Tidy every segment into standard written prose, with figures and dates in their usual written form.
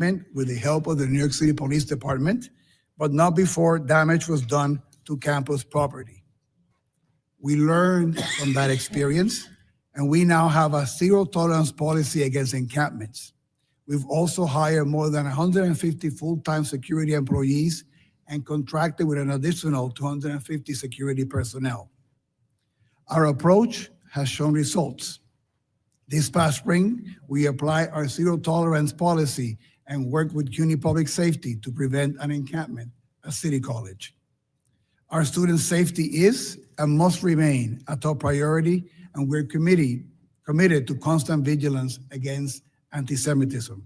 with the help of the New York City Police Department, but not before damage was done to campus property. We learned from that experience, and we now have a zero tolerance policy against encampments. We've also hired more than 150 full-time security employees and contracted with an additional 250 security personnel. Our approach has shown results. This past spring, we applied our zero tolerance policy and worked with CUNY Public Safety to prevent an encampment at City College. Our student safety is and must remain a top priority, and we're committed to constant vigilance against anti-Semitism.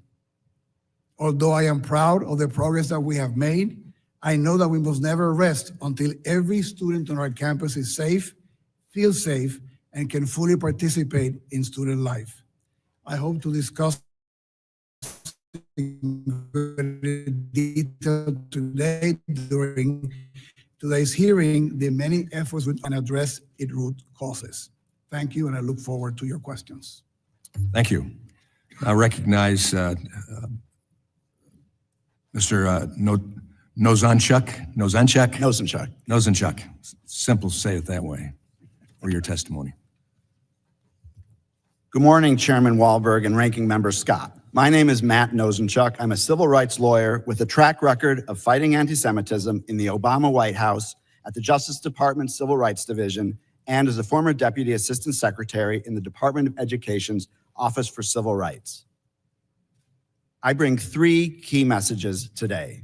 Although I am proud of the progress that we have made, I know that we must never rest until every student on our campus is safe, feels safe, and can fully participate in student life. I hope to discuss in detail today during today's hearing the many efforts we can address its root causes. Thank you, and I look forward to your questions. Thank you. I recognize Mr. Nozenchuk. Simple to say it that way for your testimony. Good morning, Chairman Wahlberg and Ranking Member Scott. My name is Matt Nozenchuk. I'm a civil rights lawyer with a track record of fighting anti-Semitism in the Obama White House, at the Justice Department Civil Rights Division, and as a former Deputy Assistant Secretary in the Department of Education's Office for Civil Rights. I bring three key messages today.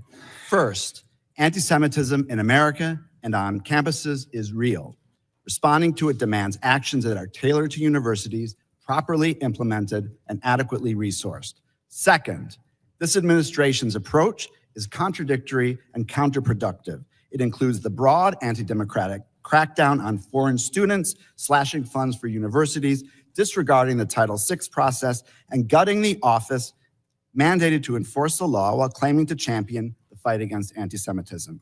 First, anti-Semitism in America and on campuses is real. Responding to it demands actions that are tailored to universities, properly implemented, and adequately resourced. Second, this administration's approach is contradictory and counterproductive. It includes the broad anti-democratic crackdown on foreign students, slashing funds for universities, disregarding the Title VI process, and gutting the office mandated to enforce the law while claiming to champion the fight against anti-Semitism.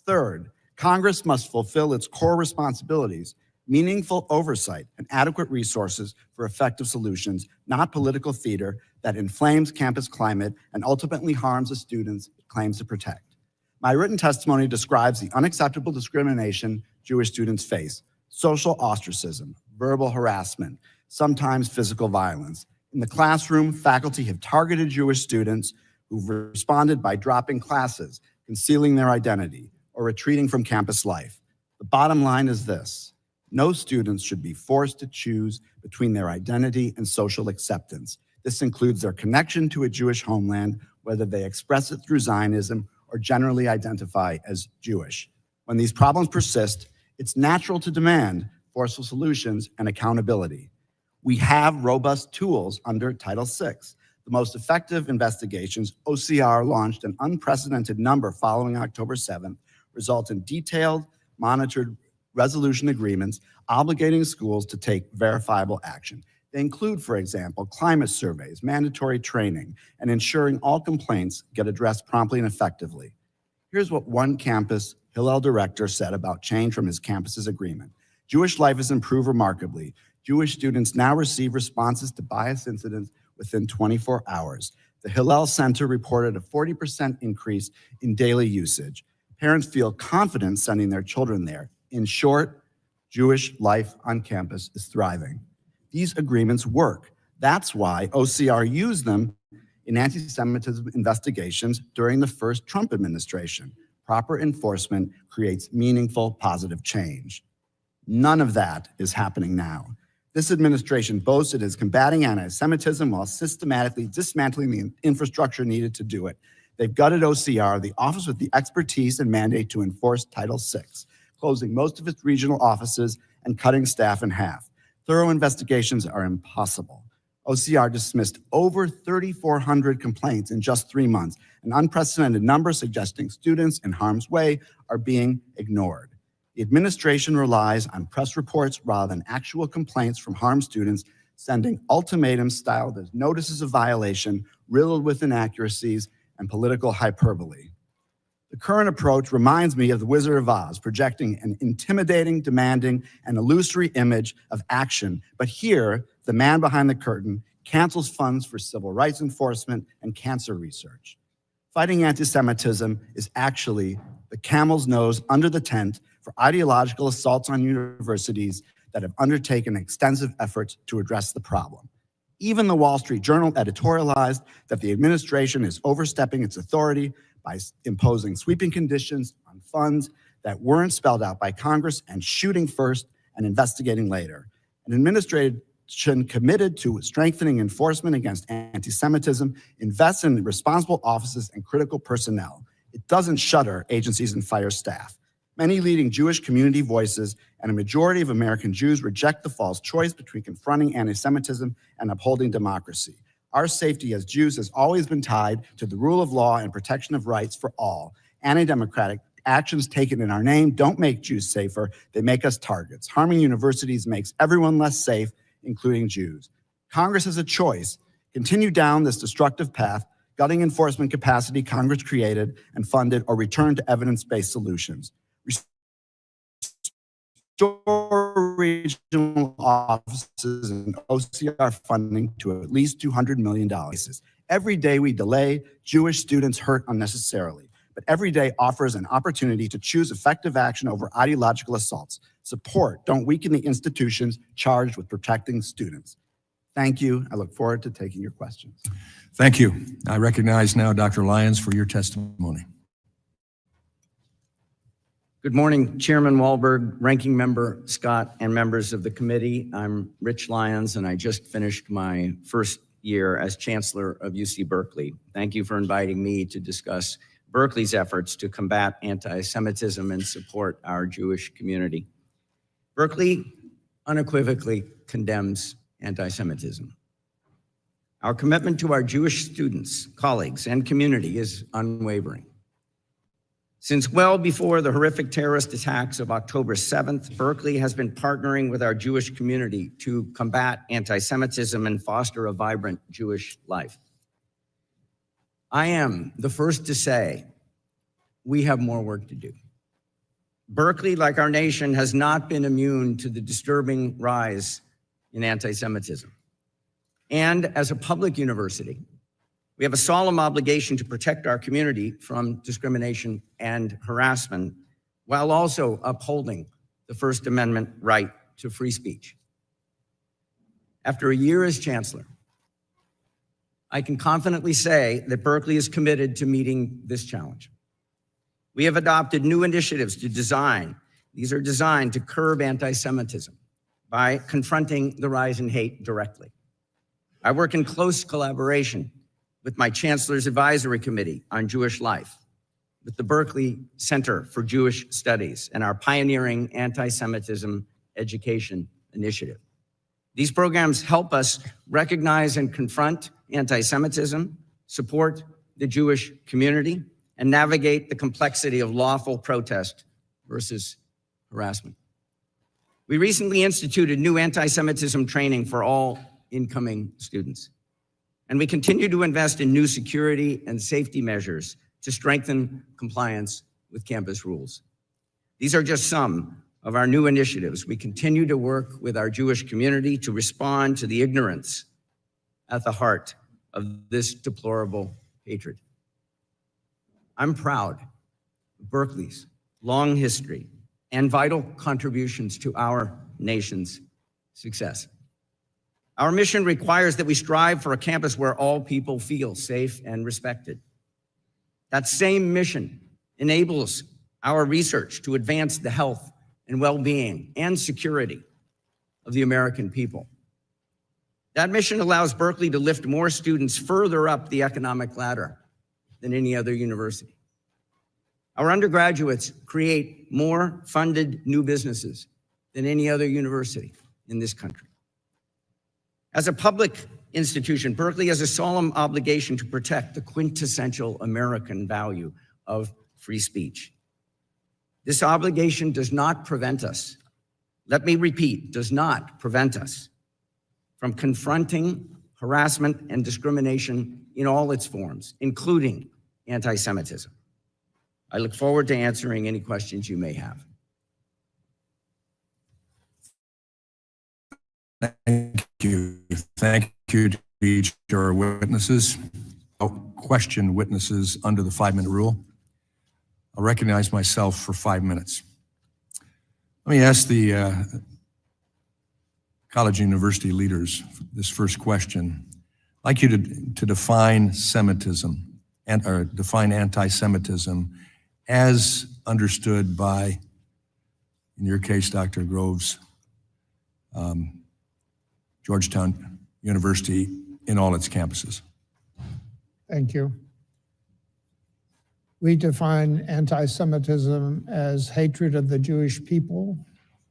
Third, Congress must fulfill its core responsibilities, meaningful oversight and adequate resources for effective solutions, not political theater that inflames campus climate and ultimately harms the students it claims to protect. My written testimony describes the unacceptable discrimination Jewish students face: social ostracism, verbal harassment, sometimes physical violence. In the classroom, faculty have targeted Jewish students who've responded by dropping classes, concealing their identity, or retreating from campus life. The bottom line is this: no students should be forced to choose between their identity and social acceptance. This includes their connection to a Jewish homeland, whether they express it through Zionism or generally identify as Jewish. When these problems persist, it's natural to demand forceful solutions and accountability. We have robust tools under Title VI. The most effective investigations, OCR launched an unprecedented number following October 7th, result in detailed, monitored resolution agreements obligating schools to take verifiable action. They include, for example, climate surveys, mandatory training, and ensuring all complaints get addressed promptly and effectively. Here's what one campus Hillel director said about change from his campus's agreement. Jewish life has improved remarkably. Jewish students now receive responses to bias incidents within 24 hours. The Hillel Center reported a 40% increase in daily usage. Parents feel confident sending their children there. In short, Jewish life on campus is thriving. These agreements work. That's why OCR used them in anti-Semitism investigations during the first Trump administration. Proper enforcement creates meaningful, positive change. None of that is happening now. This administration boasts it is combating anti-Semitism while systematically dismantling the infrastructure needed to do it. They've gutted OCR, the office with the expertise and mandate to enforce Title VI, closing most of its regional offices and cutting staff in half. Thorough investigations are impossible. OCR dismissed over 3,400 complaints in just 3 months, an unprecedented number suggesting students in harm's way are being ignored. The administration relies on press reports rather than actual complaints from harmed students, sending ultimatums styled as notices of violation, riddled with inaccuracies and political hyperbole. The current approach reminds me of the Wizard of Oz, projecting an intimidating, demanding, and illusory image of action. But here, the man behind the curtain cancels funds for civil rights enforcement and cancer research. Fighting anti-Semitism is actually the camel's nose under the tent for ideological assaults on universities that have undertaken extensive efforts to address the problem. Even the Wall Street Journal editorialized that the administration is overstepping its authority by imposing sweeping conditions on funds that weren't spelled out by Congress and shooting first and investigating later. An administration committed to strengthening enforcement against anti-Semitism invests in responsible offices and critical personnel. It doesn't shutter agencies and fire staff. Many leading Jewish community voices and a majority of American Jews reject the false choice between confronting anti-Semitism and upholding democracy. Our safety as Jews has always been tied to the rule of law and protection of rights for all. Anti-democratic actions taken in our name don't make Jews safer, they make us targets. Harming universities makes everyone less safe, including Jews. Congress has a choice: continue down this destructive path, gutting enforcement capacity Congress created and funded, or return to evidence-based solutions. Restore regional offices and OCR funding to at least $200 million. Every day we delay, Jewish students hurt unnecessarily, but every day offers an opportunity to choose effective action over ideological assaults. Support, don't weaken the institutions charged with protecting students. Thank you. I look forward to taking your questions. Thank you. I recognize now Dr. Lyons for your testimony. Good morning, Chairman Wahlberg, Ranking Member Scott, and members of the committee. I'm Rich Lyons, and I just finished my first year as Chancellor of UC Berkeley. Thank you for inviting me to discuss Berkeley's efforts to combat anti-Semitism and support our Jewish community. Berkeley unequivocally condemns anti-Semitism. Our commitment to our Jewish students, colleagues, and community is unwavering. Since well before the horrific terrorist attacks of October 7th, Berkeley has been partnering with our Jewish community to combat anti-Semitism and foster a vibrant Jewish life. I am the first to say we have more work to do. Berkeley, like our nation, has not been immune to the disturbing rise in anti-Semitism. And as a public university, we have a solemn obligation to protect our community from discrimination and harassment while also upholding the First Amendment right to free speech. After a year as Chancellor, I can confidently say that Berkeley is committed to meeting this challenge. We have adopted new initiatives these are designed to curb anti-Semitism by confronting the rise in hate directly. I work in close collaboration with my Chancellor's Advisory Committee on Jewish Life, with the Berkeley Center for Jewish Studies, and our pioneering anti-Semitism education initiative. These programs help us recognize and confront anti-Semitism, support the Jewish community, and navigate the complexity of lawful protest versus harassment. We recently instituted new anti-Semitism training for all incoming students. And we continue to invest in new security and safety measures to strengthen compliance with campus rules. These are just some of our new initiatives. We continue to work with our Jewish community to respond to the ignorance at the heart of this deplorable hatred. I'm proud of Berkeley's long history and vital contributions to our nation's success. Our mission requires that we strive for a campus where all people feel safe and respected. That same mission enables our research to advance the health and well-being and security of the American people. That mission allows Berkeley to lift more students further up the economic ladder than any other university. Our undergraduates create more funded new businesses than any other university in this country. As a public institution, Berkeley has a solemn obligation to protect the quintessential American value of free speech. This obligation does not prevent us, let me repeat, does not prevent us from confronting harassment and discrimination in all its forms, including anti-Semitism. I look forward to answering any questions you may have. Thank you. Thank you to each of our witnesses. I'll question witnesses under the 5-minute rule. I'll recognize myself for 5 minutes. Let me ask the college and university leaders this first question. I'd like you to define Semitism or define anti-Semitism as understood by, in your case, Dr. Groves, Georgetown University in all its campuses. Thank you. We define anti-Semitism as hatred of the Jewish people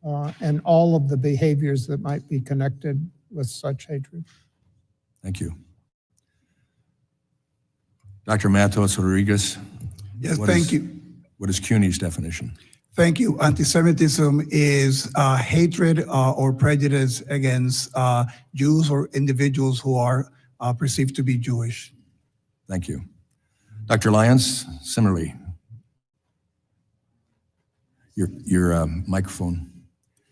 and all of the behaviors that might be connected with such hatred. Thank you. Dr. Matos Rodriguez. Yes, thank you. What is CUNY's definition? Thank you. Anti-Semitism is hatred or prejudice against Jews or individuals who are perceived to be Jewish. Thank you. Dr. Lyons, similarly. Your microphone.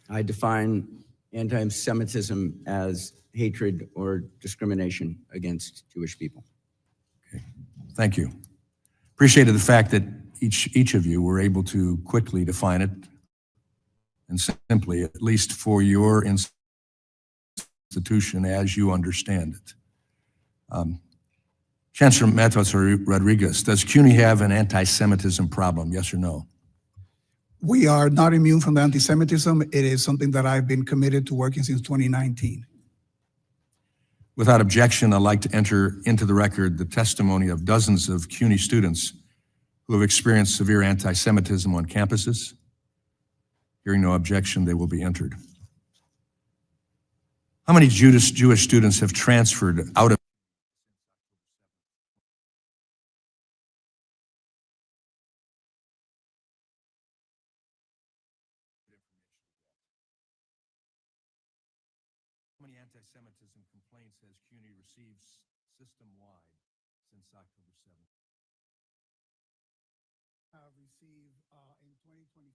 I define anti-Semitism as hatred or discrimination against Jewish people. Okay. Thank you. Appreciated the fact that each of you were able to quickly define it and simply, at least for your institution as you understand it. Chancellor Matos Rodriguez, does CUNY have an anti-Semitism problem, yes or no? We are not immune from anti-Semitism. It is something that I've been committed to working since 2019. Without objection, I'd like to enter into the record the testimony of dozens of CUNY students who have experienced severe anti-Semitism on campuses. Hearing no objection, they will be entered. How many Jewish students have transferred out of How many anti-Semitism complaints has CUNY received system-wide since October 7th? Have received in 2020.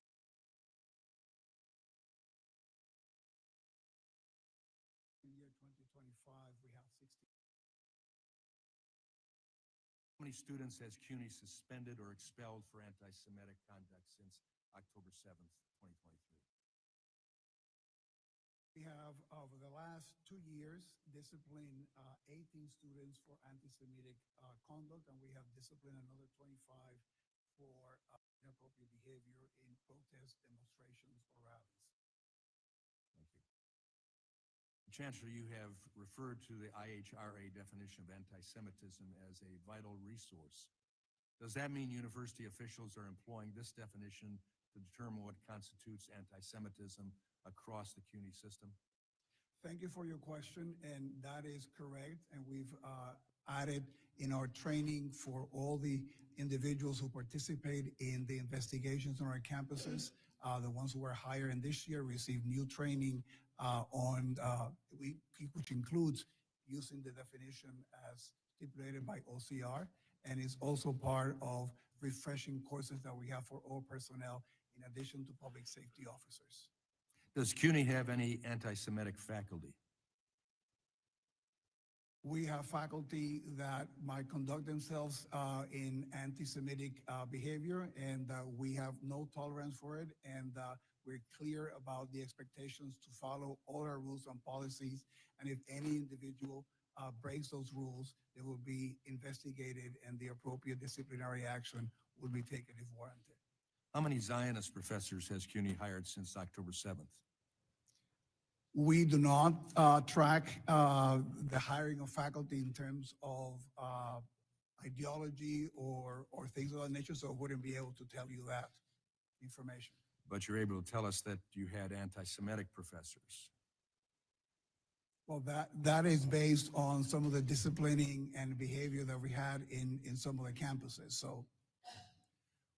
In year 2025, we have 60. How many students has CUNY suspended or expelled for anti-Semitic conduct since October 7th, 2023? We have, over the last 2 years, disciplined 18 students for anti-Semitic conduct, and we have disciplined another 25 for inappropriate behavior in protests, demonstrations, or rallies. Thank you. Chancellor, you have referred to the IHRA definition of anti-Semitism as a vital resource. Does that mean university officials are employing this definition to determine what constitutes anti-Semitism across the CUNY system? Thank you for your question, and that is correct. And we've added in our training for all the individuals who participate in the investigations on our campuses, the ones who were hired in this year received new training which includes using the definition as stipulated by OCR, and is also part of refreshing courses that we have for all personnel in addition to public safety officers. Does CUNY have any anti-Semitic faculty? We have faculty that might conduct themselves in anti-Semitic behavior, and we have no tolerance for it, and we're clear about the expectations to follow all our rules and policies, and if any individual breaks those rules, they will be investigated and the appropriate disciplinary action will be taken if warranted. How many Zionist professors has CUNY hired since October 7th? We do not track the hiring of faculty in terms of ideology or things of that nature, so I wouldn't be able to tell you that information. But you're able to tell us that you had anti-Semitic professors. Well, that is based on some of the disciplining and behavior that we had in some of the campuses. So,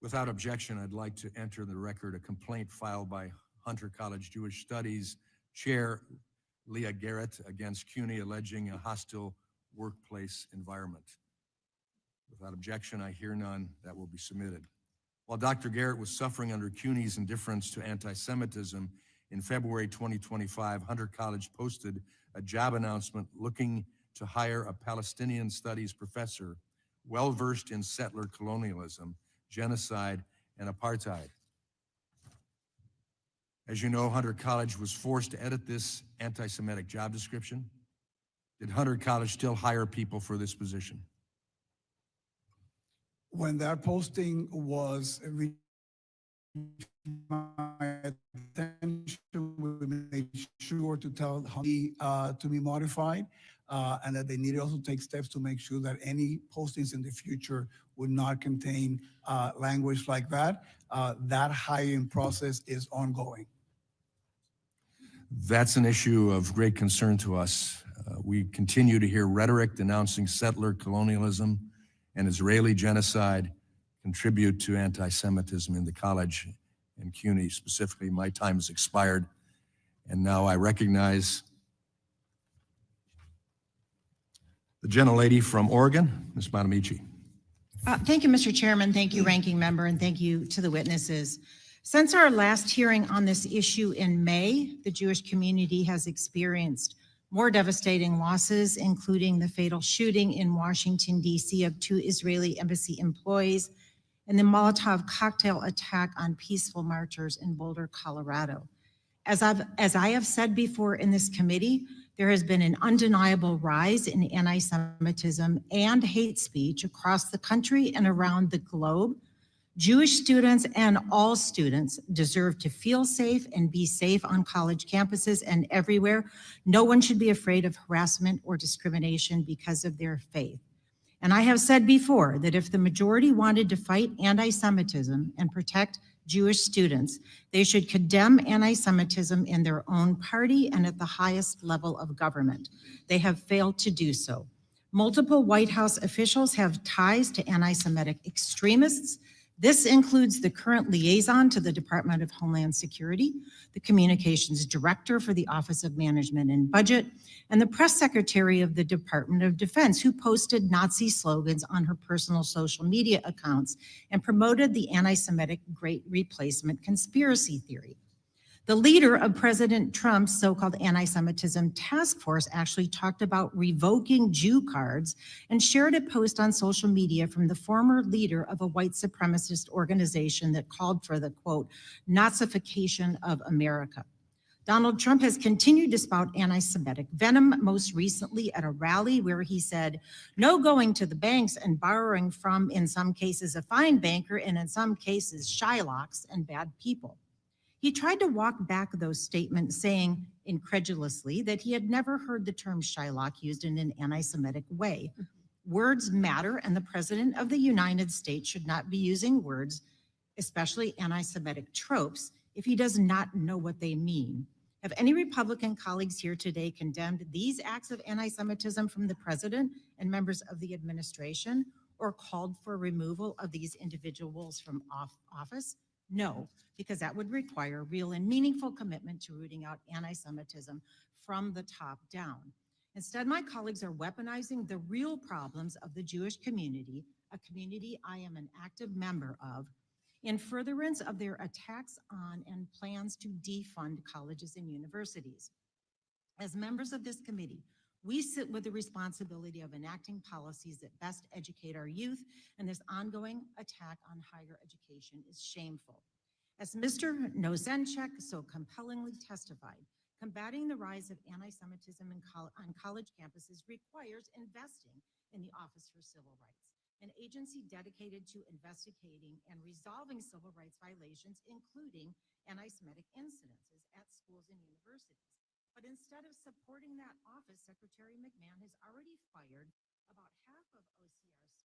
without objection, I'd like to enter the record a complaint filed by Hunter College Jewish Studies Chair Leah Garrett against CUNY alleging a hostile workplace environment. Without objection, I hear none. That will be submitted. While Dr. Garrett was suffering under CUNY's indifference to anti-Semitism, in February 2025, Hunter College posted a job announcement looking to hire a Palestinian studies professor well-versed in settler colonialism, genocide, and apartheid. As you know, Hunter College was forced to edit this anti-Semitic job description. Did Hunter College still hire people for this position? When that posting was my attention, we made sure to tell to be modified, and that they needed also take steps to make sure that any postings in the future would not contain language like that. That hiring process is ongoing. That's an issue of great concern to us. We continue to hear rhetoric denouncing settler colonialism and Israeli genocide contribute to anti-Semitism in the college and CUNY specifically. My time has expired, and now I recognize the gentlelady from Oregon, Ms. Bonamici. Thank you, Mr. Chairman. Thank you, Ranking Member, and thank you to the witnesses. Since our last hearing on this issue in May, the Jewish community has experienced more devastating losses, including the fatal shooting in Washington, D.C. of 2 Israeli embassy employees and the Molotov cocktail attack on peaceful marchers in Boulder, Colorado. As I have said before in this committee, there has been an undeniable rise in anti-Semitism and hate speech across the country and around the globe. Jewish students and all students deserve to feel safe and be safe on college campuses and everywhere. No one should be afraid of harassment or discrimination because of their faith. And I have said before that if the majority wanted to fight anti-Semitism and protect Jewish students, they should condemn anti-Semitism in their own party and at the highest level of government. They have failed to do so. Multiple White House officials have ties to anti-Semitic extremists. This includes the current liaison to the Department of Homeland Security, the communications director for the Office of Management and Budget, and the press secretary of the Department of Defense, who posted Nazi slogans on her personal social media accounts and promoted the anti-Semitic Great Replacement conspiracy theory. The leader of President Trump's so-called anti-Semitism task force actually talked about revoking Jew cards and shared a post on social media from the former leader of a white supremacist organization that called for the, quote, Nazification of America. Donald Trump has continued to spout anti-Semitic venom, most recently at a rally where he said, no going to the banks and borrowing from, in some cases, a fine banker, and in some cases, Shylocks and bad people. He tried to walk back those statements, saying incredulously that he had never heard the term Shylock used in an anti-Semitic way. Words matter, and the President of the United States should not be using words, especially anti-Semitic tropes, if he does not know what they mean. Have any Republican colleagues here today condemned these acts of anti-Semitism from the President and members of the administration, or called for removal of these individuals from office? No, because that would require real and meaningful commitment to rooting out anti-Semitism from the top down. Instead, my colleagues are weaponizing the real problems of the Jewish community, a community I am an active member of, in furtherance of their attacks on and plans to defund colleges and universities. As members of this committee, we sit with the responsibility of enacting policies that best educate our youth, and this ongoing attack on higher education is shameful. As Mr. Nozenchek so compellingly testified, combating the rise of anti-Semitism on college campuses requires investing in the Office for Civil Rights, an agency dedicated to investigating and resolving civil rights violations, including anti-Semitic incidences at schools and universities. But instead of supporting that office, Secretary McMahon has already fired about half of OCR's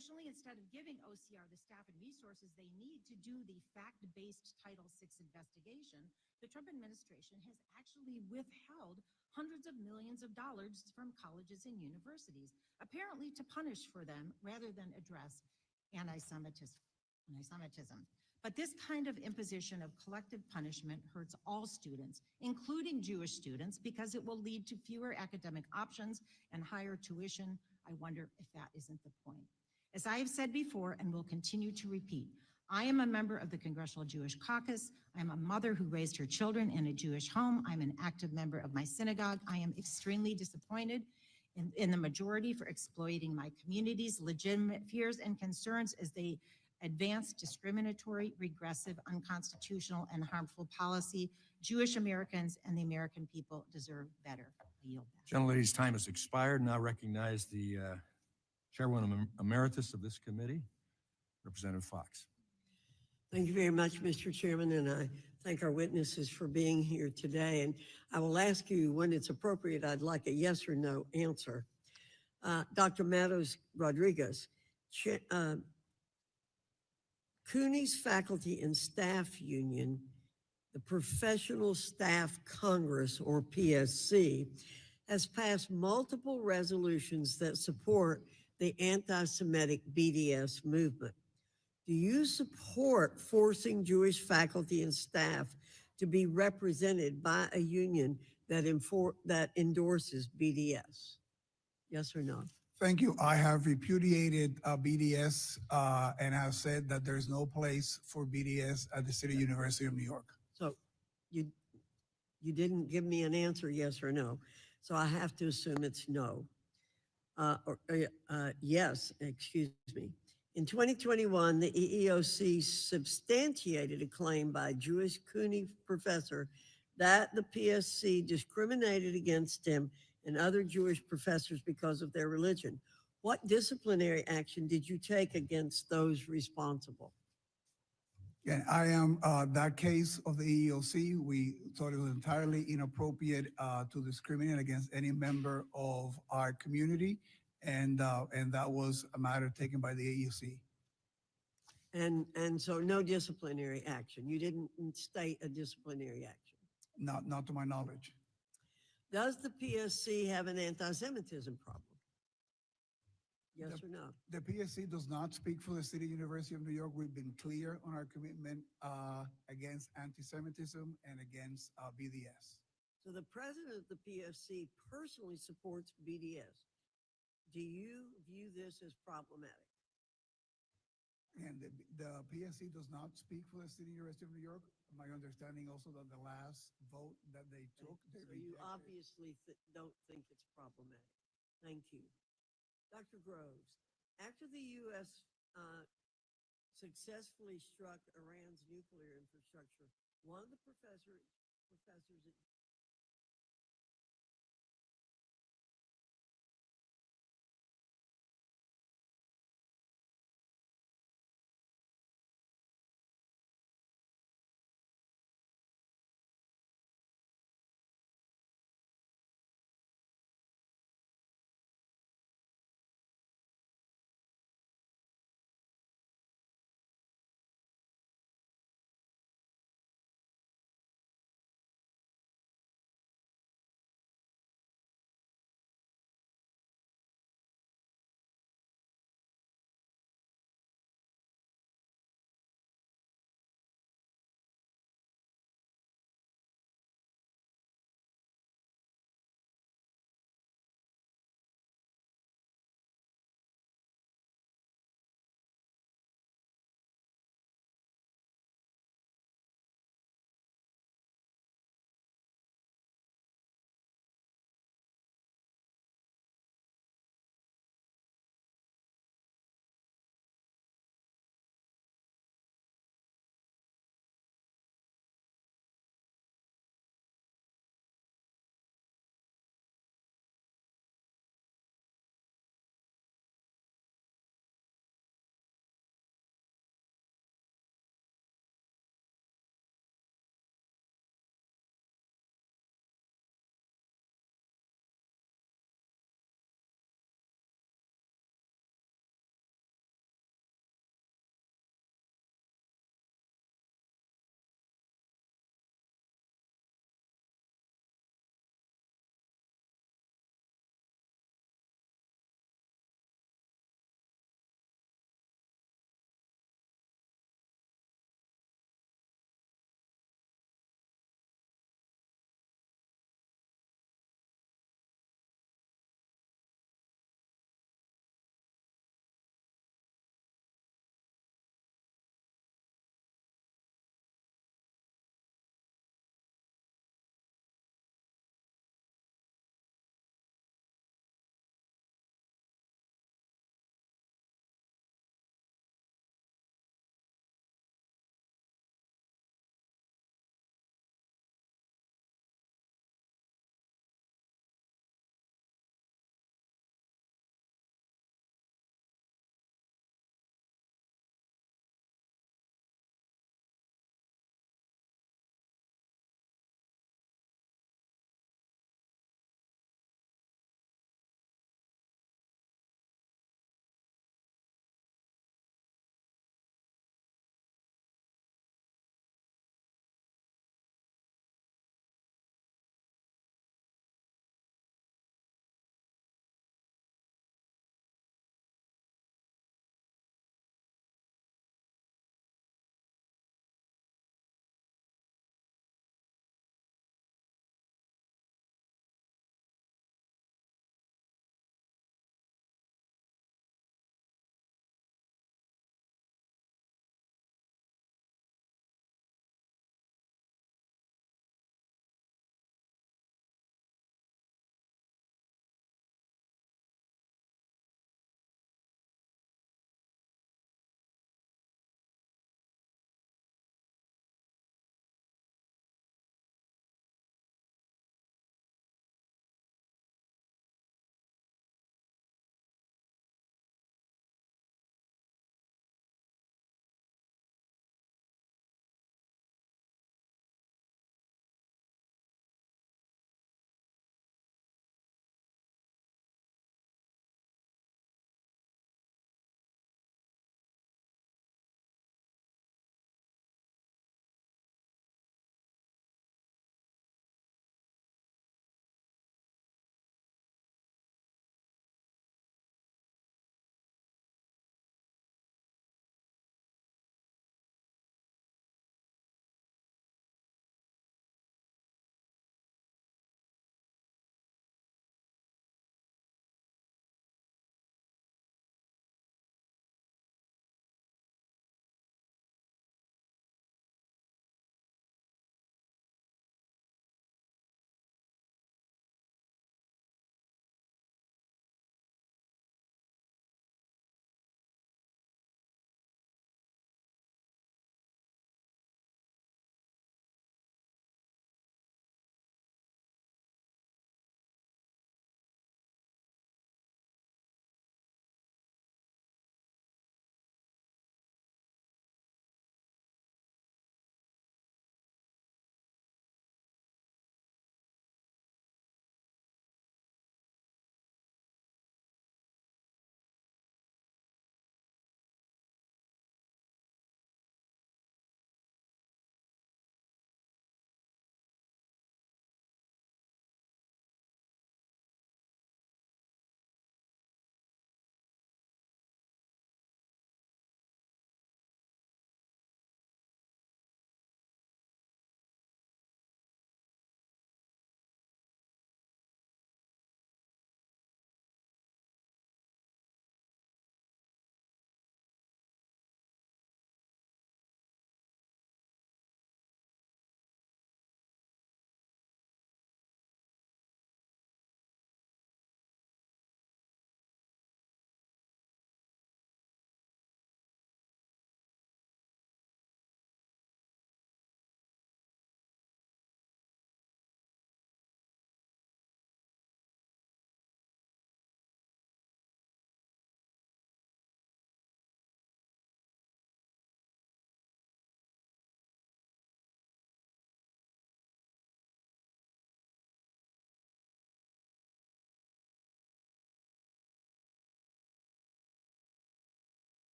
Additionally, instead of giving OCR the staff and resources they need to do the fact-based Title VI investigation, the Trump administration has actually withheld hundreds of millions of dollars from colleges and universities, apparently to punish for them rather than address anti-Semitism. But this kind of imposition of collective punishment hurts all students, including Jewish students, because it will lead to fewer academic options and higher tuition. I wonder if that isn't the point. As I have said before and will continue to repeat, I am a member of the Congressional Jewish Caucus. I'm a mother who raised her children in a Jewish home. I'm an active member of my synagogue. I am extremely disappointed in the majority for exploiting my community's legitimate fears and concerns as they advance discriminatory, regressive, unconstitutional, and harmful policy. Jewish Americans and the American people deserve better. I yield back. Gentlelady's time has expired. Now recognize the Chairwoman Emeritus of this committee, Representative Fox. Thank you very much, Mr. Chairman, and I thank our witnesses for being here today. And I will ask you when it's appropriate, I'd like a yes or no answer. Dr. Matos Rodriguez, CUNY's Faculty and Staff Union, the Professional Staff Congress, or PSC, has passed multiple resolutions that support the anti-Semitic BDS movement. Do you support forcing Jewish faculty and staff to be represented by a union that endorses BDS? Yes or no? Thank you. I have repudiated BDS and have said that there's no place for BDS at the City University of New York. So you didn't give me an answer, yes or no. So I have to assume it's no. Yes, excuse me. In 2021, the EEOC substantiated a claim by a Jewish CUNY professor that the PSC discriminated against him and other Jewish professors because of their religion. What disciplinary action did you take against those responsible? Yeah, I am that case of the EEOC. We thought it was entirely inappropriate to discriminate against any member of our community, and that was a matter taken by the EEOC. And so no disciplinary action. You didn't state a disciplinary action. Not to my knowledge. Does the PSC have an anti-Semitism problem? Yes or no? The PSC does not speak for the City University of New York. We've been clear on our commitment against anti-Semitism and against BDS. So the president of the PSC personally supports BDS. Do you view this as problematic? And the PSC does not speak for the City University of New York. My understanding also that the last vote that they took, they So you rejected. obviously don't think it's problematic. Thank you. Dr. Groves, after the U.S. Successfully struck Iran's nuclear infrastructure, one of the professors at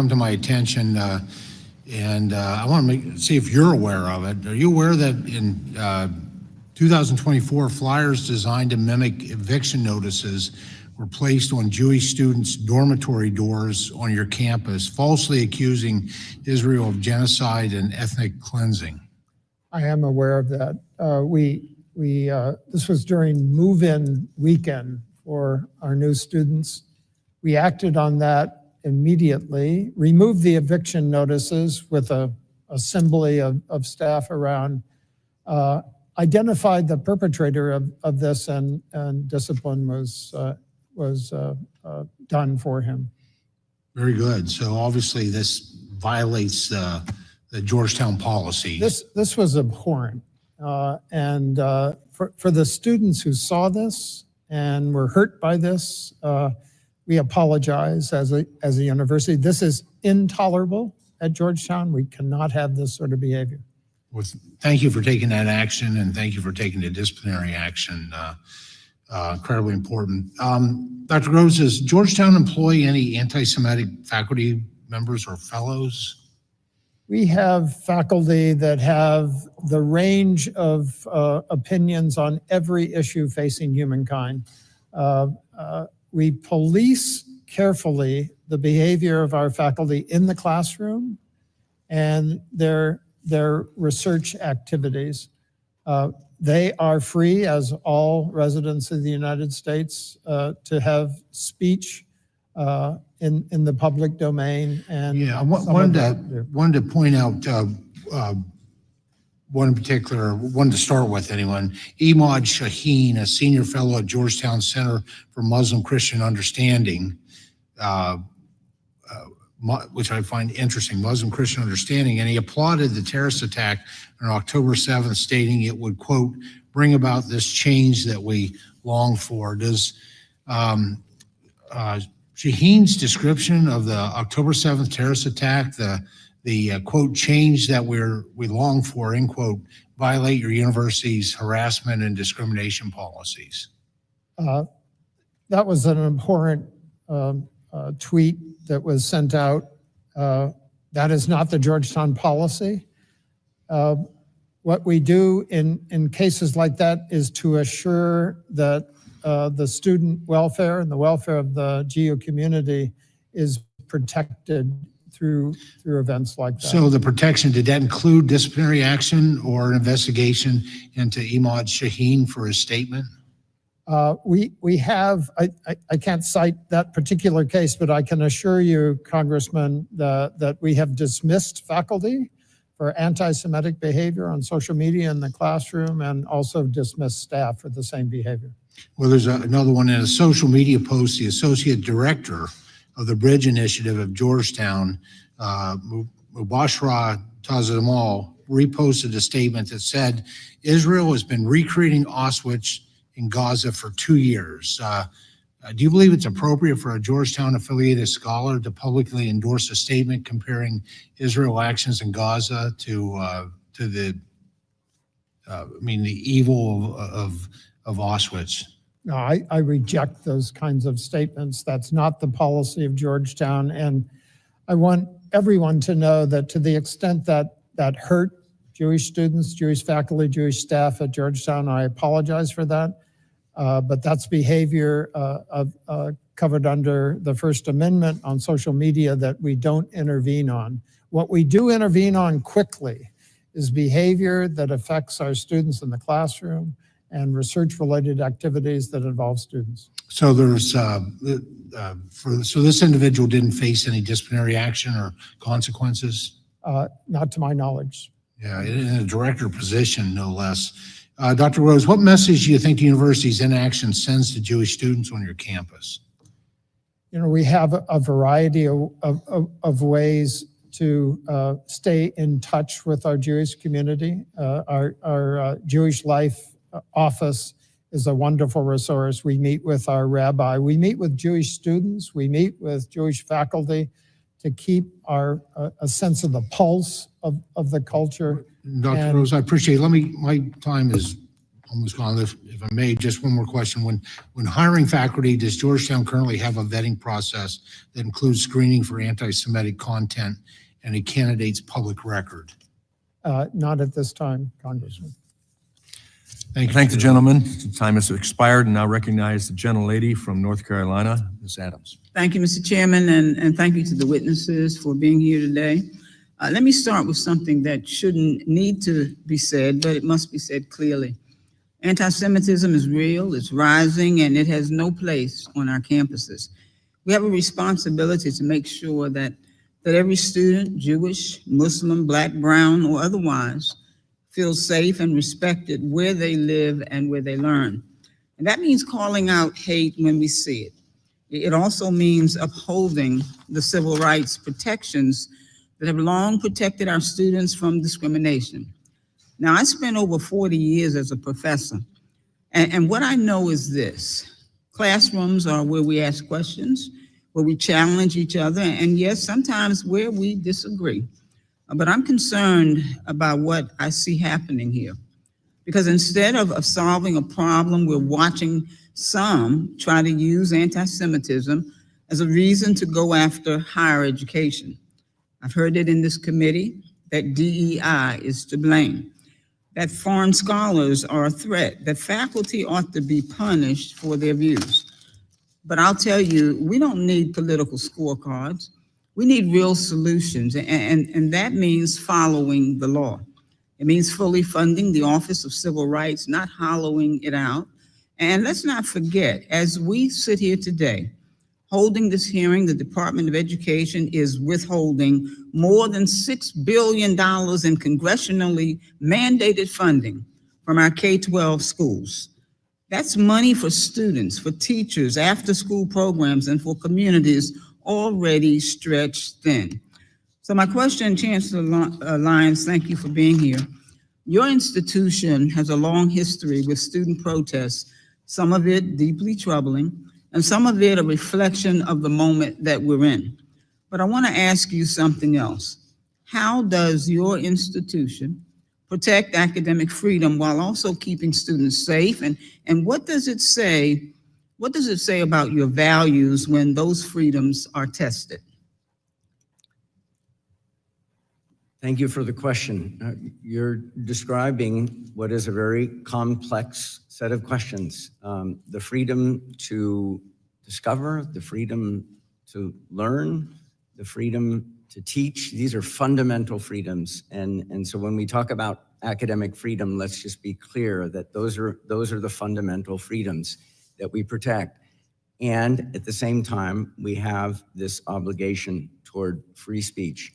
come to my attention, and I want to see if you're aware of it. Are you aware that in 2024, flyers designed to mimic eviction notices were placed on Jewish students' dormitory doors on your campus, falsely accusing Israel of genocide and ethnic cleansing? I am aware of that. This was during move-in weekend for our new students. We acted on that immediately, removed the eviction notices with a assembly of staff around, identified the perpetrator of this, and discipline was done for him. Very good. So obviously this violates the Georgetown policy. This was abhorrent. And for the students who saw this and were hurt by this, we apologize as a university. This is intolerable at Georgetown. We cannot have this sort of behavior. Well, thank you for taking that action, and thank you for taking the disciplinary action. Incredibly important. Dr. Groves, does Georgetown employ any anti-Semitic faculty members or fellows? We have faculty that have the range of opinions on every issue facing humankind. We police carefully the behavior of our faculty in the classroom and their research activities. They are free, as all residents of the United States, to have speech in the public domain. And yeah, I wanted to point out one in particular, one to start with anyone. Imad Shaheen, a senior fellow at Georgetown Center for Muslim Christian Understanding, which I find interesting, Muslim Christian Understanding, and he applauded the terrorist attack on October 7th, stating it would, quote, bring about this change that we long for. Does Shaheen's description of the October 7th terrorist attack, the quote, change that we long for, end quote, violate your university's harassment and discrimination policies? That was an abhorrent tweet that was sent out. That is not the Georgetown policy. What we do in cases like that is to assure that the student welfare and the welfare of the GU community is protected through events like that. So the protection, did that include disciplinary action or an investigation into Imad Shaheen for his statement? We have, I can't cite that particular case, but I can assure you, Congressman, that we have dismissed faculty for anti-Semitic behavior on social media in the classroom, and also dismissed staff for the same behavior. Well, there's another one in a social media post. The associate director of the Bridge Initiative of Georgetown, Mubashra Tazamal, reposted a statement that said, Israel has been recreating Auschwitz in Gaza for 2 years. Do you believe it's appropriate for a Georgetown affiliated scholar to publicly endorse a statement comparing Israel actions in Gaza to the evil of Auschwitz? No, I reject those kinds of statements. That's not the policy of Georgetown. And I want everyone to know that to the extent that hurt Jewish students, Jewish faculty, Jewish staff at Georgetown, I apologize for that. But that's behavior covered under the First Amendment on social media that we don't intervene on. What we do intervene on quickly is behavior that affects our students in the classroom and research-related activities that involve students. So there's so this individual didn't face any disciplinary action or consequences? Not to my knowledge. Yeah, in a director position, no less. Dr. Rose, what message do you think the university's inaction sends to Jewish students on your campus? You know, we have a variety of ways to stay in touch with our Jewish community. Our Jewish Life office is a wonderful resource. We meet with our rabbi. We meet with Jewish students. We meet with Jewish faculty to keep a sense of the pulse of the culture. Dr. Rose, I appreciate it. My time is almost gone. If I may, just one more question. When hiring faculty, does Georgetown currently have a vetting process that includes screening for anti-Semitic content and a candidate's public record? Not at this time, Congressman. Thank you. Thank the gentleman. Time has expired, and now recognize the gentlelady from North Carolina, Ms. Adams. Thank you, Mr. Chairman, and thank you to the witnesses for being here today. Let me start with something that shouldn't need to be said, but it must be said clearly. Anti-Semitism is real, it's rising, and it has no place on our campuses. We have a responsibility to make sure that every student, Jewish, Muslim, Black, brown, or otherwise, feels safe and respected where they live and where they learn. And that means calling out hate when we see it. It also means upholding the civil rights protections that have long protected our students from discrimination. Now, I spent over 40 years as a professor, and what I know is this: classrooms are where we ask questions, where we challenge each other, and yes, sometimes where we disagree. But I'm concerned about what I see happening here, because instead of solving a problem, we're watching some try to use anti-Semitism as a reason to go after higher education. I've heard it in this committee that DEI is to blame, that foreign scholars are a threat, that faculty ought to be punished for their views. But I'll tell you, we don't need political scorecards. We need real solutions, and that means following the law. It means fully funding the Office of Civil Rights, not hollowing it out. And let's not forget, as we sit here today, holding this hearing, the Department of Education is withholding more than $6 billion in congressionally mandated funding from our K-12 schools. That's money for students, for teachers, after-school programs, and for communities already stretched thin. So my question, Chancellor Lyons, thank you for being here. Your institution has a long history with student protests, some of it deeply troubling, and some of it a reflection of the moment that we're in. But I want to ask you something else. How does your institution protect academic freedom while also keeping students safe? And what does it say? What does it say about your values when those freedoms are tested? Thank you for the question. You're describing what is a very complex set of questions. The freedom to discover, the freedom to learn, the freedom to teach, these are fundamental freedoms. And so when we talk about academic freedom, let's just be clear that those are the fundamental freedoms that we protect. And at the same time, we have this obligation toward free speech.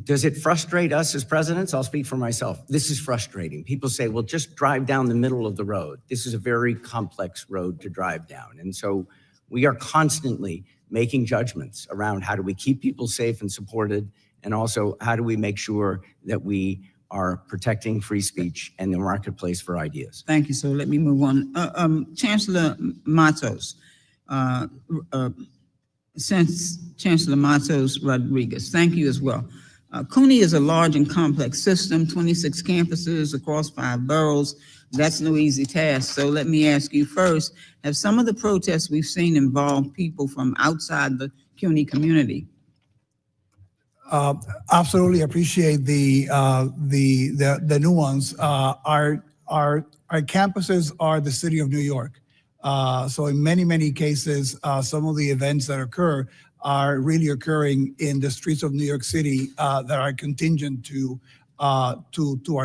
Does it frustrate us as presidents? I'll speak for myself. This is frustrating. People say, well, just drive down the middle of the road. This is a very complex road to drive down. And so we are constantly making judgments around how do we keep people safe and supported, and also how do we make sure that we are protecting free speech and the marketplace for ideas. Thank you, sir. Let me move on. Chancellor Matos, Chancellor Matos Rodriguez, thank you as well. CUNY is a large and complex system, 26 campuses across 5 boroughs. That's no easy task. So let me ask you first, have some of the protests we've seen involved people from outside the CUNY community? Absolutely appreciate the nuance. Our campuses are the city of New York. So in many cases, some of the events that occur are really occurring in the streets of New York City that are contingent to our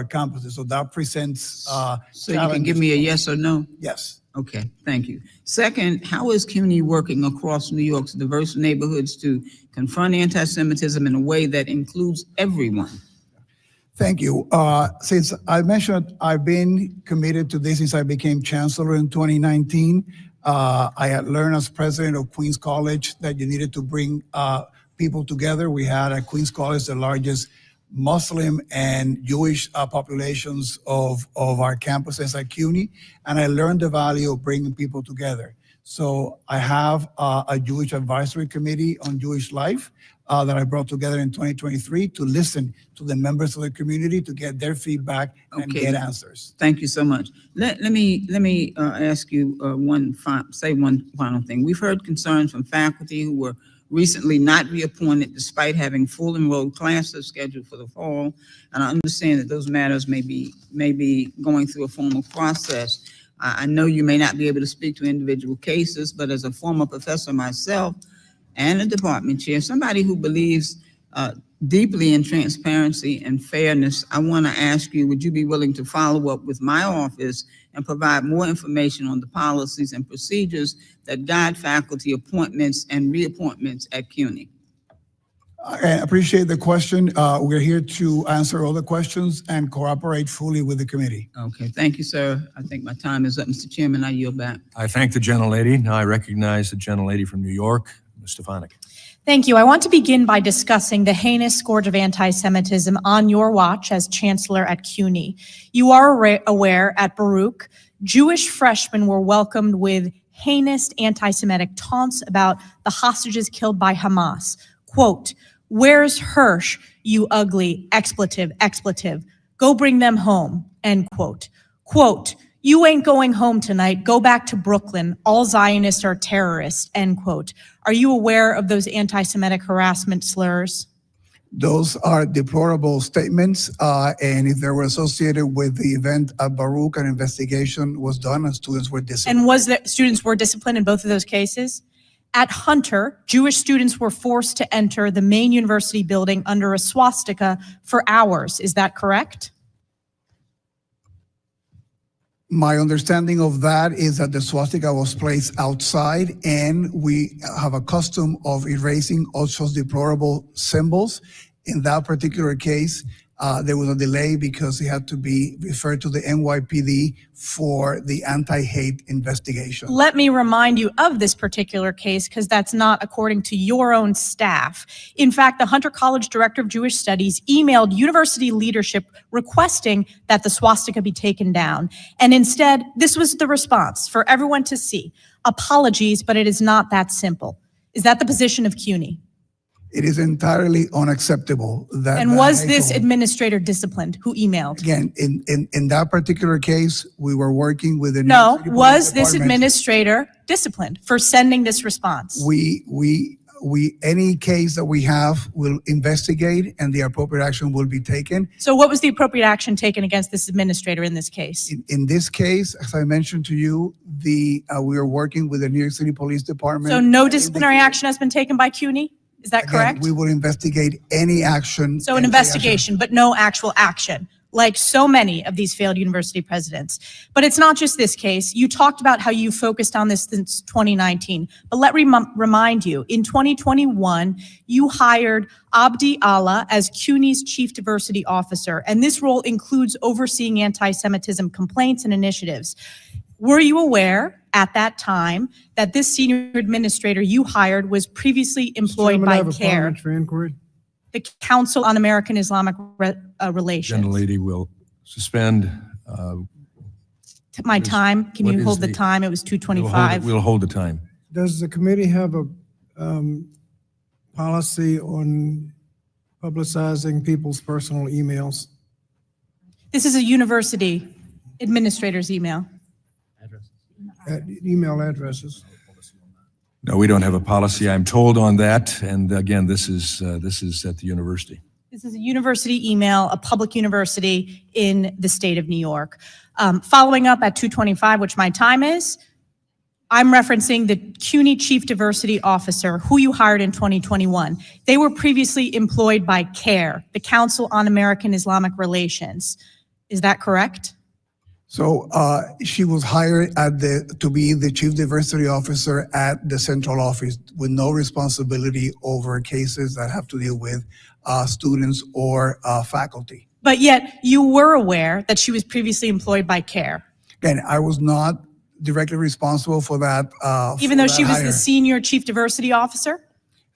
campuses. So that presents So you can give me a yes or no? Yes. Okay, thank you. Second, how is CUNY working across New York's diverse neighborhoods to confront anti-Semitism in a way that includes everyone? Thank you. Since I mentioned, I've been committed to this since I became chancellor in 2019. I had learned as president of Queens College that you needed to bring people together. We had at Queens College the largest Muslim and Jewish populations of our campuses at CUNY, and I learned the value of bringing people together. So I have a Jewish advisory committee on Jewish life that I brought together in 2023 to listen to the members of the community to get their feedback and Okay. get answers. Thank you so much. Let me ask you one final thing. We've heard concerns from faculty who were recently not reappointed despite having full enrolled classes scheduled for the fall. And I understand that those matters may be going through a formal process. I know you may not be able to speak to individual cases, but as a former professor myself and a department chair, somebody who believes deeply in transparency and fairness, I want to ask you, would you be willing to follow up with my office and provide more information on the policies and procedures that guide faculty appointments and reappointments at CUNY? I appreciate the question. We're here to answer all the questions and cooperate fully with the committee. Okay, thank you, sir. I think my time is up, Mr. Chairman. I yield back. I thank the gentlelady. Now I recognize the gentlelady from New York, Ms. Stefanik. Thank you. I want to begin by discussing the heinous scourge of anti-Semitism on your watch as chancellor at CUNY. You are aware at Baruch, Jewish freshmen were welcomed with heinous anti-Semitic taunts about the hostages killed by Hamas. Quote, "Where's Hirsch, you ugly expletive, expletive? Go bring them home," end quote. Quote, "You ain't going home tonight. Go back to Brooklyn. All Zionists are terrorists," end quote. Are you aware of those anti-Semitic harassment slurs? Those are deplorable statements, and if they were associated with the event at Baruch, an investigation was done and students were disciplined. And was that students were disciplined in both of those cases? At Hunter, Jewish students were forced to enter the main university building under a swastika for hours. Is that correct? My understanding of that is that the swastika was placed outside, and we have a custom of erasing all such deplorable symbols. In that particular case, there was a delay because it had to be referred to the NYPD for the anti-hate investigation. Let me remind you of this particular case because that's not according to your own staff. In fact, the Hunter College Director of Jewish Studies emailed university leadership requesting that the swastika be taken down. And instead, this was the response for everyone to see. Apologies, but it is not that simple. Is that the position of CUNY? It is entirely unacceptable that. And was this administrator disciplined who emailed? Again, in that particular case, we were working with the. New No, York City Police was this Department. administrator disciplined for sending this response? Any case that we have will investigate and the appropriate action will be taken. So what was the appropriate action taken against this administrator in this case? In this case, as I mentioned to you, we are working with the New York City Police Department. So no disciplinary action has been taken by CUNY? Is that Again, correct? we will investigate any action. So an investigation, but no actual action, like so many of these failed university presidents. But it's not just this case. You talked about how you focused on this since 2019. But let me remind you, in 2021, you hired Abdi Allah as CUNY's Chief Diversity Officer, and this role includes overseeing anti-Semitism complaints and initiatives. Were you aware at that time that this senior administrator you hired was previously employed by CARE, the Council on American Islamic Relations? Gentlelady will suspend. My time, can what you is hold the the- time? It was 2:25. We'll hold the time. Does the committee have a policy on publicizing people's personal emails? This is a university administrator's email. Email addresses? No, we don't have a policy, I'm told, on that. And again, this is at the university. This is a university email, a public university in the state of New York. Following up at 2:25, which my time is, I'm referencing the CUNY Chief Diversity Officer, who you hired in 2021. They were previously employed by CARE, the Council on American Islamic Relations. Is that correct? So she was hired to be the Chief Diversity Officer at the central office with no responsibility over cases that have to deal with students or faculty. But yet you were aware that she was previously employed by CARE. Again, I was not directly responsible for that. Even though she was hire. the senior Chief Diversity Officer?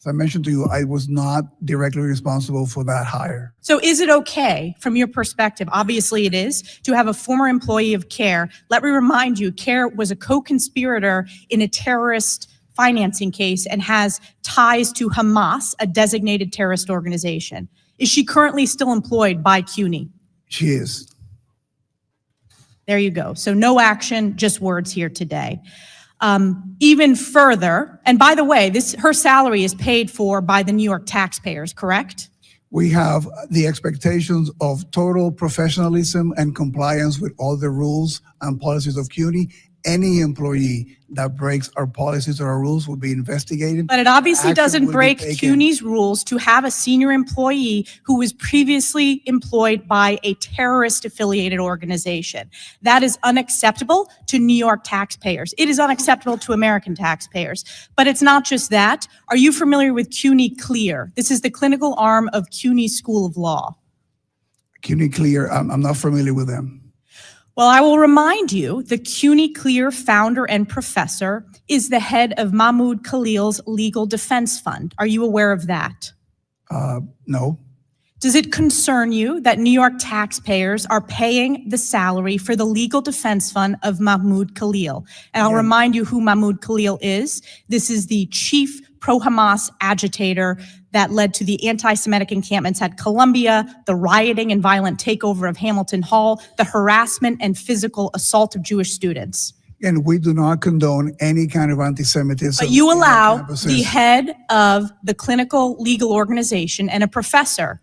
As I mentioned to you, I was not directly responsible for that hire. So is it okay, from your perspective, obviously it is, to have a former employee of CARE? Let me remind you, CARE was a co-conspirator in a terrorist financing case and has ties to Hamas, a designated terrorist organization. Is she currently still employed by CUNY? She is. There you go. So no action, just words here today. Even further, and by the way, her salary is paid for by the New York taxpayers, correct? We have the expectations of total professionalism and compliance with all the rules and policies of CUNY. Any employee that breaks our policies or our rules will be investigated. But it obviously Action doesn't will be break taken. CUNY's rules to have a senior employee who was previously employed by a terrorist-affiliated organization. That is unacceptable to New York taxpayers. It is unacceptable to American taxpayers. But it's not just that. Are you familiar with CUNY Clear? This is the clinical arm of CUNY School of Law. CUNY Clear, I'm not familiar with them. Well, I will remind you, the CUNY Clear founder and professor is the head of Mahmoud Khalil's Legal Defense Fund. Are you aware of that? No. Does it concern you that New York taxpayers are paying the salary for the legal defense fund of Mahmoud Khalil? And I'll remind you who Mahmoud Khalil is. This is the chief pro-Hamas agitator that led to the anti-Semitic encampments at Columbia, the rioting and violent takeover of Hamilton Hall, the harassment and physical assault of Jewish students. And we do not condone any kind of anti-Semitism. But you in our allow campuses. the head of the clinical legal organization and a professor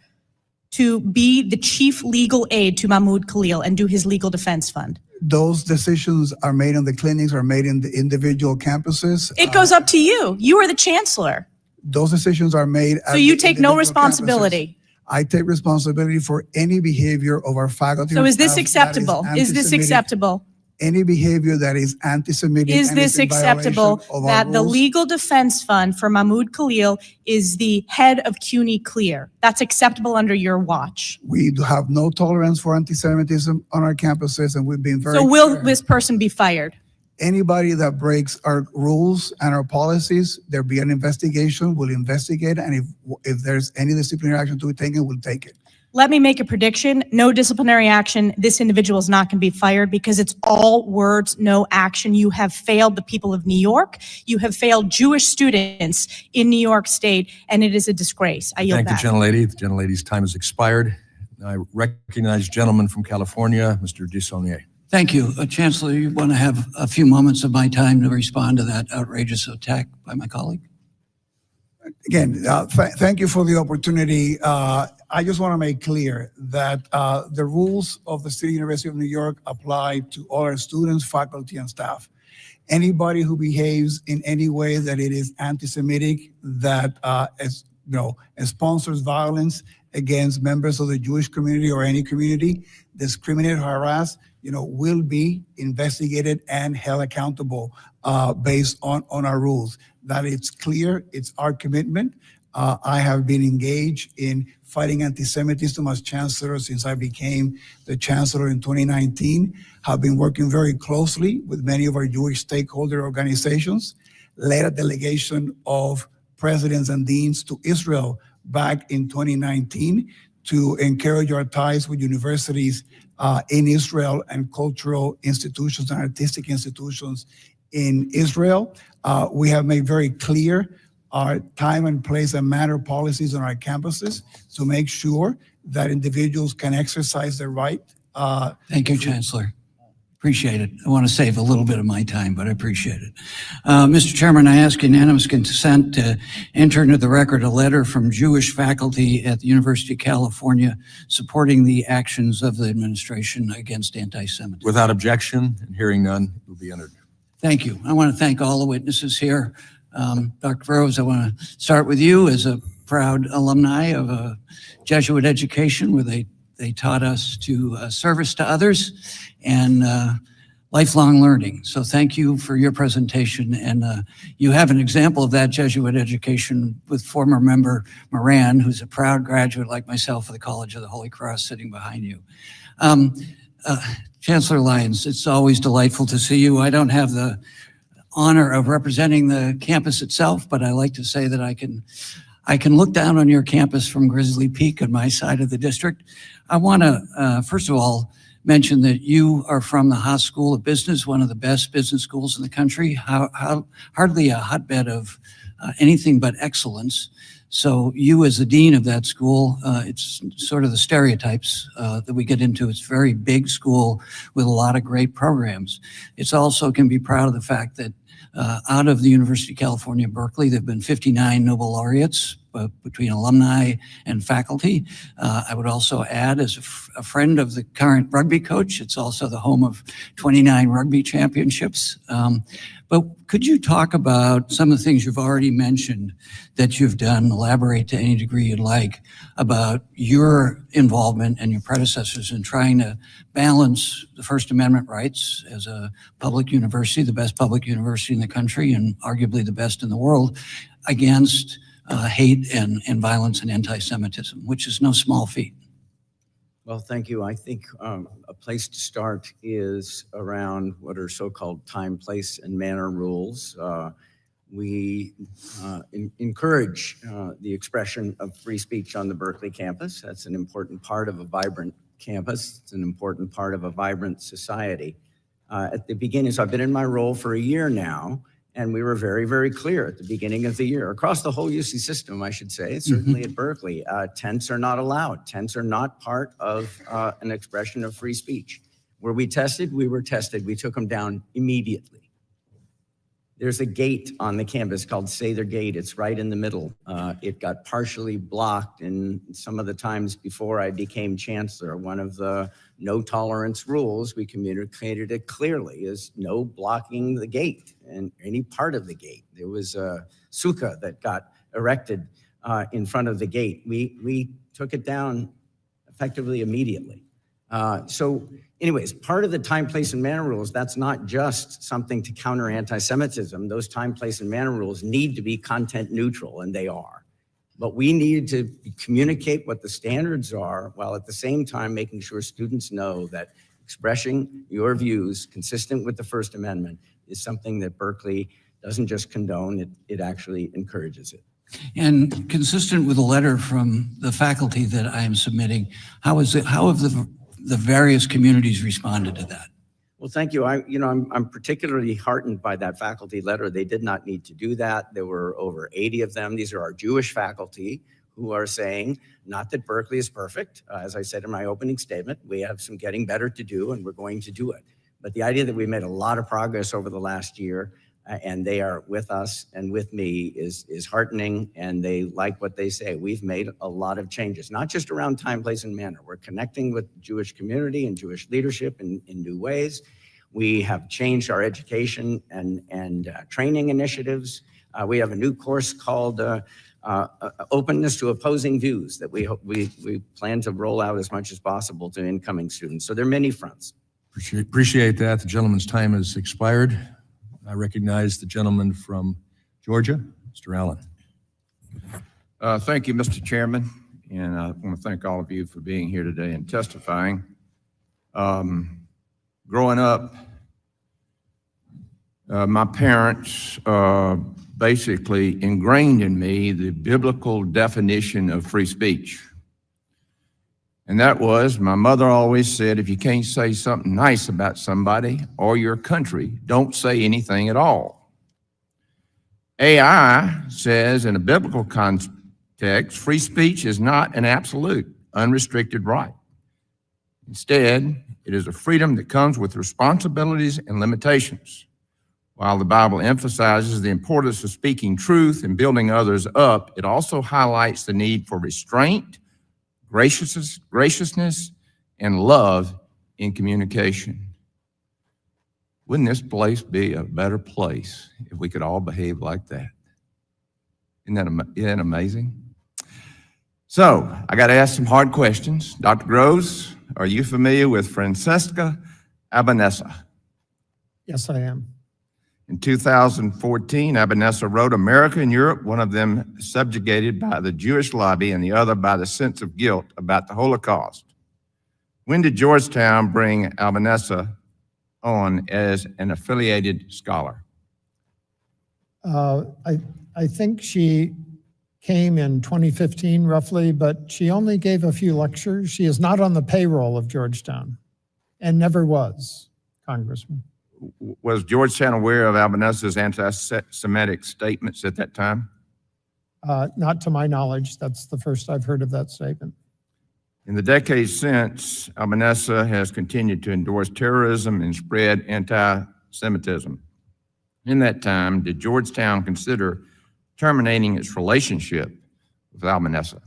to be the chief legal aid to Mahmoud Khalil and do his legal defense fund. Those decisions are made in the clinics, are made in the individual campuses. It goes up to you. You are the chancellor. Those decisions are made. So you take no responsibility. I take responsibility for any behavior of our faculty. So and is this staff acceptable? that Is this anti-Semitic. acceptable? Any behavior that is anti-Semitic. Is and this in violation acceptable of our that the rules. legal defense fund for Mahmoud Khalil is the head of CUNY Clear? That's acceptable under your watch. We do have no tolerance for anti-Semitism on our campuses, and we've been very So will clear. this person be fired? Anybody that breaks our rules and our policies, there'll be an investigation, we'll investigate, and if there's any disciplinary action to be taken, we'll take it. Let me make a prediction. No disciplinary action. This individual is not going to be fired because it's all words, no action. You have failed the people of New York. You have failed Jewish students in New York State, and it is a disgrace. I yield Thank back. the gentlelady. The gentlelady's time has expired. I recognize gentleman from California, Mr. Dissonier. Thank you. Chancellor, you want to have a few moments of my time to respond to that outrageous attack by my colleague? Again, thank you for the opportunity. I just want to make clear that the rules of the City University of New York apply to all our students, faculty, and staff. Anybody who behaves in any way that it is anti-Semitic, that sponsors violence against members of the Jewish community or any community, discriminate, harass, will be investigated and held accountable based on our rules. That it's clear, it's our commitment. I have been engaged in fighting anti-Semitism as chancellor since I became the chancellor in 2019. Have been working very closely with many of our Jewish stakeholder organizations, led a delegation of presidents and deans to Israel back in 2019 to encourage our ties with universities in Israel and cultural institutions and artistic institutions in Israel. We have made very clear our time and place and manner policies on our campuses to make sure that individuals can exercise their right. Thank you, Chancellor. Appreciate it. I want to save a little bit of my time, but I appreciate it. Mr. Chairman, I ask unanimous consent to enter into the record a letter from Jewish faculty at the University of California supporting the actions of the administration against anti-Semitism. Without objection and hearing none, it will be entered. Thank you. I want to thank all the witnesses here. Dr. Rose, I want to start with you as a proud alumni of a Jesuit education where they taught us to service to others and lifelong learning. So thank you for your presentation. And you have an example of that Jesuit education with former member Moran, who's a proud graduate like myself of the College of the Holy Cross sitting behind you. Chancellor Lyons, it's always delightful to see you. I don't have the honor of representing the campus itself, but I like to say that I can look down on your campus from Grizzly Peak on my side of the district. I want to, first of all, mention that you are from the Haas School of Business, one of the best business schools in the country, hardly a hotbed of anything but excellence. So you as the dean of that school, it's sort of the stereotypes that we get into. It's a very big school with a lot of great programs. It's also can be proud of the fact that out of the University of California, Berkeley, there have been 59 Nobel laureates between alumni and faculty. I would also add, as a friend of the current rugby coach, it's also the home of 29 rugby championships. But could you talk about some of the things you've already mentioned that you've done, elaborate to any degree you'd like, about your involvement and your predecessors in trying to balance the First Amendment rights as a public university, the best public university in the country and arguably the best in the world, against hate and violence and anti-Semitism, which is no small feat? Well, thank you. I think a place to start is around what are so-called time, place, and manner rules. We encourage the expression of free speech on the Berkeley campus. That's an important part of a vibrant campus. It's an important part of a vibrant society. At the beginning, so I've been in my role for a year now, and we were very, very clear at the beginning of the year, across the whole UC system, I should say, certainly at Berkeley, tents are not allowed. Tents are not part of an expression of free speech. Were we tested? We were tested. We took them down immediately. There's a gate on the campus called Sather Gate. It's right in the middle. It got partially blocked in some of the times before I became chancellor. One of the no tolerance rules, we communicated it clearly, is no blocking the gate and any part of the gate. There was a sukkah that got erected in front of the gate. We took it down effectively immediately. So anyways, part of the time, place, and manner rules, that's not just something to counter anti-Semitism. Those time, place, and manner rules need to be content neutral, and they are. But we need to communicate what the standards are, while at the same time making sure students know that expressing your views consistent with the First Amendment is something that Berkeley doesn't just condone, it actually encourages it. And consistent with a letter from the faculty that I am submitting, how have the various communities responded to that? Well, thank you. I'm particularly heartened by that faculty letter. They did not need to do that. There were over 80 of them. These are our Jewish faculty who are saying, not that Berkeley is perfect. As I said in my opening statement, we have some getting better to do, and we're going to do it. But the idea that we made a lot of progress over the last year, and they are with us and with me, is heartening, and they like what they say. We've made a lot of changes, not just around time, place, and manner. We're connecting with the Jewish community and Jewish leadership in new ways. We have changed our education and training initiatives. We have a new course called Openness to Opposing Views that we plan to roll out as much as possible to incoming students. So there are many fronts. Appreciate that. The gentleman's time has expired. I recognize the gentleman from Georgia, Mr. Allen. Thank you, Mr. Chairman, and I want to thank all of you for being here today and testifying. Growing up, my parents basically ingrained in me the biblical definition of free speech. And that was, my mother always said, if you can't say something nice about somebody or your country, don't say anything at all. AI says in a biblical context, free speech is not an absolute, unrestricted right. Instead, it is a freedom that comes with responsibilities and limitations. While the Bible emphasizes the importance of speaking truth and building others up, it also highlights the need for restraint, graciousness, and love in communication. Wouldn't this place be a better place if we could all behave like that? Isn't that amazing? So, I got to ask some hard questions. Dr. Groves, are you familiar with Francesca Albanese? Yes, I am. In 2014, Albanese wrote, America and Europe, one of them subjugated by the Jewish lobby and the other by the sense of guilt about the Holocaust. When did Georgetown bring Albanese on as an affiliated scholar? I think she came in 2015 roughly, but she only gave a few lectures. She is not on the payroll of Georgetown and never was, Congressman. Was Georgetown aware of Albanese's anti-Semitic statements at that time? Not to my knowledge. That's the first I've heard of that statement. In the decades since, Albanese has continued to endorse terrorism and spread anti-Semitism. In that time, did Georgetown consider terminating its relationship with Albanese?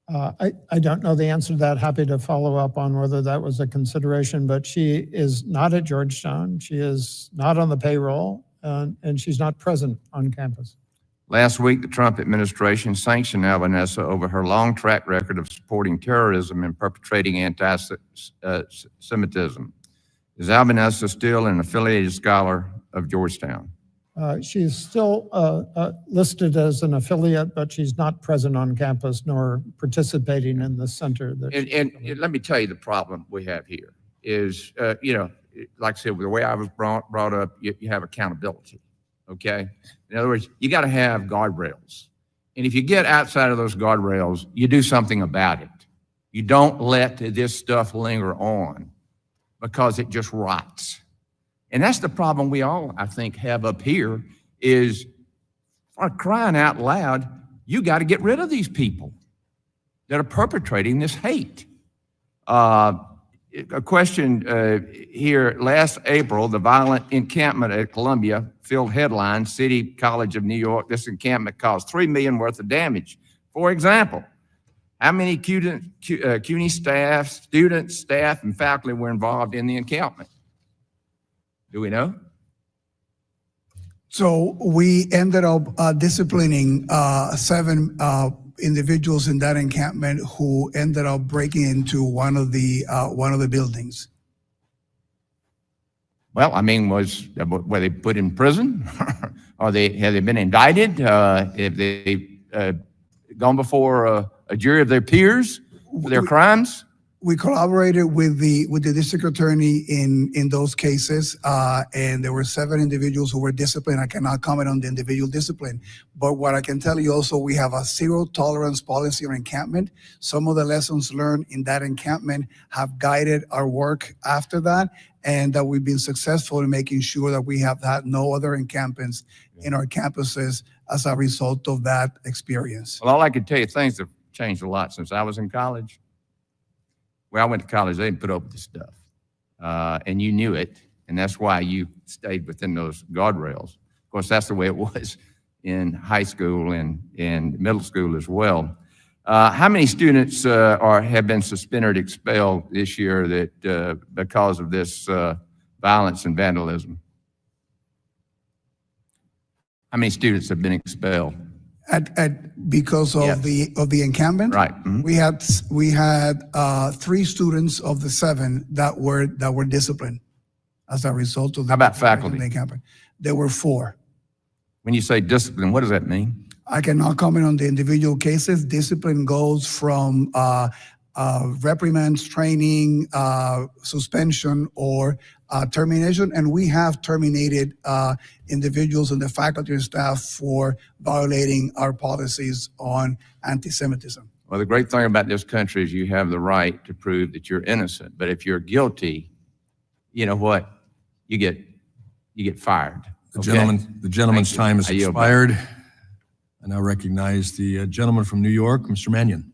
I don't know the answer to that. Happy to follow up on whether that was a consideration, but she is not at Georgetown. She is not on the payroll, and she's not present on campus. Last week, the Trump administration sanctioned Albanese over her long track record of supporting terrorism and perpetrating anti-Semitism. Is Albanese still an affiliated scholar of Georgetown? She is still listed as an affiliate, but she's not present on campus nor participating in the center. And let me tell you the problem we have here is, like I said, the way I was brought up, you have accountability, okay? In other words, you got to have guardrails. And if you get outside of those guardrails, you do something about it. You don't let this stuff linger on because it just rots. And that's the problem we all, I think, have up here is, for crying out loud, you got to get rid of these people that are perpetrating this hate. A question here, last April, the violent encampment at Columbia filled headlines, City College of New York. This encampment caused $3 million worth of damage. For example, how many CUNY staff, students, staff, and faculty were involved in the encampment? Do we know? So we ended up disciplining 7 individuals in that encampment who ended up breaking into one of the buildings. Well, I mean, were they put in prison? Have they been indicted? Have they gone before a jury of their peers for their crimes? We collaborated with the district attorney in those cases, and there were 7 individuals who were disciplined. I cannot comment on the individual discipline, but what I can tell you also, we have a zero tolerance policy on encampment. Some of the lessons learned in that encampment have guided our work after that, and that we've been successful in making sure that we have had no other encampments in our campuses as a result of that experience. Well, all I can tell you, things have changed a lot since I was in college. Well, I went to college, they didn't put up with this stuff. And you knew it, and that's why you stayed within those guardrails. Of course, that's the way it was in high school and middle school as well. How many students have been suspended or expelled this year that because of this violence and vandalism? How many students have been expelled? Because of the encampment, right? Mm-hmm. We had 3 students of the 7 that were disciplined as a result of the. How about faculty? Encampment. There were 4. When you say discipline, what does that mean? I cannot comment on the individual cases. Discipline goes from reprimands, training, suspension, or termination, and we have terminated individuals in the faculty and staff for violating our policies on anti-Semitism. Well, the great thing about this country is you have the right to prove that you're innocent, but if you're guilty, you know what? You get fired. Okay? The gentleman's time has expired. I now recognize the gentleman from New York, Mr. Mannion.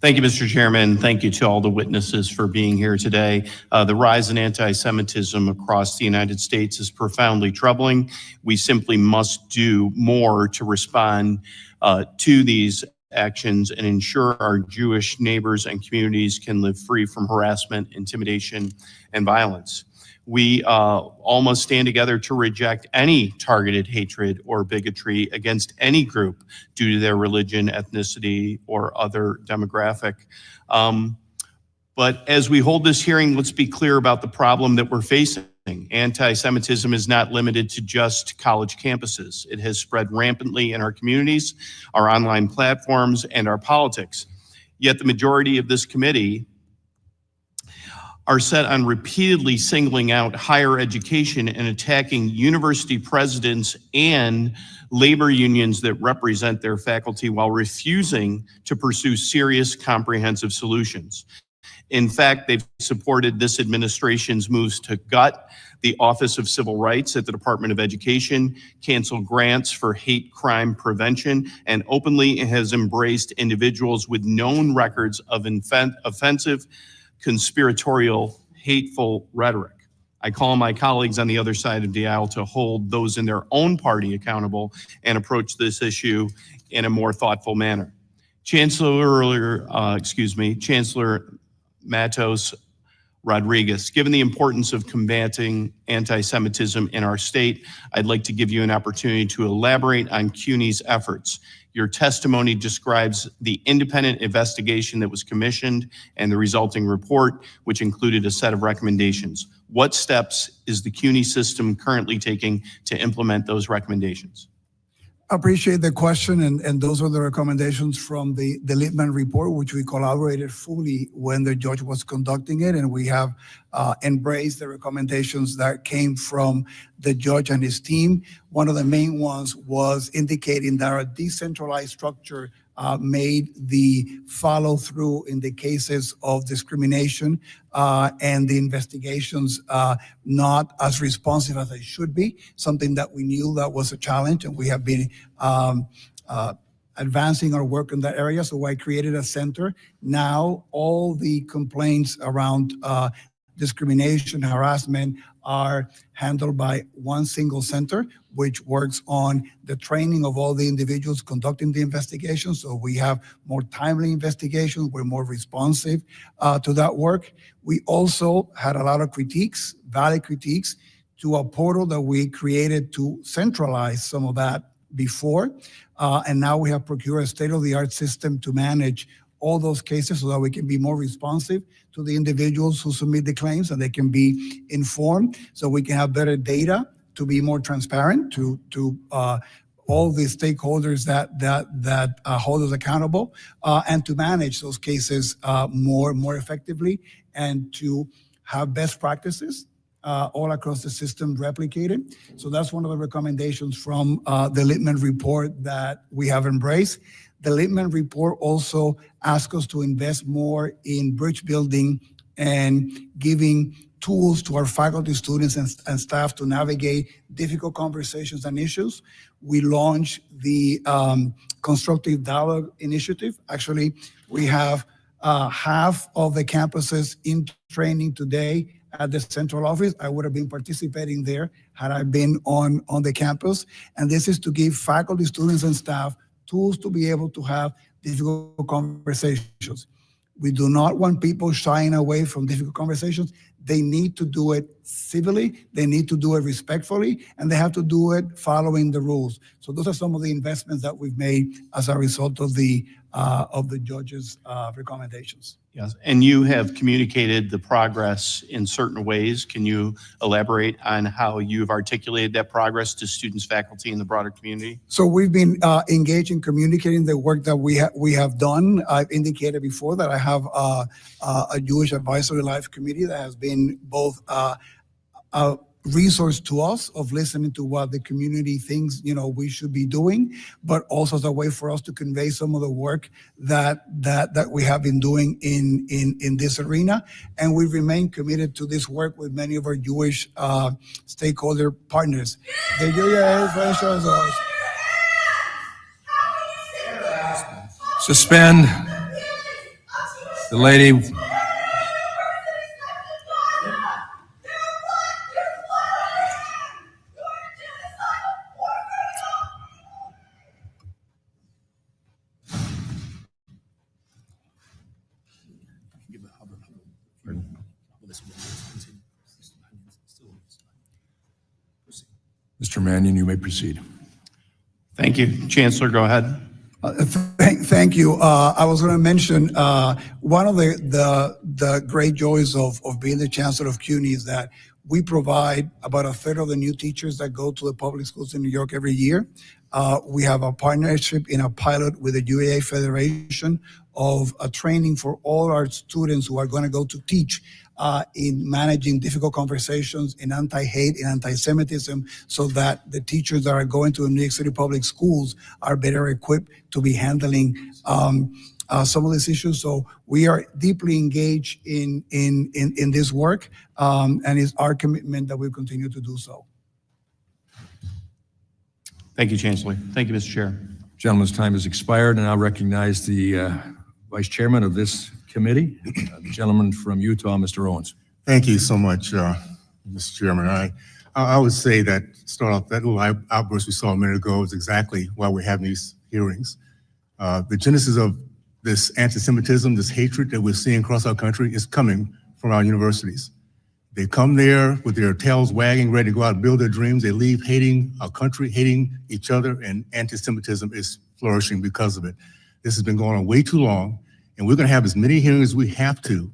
Thank you, Mr. Chairman. Thank you to all the witnesses for being here today. The rise in anti-Semitism across the United States is profoundly troubling. We simply must do more to respond to these actions and ensure our Jewish neighbors and communities can live free from harassment, intimidation, and violence. We all must stand together to reject any targeted hatred or bigotry against any group due to their religion, ethnicity, or other demographic. But as we hold this hearing, let's be clear about the problem that we're facing. Anti-Semitism is not limited to just college campuses. It has spread rampantly in our communities, our online platforms, and our politics. Yet the majority of this committee are set on repeatedly singling out higher education and attacking university presidents and labor unions that represent their faculty while refusing to pursue serious, comprehensive solutions. In fact, they've supported this administration's moves to gut the Office of Civil Rights at the Department of Education, cancel grants for hate crime prevention, and openly has embraced individuals with known records of offensive, conspiratorial, hateful rhetoric. I call on my colleagues on the other side of the aisle to hold those in their own party accountable and approach this issue in a more thoughtful manner. Chancellor Matos Rodriguez, given the importance of combating anti-Semitism in our state, I'd like to give you an opportunity to elaborate on CUNY's efforts. Your testimony describes the independent investigation that was commissioned and the resulting report, which included a set of recommendations. What steps is the CUNY system currently taking to implement those recommendations? Appreciate the question, and those are the recommendations from the Littman report, which we collaborated fully when the judge was conducting it, and we have embraced the recommendations that came from the judge and his team. One of the main ones was indicating that a decentralized structure made the follow through in the cases of discrimination and the investigations not as responsive as they should be, something that we knew that was a challenge, and we have been advancing our work in that area. So I created a center. Now all the complaints around discrimination, harassment are handled by one single center, which works on the training of all the individuals conducting the investigation. So we have more timely investigations. We're more responsive to that work. We also had a lot of critiques, valid critiques, to a portal that we created to centralize some of that before. And now we have procured a state-of-the-art system to manage all those cases so that we can be more responsive to the individuals who submit the claims, and they can be informed, so we can have better data to be more transparent to all the stakeholders that hold us accountable, and to manage those cases more effectively, and to have best practices all across the system replicated. So that's one of the recommendations from the Littman report that we have embraced. The Littman report also asks us to invest more in bridge building and giving tools to our faculty, students, and staff to navigate difficult conversations and issues. We launched the Constructive Dialogue Initiative. Actually, we have half of the campuses in training today at the central office. I would have been participating there had I been on the campus. And this is to give faculty, students, and staff tools to be able to have difficult conversations. We do not want people shying away from difficult conversations. They need to do it civilly, they need to do it respectfully, and they have to do it following the rules. So those are some of the investments that we've made as a result of the judge's recommendations. Yes, and you have communicated the progress in certain ways. Can you elaborate on how you've articulated that progress to students, faculty, and the broader community? So we've been engaged in communicating the work that we have done. I've indicated before that I have a Jewish Advisory Life Committee that has been both a resource to us of listening to what the community thinks we should be doing, but also as a way for us to convey some of the work that we have been doing in this arena. And we remain committed to this work with many of our Jewish stakeholder partners. Suspend the lady. Mr. Mannion, you may proceed. Thank you. Chancellor, go ahead. Thank you. I was going to mention one of the great joys of being the chancellor of CUNY is that we provide about a third of the new teachers that go to the public schools in New York every year. We have a partnership in a pilot with the UAA Federation of a training for all our students who are going to go to teach in managing difficult conversations, in anti-hate, in anti-Semitism, so that the teachers that are going to the New York City public schools are better equipped to be handling some of these issues. So we are deeply engaged in this work, and it's our commitment that we continue to do so. Thank you, Chancellor. Thank you, Mr. Chair. Gentleman's time has expired, and I recognize the Vice Chairman of this committee, the gentleman from Utah, Mr. Owens. Thank you so much, Mr. Chairman. I would say that start off that little outburst we saw a minute ago is exactly why we're having these hearings. The genesis of this anti-Semitism, this hatred that we're seeing across our country is coming from our universities. They come there with their tails wagging, ready to go out and build their dreams. They leave hating our country, hating each other, and anti-Semitism is flourishing because of it. This has been going on way too long, and we're going to have as many hearings as we have to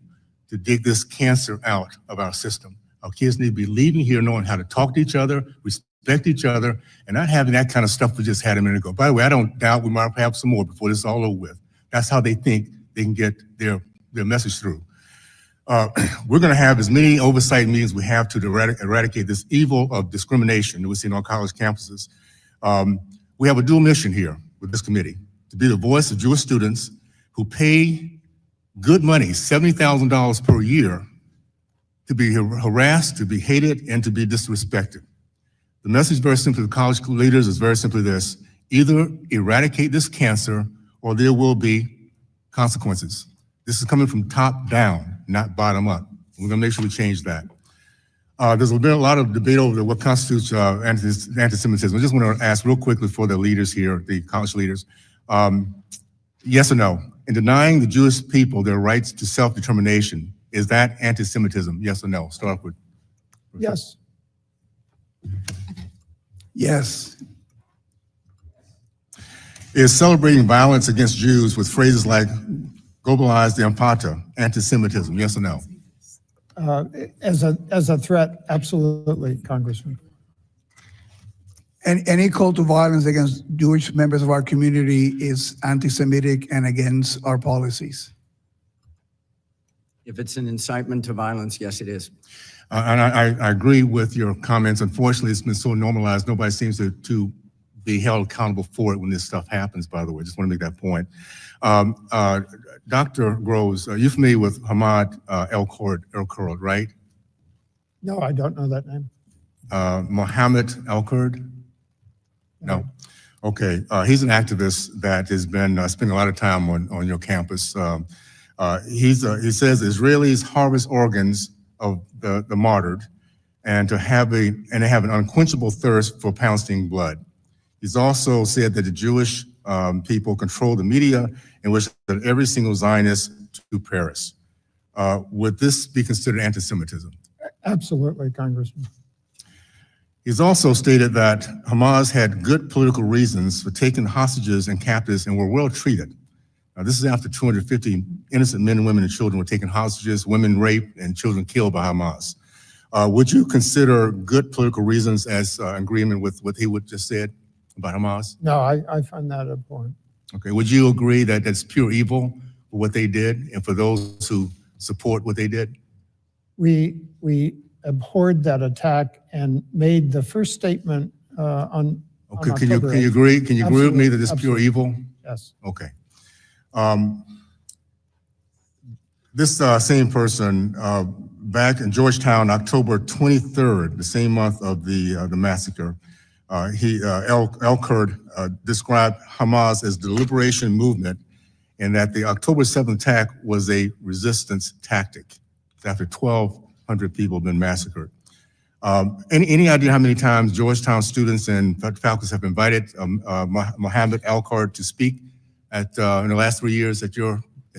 dig this cancer out of our system. Our kids need to be leaving here knowing how to talk to each other, respect each other, and not having that kind of stuff we just had a minute ago. By the way, I don't doubt we might have some more before this is all over with. That's how they think they can get their message through. We're going to have as many oversight meetings we have to eradicate this evil of discrimination that we see on college campuses. We have a dual mission here with this committee, to be the voice of Jewish students who pay good money, $70,000 per year, to be harassed, to be hated, and to be disrespected. The message very simply to college leaders is very simply this: either eradicate this cancer or there will be consequences. This is coming from top down, not bottom up. We're gonna make sure we change that. There's been a lot of debate over what constitutes anti-Semitism. I just want to ask real quickly for the leaders here, the college leaders, yes or no? In denying the Jewish people their rights to self-determination, is that anti-Semitism? Yes or no? Start with. Yes. Yes. Is celebrating violence against Jews with phrases like globalize the empata, anti-Semitism, yes or no? As a threat, absolutely, Congressman. And any call to violence against Jewish members of our community is anti-Semitic and against our policies. If it's an incitement to violence, yes, it is. And I agree with your comments. Unfortunately, it's been so normalized, nobody seems to be held accountable for it when this stuff happens, by the way. Just want to make that point. Dr. Groves, are you familiar with Hamad El-Kurd, right? No, I don't know that name. Mohammed El-Kurd? No. Okay. He's an activist that has been spending a lot of time on your campus. He says Israelis harvest organs of the martyred and they have an unquenchable thirst for Palestinian blood. He's also said that the Jewish people control the media in which every single Zionist to Paris. Would this be considered anti-Semitism? Absolutely, Congressman. He's also stated that Hamas had good political reasons for taking hostages and captives and were well treated. Now, this is after 250 innocent men and women and children were taken hostages, women raped, and children killed by Hamas. Would you consider good political reasons as agreement with what he would just said about Hamas? No, I find that abhorrent. Okay, would you agree that that's pure evil for what they did and for those who support what they did? We abhorred that attack and made the first statement on Okay, on can you October 8th. agree? Can you agree with me that it's pure Absolutely. evil? Yes. Okay. This same person, back in Georgetown, October 23rd, the same month of the massacre, El-Kurd described Hamas as the liberation movement and that the October 7th attack was a resistance tactic after 1,200 people have been massacred. Any idea how many times Georgetown students and faculty have invited Mohammed El-Kurd to speak in the last 3 years at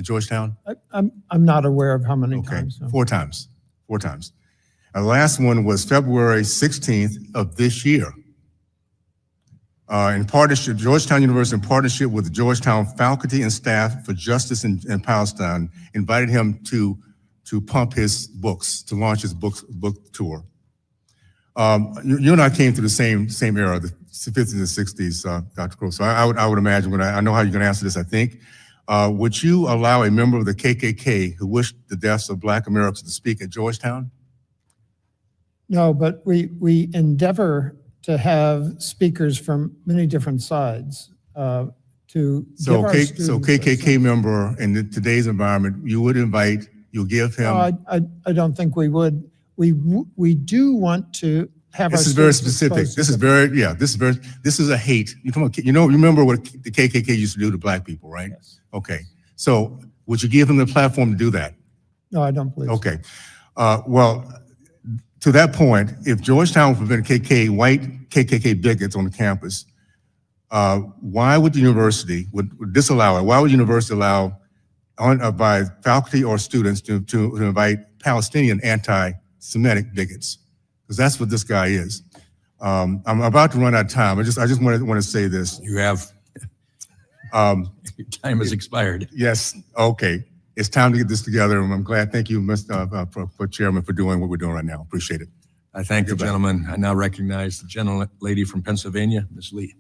Georgetown? I'm not aware of how many Okay, times. No. 4 times. The last one was February 16th of this year. In partnership, Georgetown University, in partnership with the Georgetown faculty and staff for justice in Palestine, invited him to pump his books, to launch his book tour. You and I came through the same era, the 50s and 60s, Dr. Crow. So I would imagine, I know how you're going to answer this, I think. Would you allow a member of the KKK who wished the deaths of Black Americans to speak at Georgetown? No, but we endeavor to have speakers from many different sides to give So, our students. so KKK member in today's environment, you would invite, you'll give him. No, I don't think we would. We do want to have our. This is very students specific. exposed to This is different- very, yeah, this is a hate. You come on, you know, remember what the KKK used to do to Black people, right? Yes. Okay, so would you give him the platform to do that? No, I don't believe so. Okay, well, to that point, if Georgetown would prevent white KKK bigots on the campus, why would the university, would disallow it? Why would the university allow by faculty or students to invite Palestinian anti-Semitic bigots? Because that's what this guy is. I'm about to run out of time. I just want to say this. You have, your time has expired. Yes, okay. It's time to get this together, and I'm glad. Thank you, Mr. Chairman, for doing what we're doing right now. Appreciate it. I thank the Goodbye. gentleman. I now recognize the gentlelady from Pennsylvania, Ms. Lee.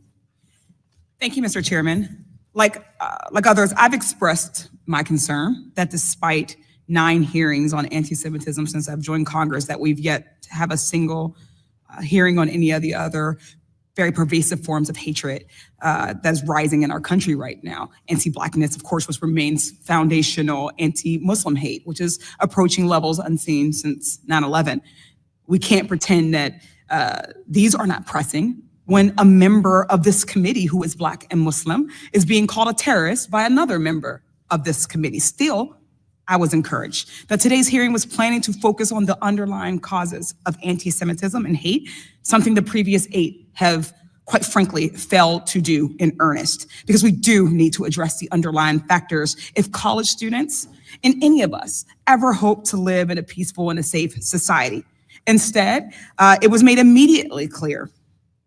Thank you, Mr. Chairman. Like others, I've expressed my concern that despite 9 hearings on anti-Semitism since I've joined Congress, that we've yet to have a single hearing on any of the other very pervasive forms of hatred that's rising in our country right now. Anti-Blackness, of course, which remains foundational, anti-Muslim hate, which is approaching levels unseen since 9/11. We can't pretend that these are not pressing when a member of this committee who is Black and Muslim is being called a terrorist by another member of this committee. Still, I was encouraged that today's hearing was planning to focus on the underlying causes of anti-Semitism and hate, something the previous 8 have, quite frankly, failed to do in earnest, because we do need to address the underlying factors if college students and any of us ever hope to live in a peaceful and a safe society. Instead, it was made immediately clear,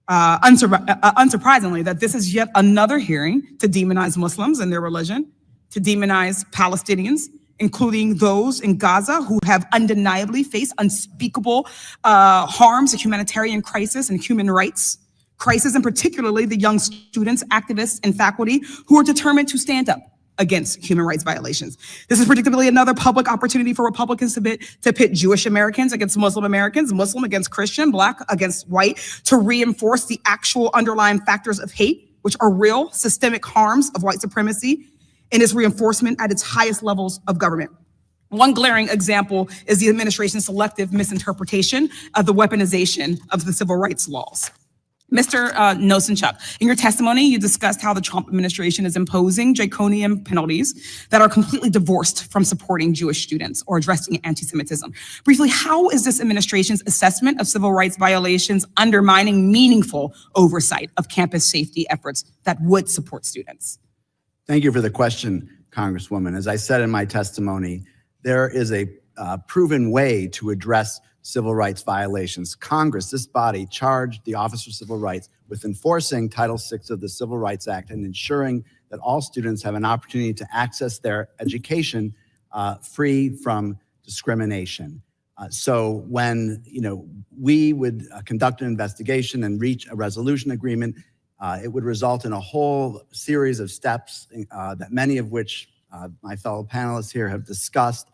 unsurprisingly, that this is yet another hearing to demonize Muslims and their religion, to demonize Palestinians, including those in Gaza who have undeniably faced unspeakable harms, a humanitarian crisis, and human rights crisis, and particularly the young students, activists, and faculty who are determined to stand up against human rights violations. This is particularly another public opportunity for Republicans to pit Jewish Americans against Muslim Americans, Muslim against Christian, Black against white, to reinforce the actual underlying factors of hate, which are real systemic harms of white supremacy, and its reinforcement at its highest levels of government. One glaring example is the administration's selective misinterpretation of the weaponization of the civil rights laws. Mr. Nosenchuk, in your testimony, you discussed how the Trump administration is imposing draconian penalties that are completely divorced from supporting Jewish students or addressing anti-Semitism. Briefly, how is this administration's assessment of civil rights violations undermining meaningful oversight of campus safety efforts that would support students? Thank you for the question, Congresswoman. As I said in my testimony, there is a proven way to address civil rights violations. Congress, this body, charged the Office for Civil Rights with enforcing Title VI of the Civil Rights Act and ensuring that all students have an opportunity to access their education free from discrimination. So when we would conduct an investigation and reach a resolution agreement, it would result in a whole series of steps, that many of which my fellow panelists here have discussed,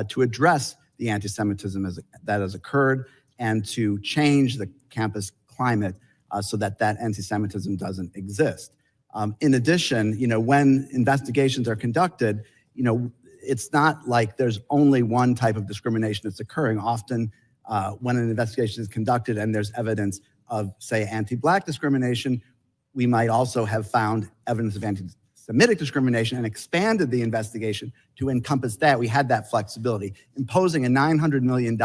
to address the anti-Semitism that has occurred and to change the campus climate so that anti-Semitism doesn't exist. In addition, when investigations are conducted, it's not like there's only one type of discrimination that's occurring. Often when an investigation is conducted and there's evidence of, say, anti-Black discrimination, we might also have found evidence of anti-Semitic discrimination and expanded the investigation to encompass that. We had that flexibility. Imposing a $900 million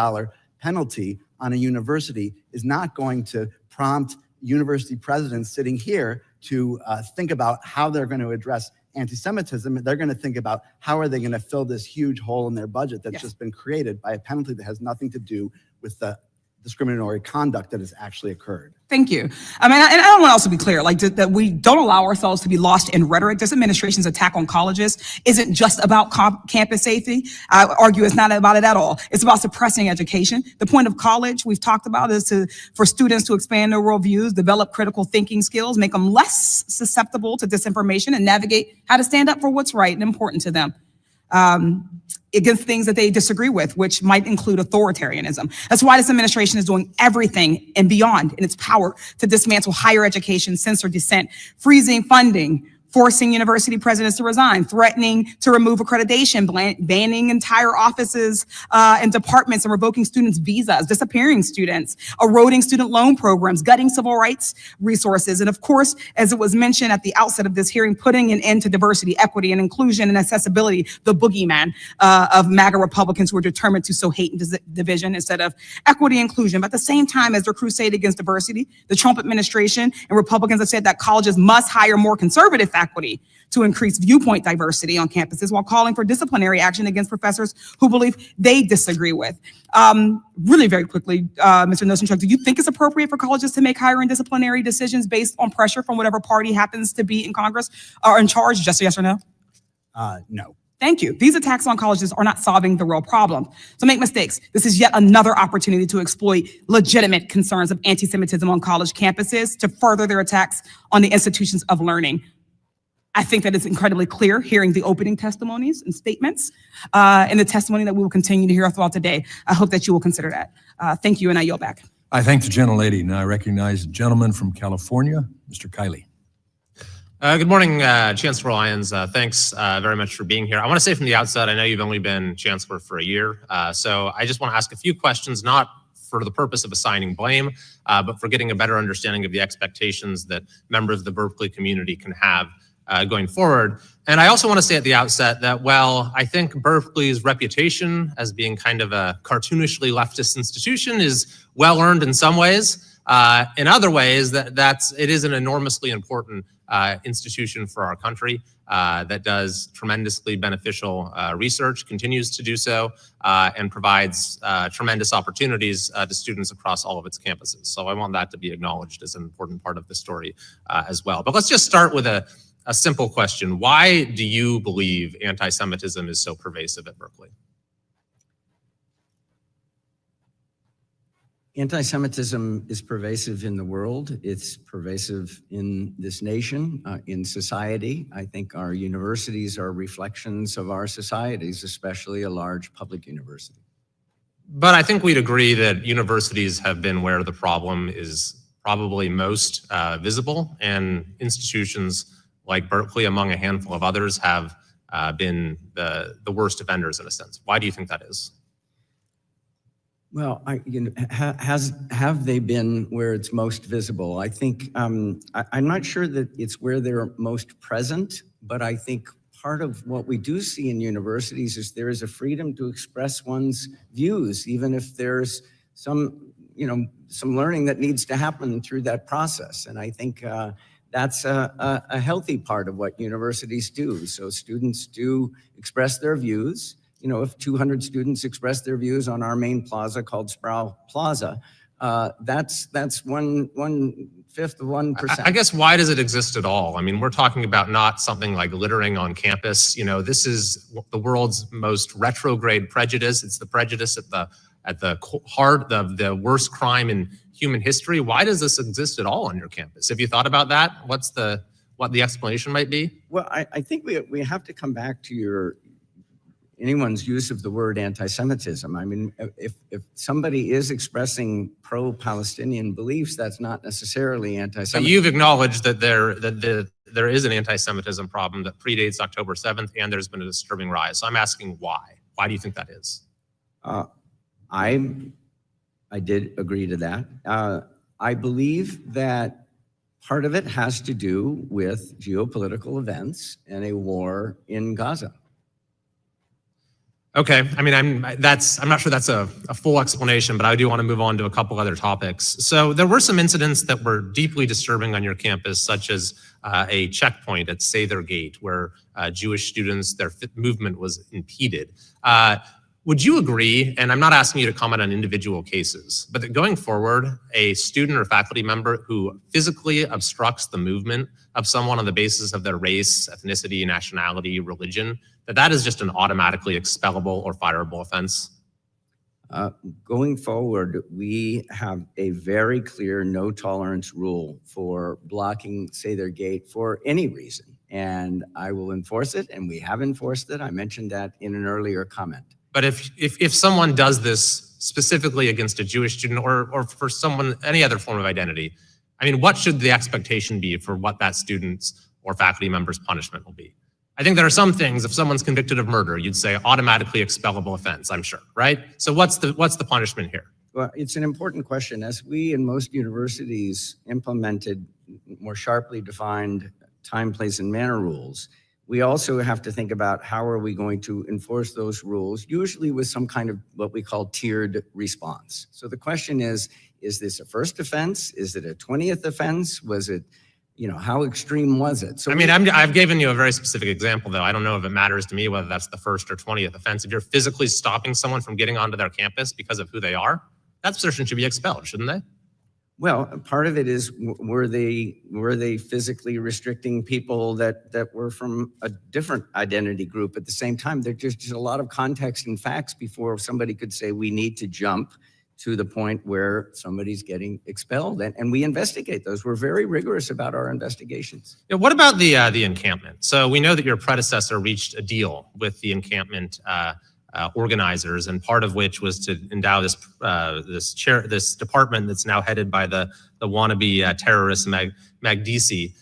penalty on a university is not going to prompt university presidents sitting here to think about how they're going to address anti-Semitism. They're going to think about how are they going to fill this huge hole in their budget that's just been created by a penalty that has nothing to do with the discriminatory conduct that has actually occurred. Thank you. I mean, and I want to also be clear, like that we don't allow ourselves to be lost in rhetoric. This administration's attack on colleges isn't just about campus safety. I argue it's not about it at all. It's about suppressing education. The point of college, we've talked about, is for students to expand their worldviews, develop critical thinking skills, make them less susceptible to disinformation, and navigate how to stand up for what's right and important to them. Against things that they disagree with, which might include authoritarianism. That's why this administration is doing everything and beyond in its power to dismantle higher education, censor dissent, freezing funding, forcing university presidents to resign, threatening to remove accreditation, banning entire offices and departments, and revoking students' visas, disappearing students, eroding student loan programs, gutting civil rights resources, and of course, as it was mentioned at the outset of this hearing, putting an end to diversity, equity, and inclusion and accessibility, the boogeyman of MAGA Republicans who are determined to sow hate and division instead of equity and inclusion. But at the same time as their crusade against diversity, the Trump administration and Republicans have said that colleges must hire more conservative faculty to increase viewpoint diversity on campuses, while calling for disciplinary action against professors who believe they disagree with. Really very quickly, Mr. Nosenchuk, do you think it's appropriate for colleges to make hiring disciplinary decisions based on pressure from whatever party happens to be in Congress or in charge? Just a yes or no? No. Thank you. These attacks on colleges are not solving the real problem. So make mistakes. This is yet another opportunity to exploit legitimate concerns of anti-Semitism on college campuses to further their attacks on the institutions of learning. I think that it's incredibly clear hearing the opening testimonies and statements and the testimony that we will continue to hear throughout the day. I hope that you will consider that. Thank you, and I yield back. I thank the gentlelady. Now I recognize the gentleman from California, Mr. Kiley. Good morning, Chancellor Lyons. Thanks very much for being here. I want to say from the outset, I know you've only been Chancellor for a year, so I just want to ask a few questions, not for the purpose of assigning blame, but for getting a better understanding of the expectations that members of the Berkeley community can have going forward. And I also want to say at the outset that while I think Berkeley's reputation as being kind of a cartoonishly leftist institution is well earned in some ways, in other ways it is an enormously important institution for our country that does tremendously beneficial research, continues to do so, and provides tremendous opportunities to students across all of its campuses. So I want that to be acknowledged as an important part of the story as well. But let's just start with a simple question. Why do you believe anti-Semitism is so pervasive at Berkeley? Anti-Semitism is pervasive in the world. It's pervasive in this nation, in society. I think our universities are reflections of our societies, especially a large public university. But I think we'd agree that universities have been where the problem is probably most visible, and institutions like Berkeley, among a handful of others, have been the worst offenders in a sense. Why do you think that is? Well, have they been where it's most visible? I think, I'm not sure that it's where they're most present, but I think part of what we do see in universities is there is a freedom to express one's views, even if there's some learning that needs to happen through that process. And I think that's a healthy part of what universities do. So students do express their views. You know, if 200 students express their views on our main plaza called Sproul Plaza, that's 1/5 of 1%. I guess, why does it exist at all? I mean, we're talking about not something like littering on campus. You know, this is the world's most retrograde prejudice. It's the prejudice at the heart of the worst crime in human history. Why does this exist at all on your campus? Have you thought about that? What the explanation might be? Well, I think we have to come back to anyone's use of the word anti-Semitism. I mean, if somebody is expressing pro-Palestinian beliefs, that's not necessarily anti-Semitism. So you've acknowledged that there is an anti-Semitism problem that predates October 7th, and there's been a disturbing rise. So I'm asking why. Why do you think that is? I did agree to that. I believe that part of it has to do with geopolitical events and a war in Gaza. Okay, I mean, I'm not sure that's a full explanation, but I do want to move on to a couple other topics. So there were some incidents that were deeply disturbing on your campus, such as a checkpoint at Sather Gate, where Jewish students, their movement was impeded. Would you agree, and I'm not asking you to comment on individual cases, but that going forward, a student or faculty member who physically obstructs the movement of someone on the basis of their race, ethnicity, nationality, religion, that is just an automatically expellable or fireable offense? Going forward, we have a very clear no tolerance rule for blocking, say, their gate for any reason. And I will enforce it, and we have enforced it. I mentioned that in an earlier comment. But if someone does this specifically against a Jewish student or for someone, any other form of identity, I mean, what should the expectation be for what that student's or faculty member's punishment will be? I think there are some things, if someone's convicted of murder, you'd say automatically expellable offense, I'm sure, right? So what's the punishment here? Well, it's an important question. As we in most universities implemented more sharply defined time, place, and manner rules, we also have to think about how are we going to enforce those rules, usually with some kind of what we call tiered response. So the question is this a first offense? Is it a 20th offense? Was it, how extreme was it? So I mean, I've given you a very specific example, though. I don't know if it matters to me whether that's the first or 20th offense. If you're physically stopping someone from getting onto their campus because of who they are, that person should be expelled, shouldn't they? Well, part of it is, were they physically restricting people that were from a different identity group at the same time? There's just a lot of context and facts before somebody could say we need to jump to the point where somebody's getting expelled, and we investigate those. We're very rigorous about our investigations. Yeah, what about the encampment? So we know that your predecessor reached a deal with the encampment organizers, and part of which was to endow this department that's now headed by the wannabe terrorist Magdisi.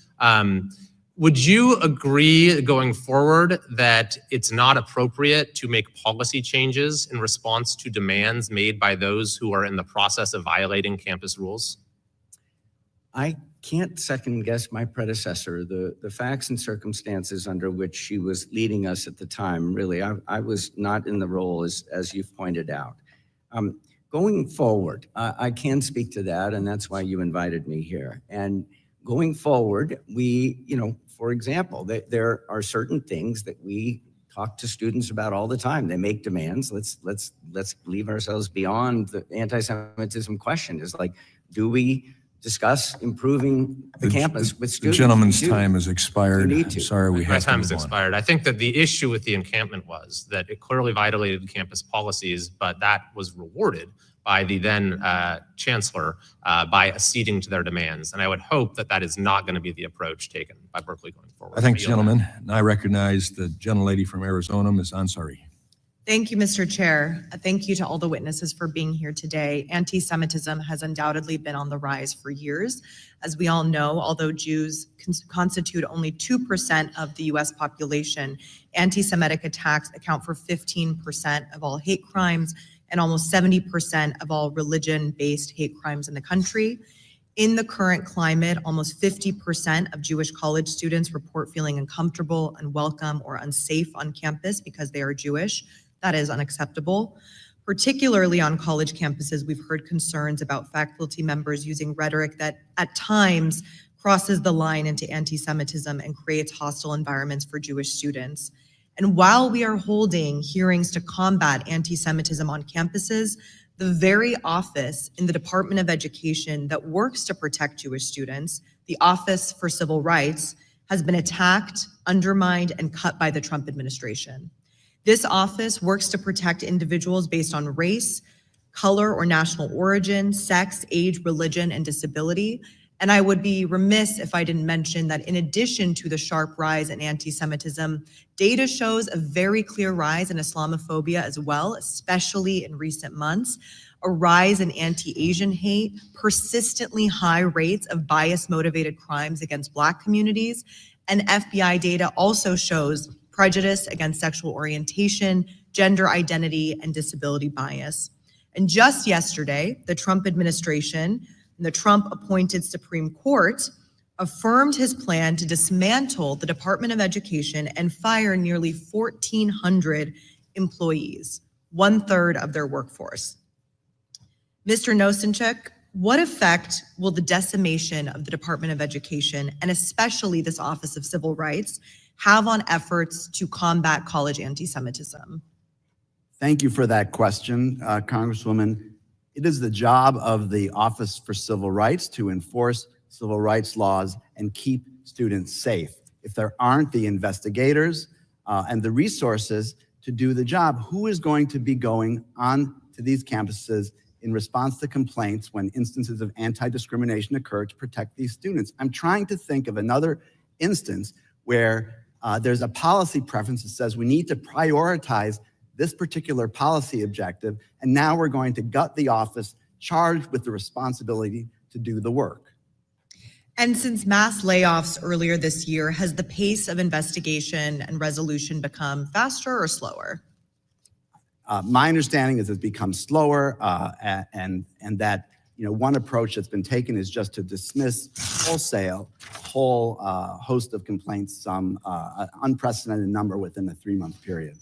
Would you agree going forward that it's not appropriate to make policy changes in response to demands made by those who are in the process of violating campus rules? I can't second guess my predecessor. The facts and circumstances under which she was leading us at the time, really, I was not in the role as you've pointed out. Going forward, I can speak to that, and that's why you invited me here. And going forward, we, for example, there are certain things that we talk to students about all the time. They make demands. Let's leave ourselves beyond the anti-Semitism question. Is like, do we discuss improving the campus with students? The gentleman's time has expired. We need I'm to. sorry, we My have to time move has on. expired. I think that the issue with the encampment was that it clearly violated campus policies, but that was rewarded by the then chancellor by acceding to their demands. And I would hope that that is not going to be the approach taken by Berkeley going forward. I thank the gentleman, and I recognize the gentlelady from Arizona, Ms. Ansari. Thank you, Mr. Chair. Thank you to all the witnesses for being here today. Anti-Semitism has undoubtedly been on the rise for years. As we all know, although Jews constitute only 2% of the US population, anti-Semitic attacks account for 15% of all hate crimes and almost 70% of all religion-based hate crimes in the country. In the current climate, almost 50% of Jewish college students report feeling uncomfortable, unwelcome, or unsafe on campus because they are Jewish. That is unacceptable. Particularly on college campuses, we've heard concerns about faculty members using rhetoric that at times crosses the line into anti-Semitism and creates hostile environments for Jewish students. And while we are holding hearings to combat anti-Semitism on campuses, the very office in the Department of Education that works to protect Jewish students, the Office for Civil Rights, has been attacked, undermined, and cut by the Trump administration. This office works to protect individuals based on race, color or national origin, sex, age, religion, and disability. And I would be remiss if I didn't mention that in addition to the sharp rise in anti-Semitism, data shows a very clear rise in Islamophobia as well, especially in recent months, a rise in anti-Asian hate, persistently high rates of bias-motivated crimes against Black communities, and FBI data also shows prejudice against sexual orientation, gender identity, and disability bias. And just yesterday, the Trump administration and the Trump-appointed Supreme Court affirmed his plan to dismantle the Department of Education and fire nearly 1,400 employees, 1/3 of their workforce. Mr. Nosenchuk, what effect will the decimation of the Department of Education, and especially this Office of Civil Rights, have on efforts to combat college anti-Semitism? Thank you for that question, Congresswoman. It is the job of the Office for Civil Rights to enforce civil rights laws and keep students safe. If there aren't the investigators and the resources to do the job, who is going to be going on to these campuses in response to complaints when instances of anti-discrimination occur to protect these students? I'm trying to think of another instance where there's a policy preference that says we need to prioritize this particular policy objective, and now we're going to gut the office charged with the responsibility to do the work. And since mass layoffs earlier this year, has the pace of investigation and resolution become faster or slower? My understanding is it's become slower, and that one approach that's been taken is just to dismiss wholesale a whole host of complaints, some unprecedented number within a 3-month period.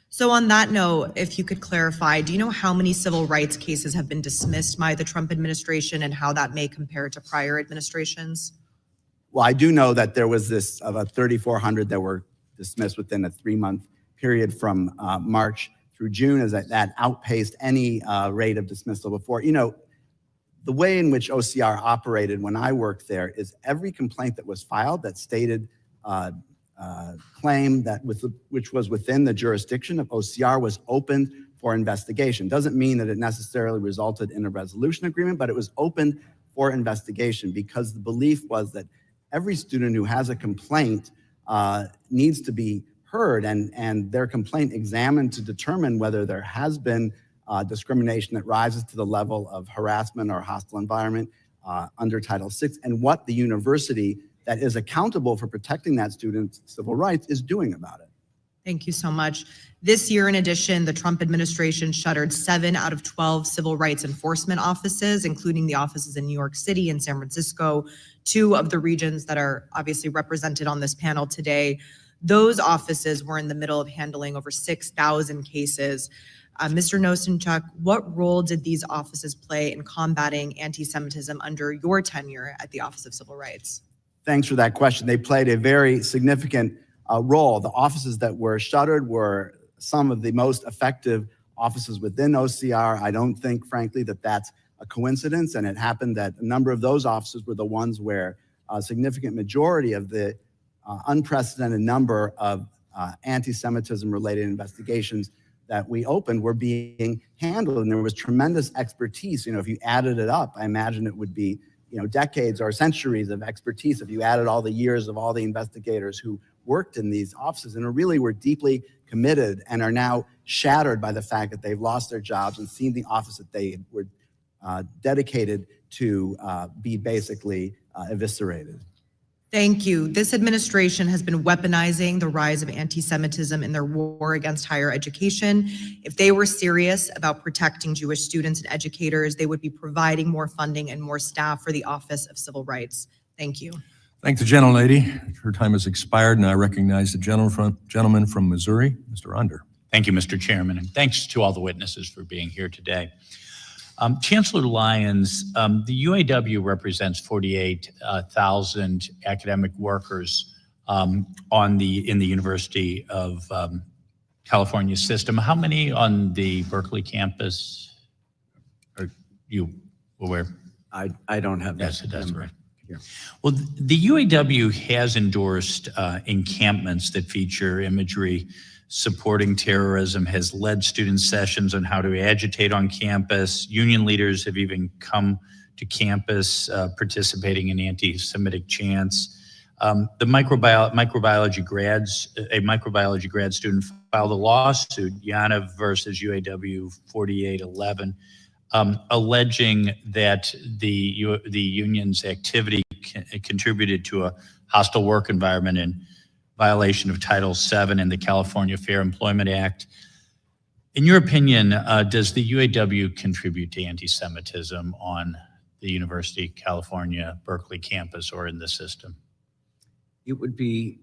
So on that note, if you could clarify, do you know how many civil rights cases have been dismissed by the Trump administration and how that may compare to prior administrations? Well, I do know that there was this about 3,400 that were dismissed within a 3-month period from March through June, as that outpaced any rate of dismissal before. The way in which OCR operated when I worked there is every complaint that was filed that stated claim that which was within the jurisdiction of OCR was opened for investigation. Doesn't mean that it necessarily resulted in a resolution agreement, but it was open for investigation because the belief was that every student who has a complaint needs to be heard and their complaint examined to determine whether there has been discrimination that rises to the level of harassment or hostile environment under Title VI, and what the university that is accountable for protecting that student's civil rights is doing about it. Thank you so much. This year, in addition, the Trump administration shuttered 7 out of 12 civil rights enforcement offices, including the offices in New York City and San Francisco, 2 of the regions that are obviously represented on this panel today. Those offices were in the middle of handling over 6,000 cases. Mr. Nosenchuk, what role did these offices play in combating anti-Semitism under your tenure at the Office of Civil Rights? Thanks for that question. They played a very significant role. The offices that were shuttered were some of the most effective offices within OCR. I don't think, frankly, that that's a coincidence, and it happened that a number of those offices were the ones where a significant majority of the unprecedented number of anti-Semitism related investigations that we opened were being handled, and there was tremendous expertise. If you added it up, I imagine it would be decades or centuries of expertise if you added all the years of all the investigators who worked in these offices and really were deeply committed and are now shattered by the fact that they've lost their jobs and seen the office that they were dedicated to be basically eviscerated. Thank you. This administration has been weaponizing the rise of anti-Semitism in their war against higher education. If they were serious about protecting Jewish students and educators, they would be providing more funding and more staff for the Office of Civil Rights. Thank you. Thank the gentlelady. Her time has expired, and I recognize the gentleman from Missouri, Mr. Under. Thank you, Mr. Chairman, and thanks to all the witnesses for being here today. Chancellor Lyons, the UAW represents 48,000 academic workers in the University of California system. How many on the Berkeley campus are you aware? I don't have that. Yes, it does, number. right. Yeah. Well, the UAW has endorsed encampments that feature imagery supporting terrorism, has led student sessions on how to agitate on campus. Union leaders have even come to campus participating in anti-Semitic chants. The microbiology grad student filed a lawsuit, Yanov versus UAW 4811, alleging that the union's activity contributed to a hostile work environment and violation of Title VII and the California Fair Employment Act. In your opinion, does the UAW contribute to anti-Semitism on the University of California, Berkeley campus or in the system? It would be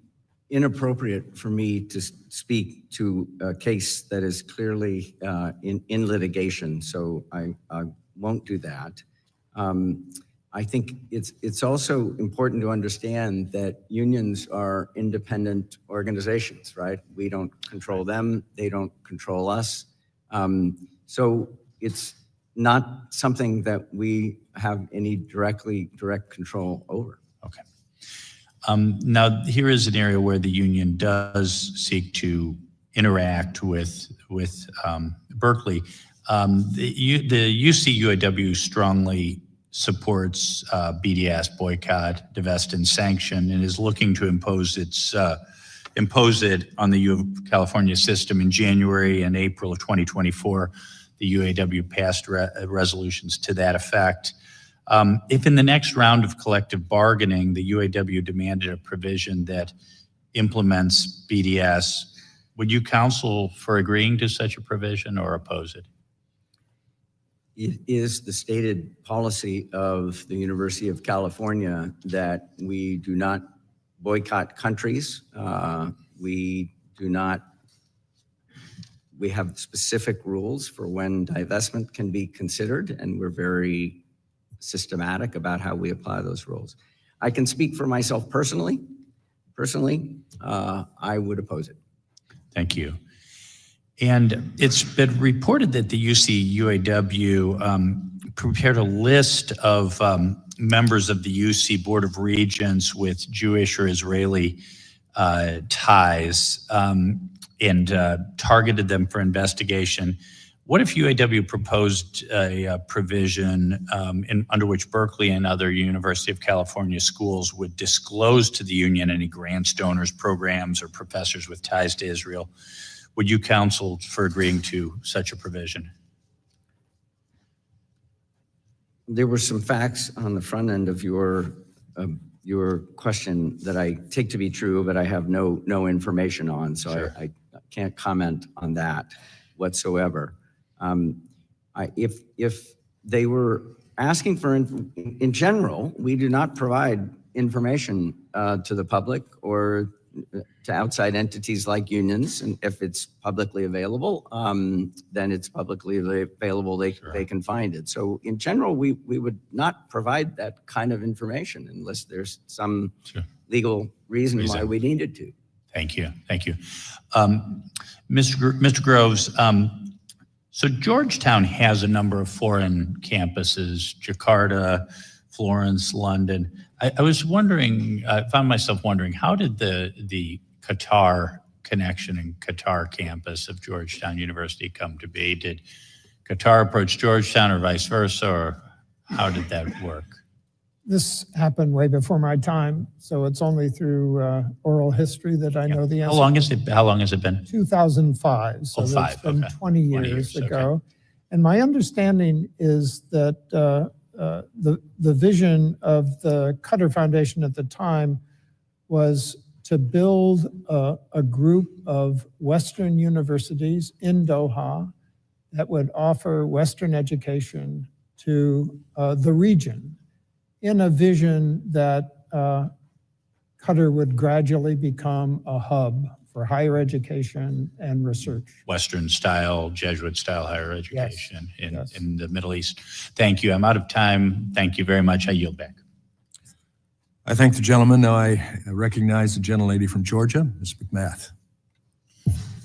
inappropriate for me to speak to a case that is clearly in litigation, so I won't do that. I think it's also important to understand that unions are independent organizations, right? We don't control them, they don't control us. So it's not something that we have any direct control over. Okay. Now, here is an area where the union does seek to interact with Berkeley. The UC UAW strongly supports BDS, boycott, divest, and sanction, and is looking to impose it on the U of California system. In January and April of 2024, the UAW passed resolutions to that effect. If in the next round of collective bargaining, the UAW demanded a provision that implements BDS, would you counsel for agreeing to such a provision or oppose it? It is the stated policy of the University of California that we do not boycott countries. We have specific rules for when divestment can be considered, and we're very systematic about how we apply those rules. I can speak for myself personally. I would oppose it. Thank you. And it's been reported that the UC UAW prepared a list of members of the UC Board of Regents with Jewish or Israeli ties and targeted them for investigation. What if UAW proposed a provision under which Berkeley and other University of California schools would disclose to the union any grants, donors, programs, or professors with ties to Israel? Would you counsel for agreeing to such a provision? There were some facts on the front end of your question that I take to be true, but I have no information on, so sure. I can't comment on that whatsoever. If they were asking for, in general, we do not provide information to the public or to outside entities like unions, and if it's publicly available, then it's publicly available. They can find it. So in general, we would not provide that kind of information unless there's some legal reason why we needed to. Thank you. Thank you. Mr. Groves, so Georgetown has a number of foreign campuses, Jakarta, Florence, London. I was wondering, I found myself wondering, how did the Qatar connection and Qatar campus of Georgetown University come to be? Did Qatar approach Georgetown or vice versa, or how did that work? This happened way before my time, so it's only through oral history that I know the answer. How long has it been? 2005, so it's been 20 years ago. Okay. And my understanding is that the vision of the Qatar Foundation at the time was to build a group of Western universities in Doha that would offer Western education to the region, in a vision that Qatar would gradually become a hub for higher education and research. Western style, Jesuit style higher education in the Middle East. Thank you. I'm out of time. Thank you very much. I yield back. I thank the gentleman. Now I recognize the gentlelady from Georgia, Ms. McMath.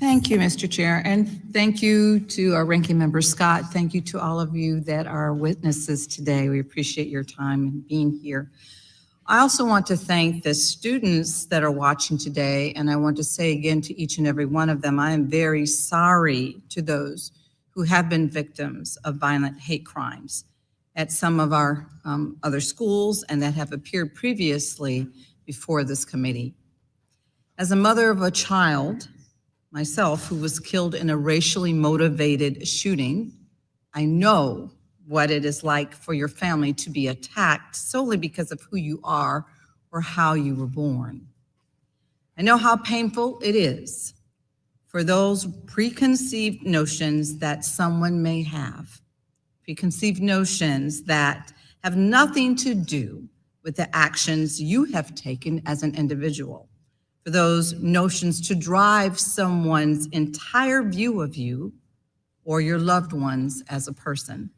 Thank you, Mr. Chair, and thank you to our ranking member Scott. Thank you to all of you that are witnesses today. We appreciate your time and being here. I also want to thank the students that are watching today, and I want to say again to each and every one of them, I am very sorry to those who have been victims of violent hate crimes at some of our other schools and that have appeared previously before this committee. As a mother of a child, myself, who was killed in a racially motivated shooting, I know what it is like for your family to be attacked solely because of who you are or how you were born. I know how painful it is for those preconceived notions that someone may have, preconceived notions that have nothing to do with the actions you have taken as an individual, for those notions to drive someone's entire view of you or your loved ones as a person.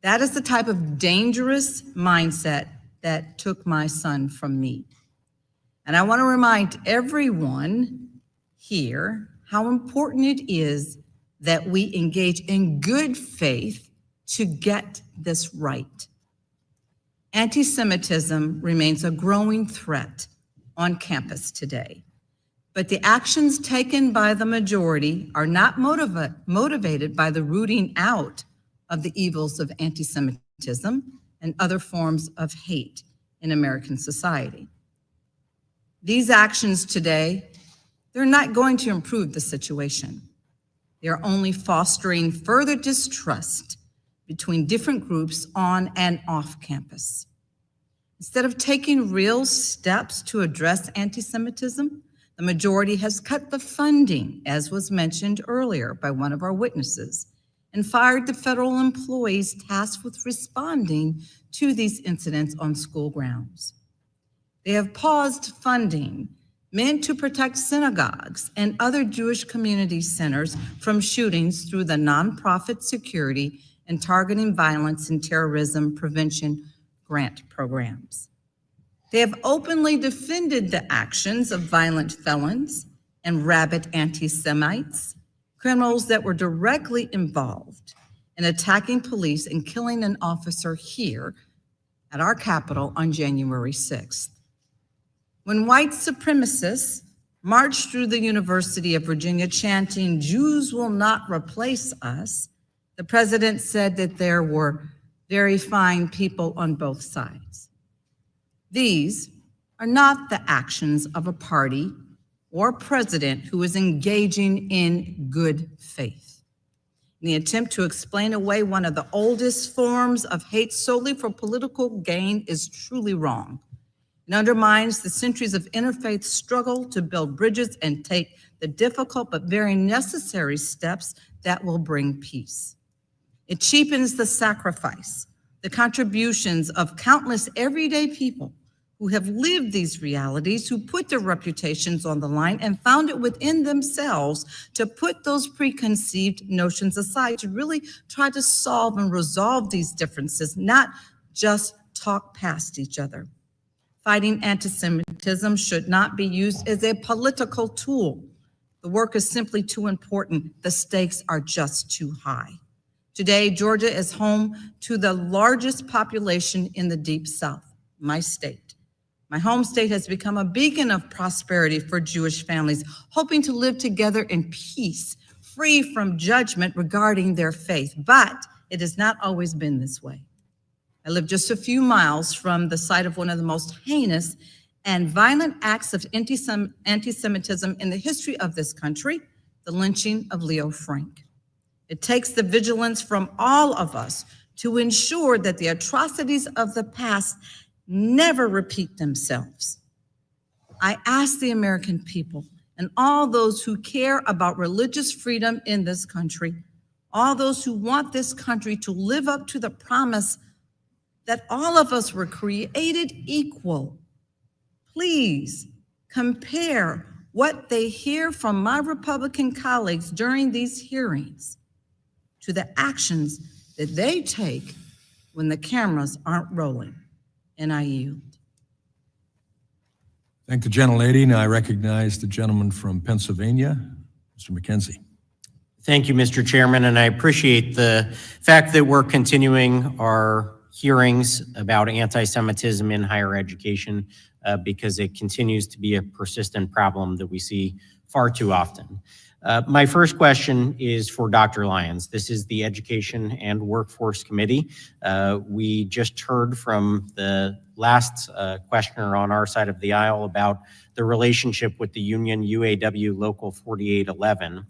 That is the type of dangerous mindset that took my son from me. And I want to remind everyone here how important it is that we engage in good faith to get this right. Anti-Semitism remains a growing threat on campus today, but the actions taken by the majority are not motivated by the rooting out of the evils of anti-Semitism and other forms of hate in American society. These actions today, they're not going to improve the situation. They're only fostering further distrust between different groups on and off campus. Instead of taking real steps to address anti-Semitism, the majority has cut the funding, as was mentioned earlier by one of our witnesses, and fired the federal employees tasked with responding to these incidents on school grounds. They have paused funding meant to protect synagogues and other Jewish community centers from shootings through the nonprofit security and targeting violence and terrorism prevention grant programs. They have openly defended the actions of violent felons and rabid anti-Semites, criminals that were directly involved in attacking police and killing an officer here at our Capitol on January 6th. When white supremacists marched through the University of Virginia chanting, "Jews will not replace us," the president said that there were very fine people on both sides. These are not the actions of a party or president who is engaging in good faith. In the attempt to explain away one of the oldest forms of hate solely for political gain is truly wrong. It undermines the centuries of interfaith struggle to build bridges and take the difficult but very necessary steps that will bring peace. It cheapens the sacrifice, the contributions of countless everyday people who have lived these realities, who put their reputations on the line and found it within themselves to put those preconceived notions aside, to really try to solve and resolve these differences, not just talk past each other. Fighting anti-Semitism should not be used as a political tool. The work is simply too important. The stakes are just too high. Today, Georgia is home to the largest population in the Deep South, my state. My home state has become a beacon of prosperity for Jewish families, hoping to live together in peace, free from judgment regarding their faith. But it has not always been this way. I live just a few miles from the site of one of the most heinous and violent acts of anti-Semitism in the history of this country, the lynching of Leo Frank. It takes the vigilance from all of us to ensure that the atrocities of the past never repeat themselves. I ask the American people and all those who care about religious freedom in this country, all those who want this country to live up to the promise that all of us were created equal. Please compare what they hear from my Republican colleagues during these hearings to the actions that they take when the cameras aren't rolling. And I yield. Thank the gentlelady. Now I recognize the gentleman from Pennsylvania, Mr. McKenzie. Thank you, Mr. Chairman, and I appreciate the fact that we're continuing our hearings about anti-Semitism in higher education because it continues to be a persistent problem that we see far too often. My first question is for Dr. Lyons. This is the Education and Workforce Committee. We just heard from the last questioner on our side of the aisle about the relationship with the union UAW Local 4811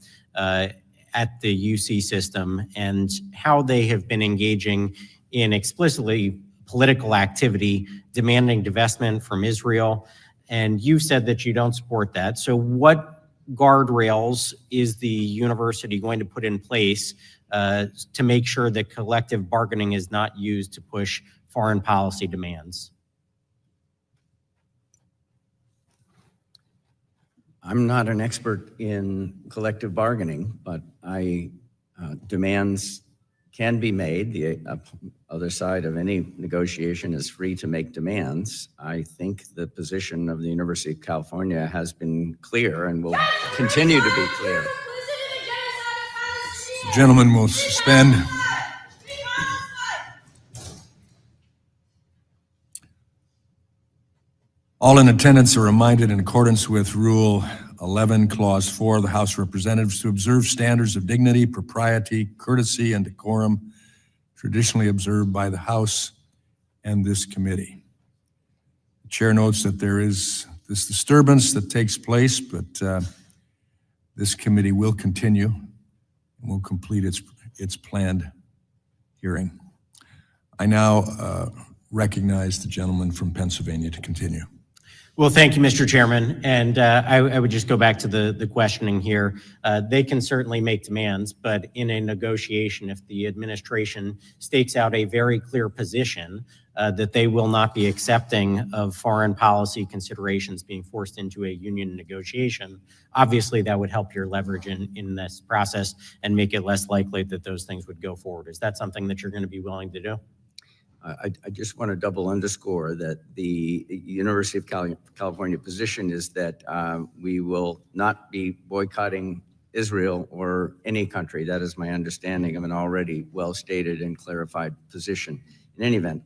at the UC system and how they have been engaging in explicitly political activity, demanding divestment from Israel. And you've said that you don't support that. So what guardrails is the university going to put in place to make sure that collective bargaining is not used to push foreign policy demands? I'm not an expert in collective bargaining, but demands can be made. The other side of any negotiation is free to make demands. I think the position of the University of California has been clear and will continue to be clear. The gentleman will suspend. All in attendance are reminded, in accordance with Rule 11, Clause 4 of the House of Representatives, to observe standards of dignity, propriety, courtesy, and decorum traditionally observed by the House and this committee. The chair notes that there is this disturbance that takes place, but this committee will continue and will complete its planned hearing. I now recognize the gentleman from Pennsylvania to continue. Well, thank you, Mr. Chairman. And I would just go back to the questioning here. They can certainly make demands, but in a negotiation, if the administration stakes out a very clear position that they will not be accepting of foreign policy considerations being forced into a union negotiation, obviously that would help your leverage in this process and make it less likely that those things would go forward. Is that something that you're going to be willing to do? I just want to double underscore that the University of California position is that we will not be boycotting Israel or any country. That is my understanding of an already well-stated and clarified position. In any event,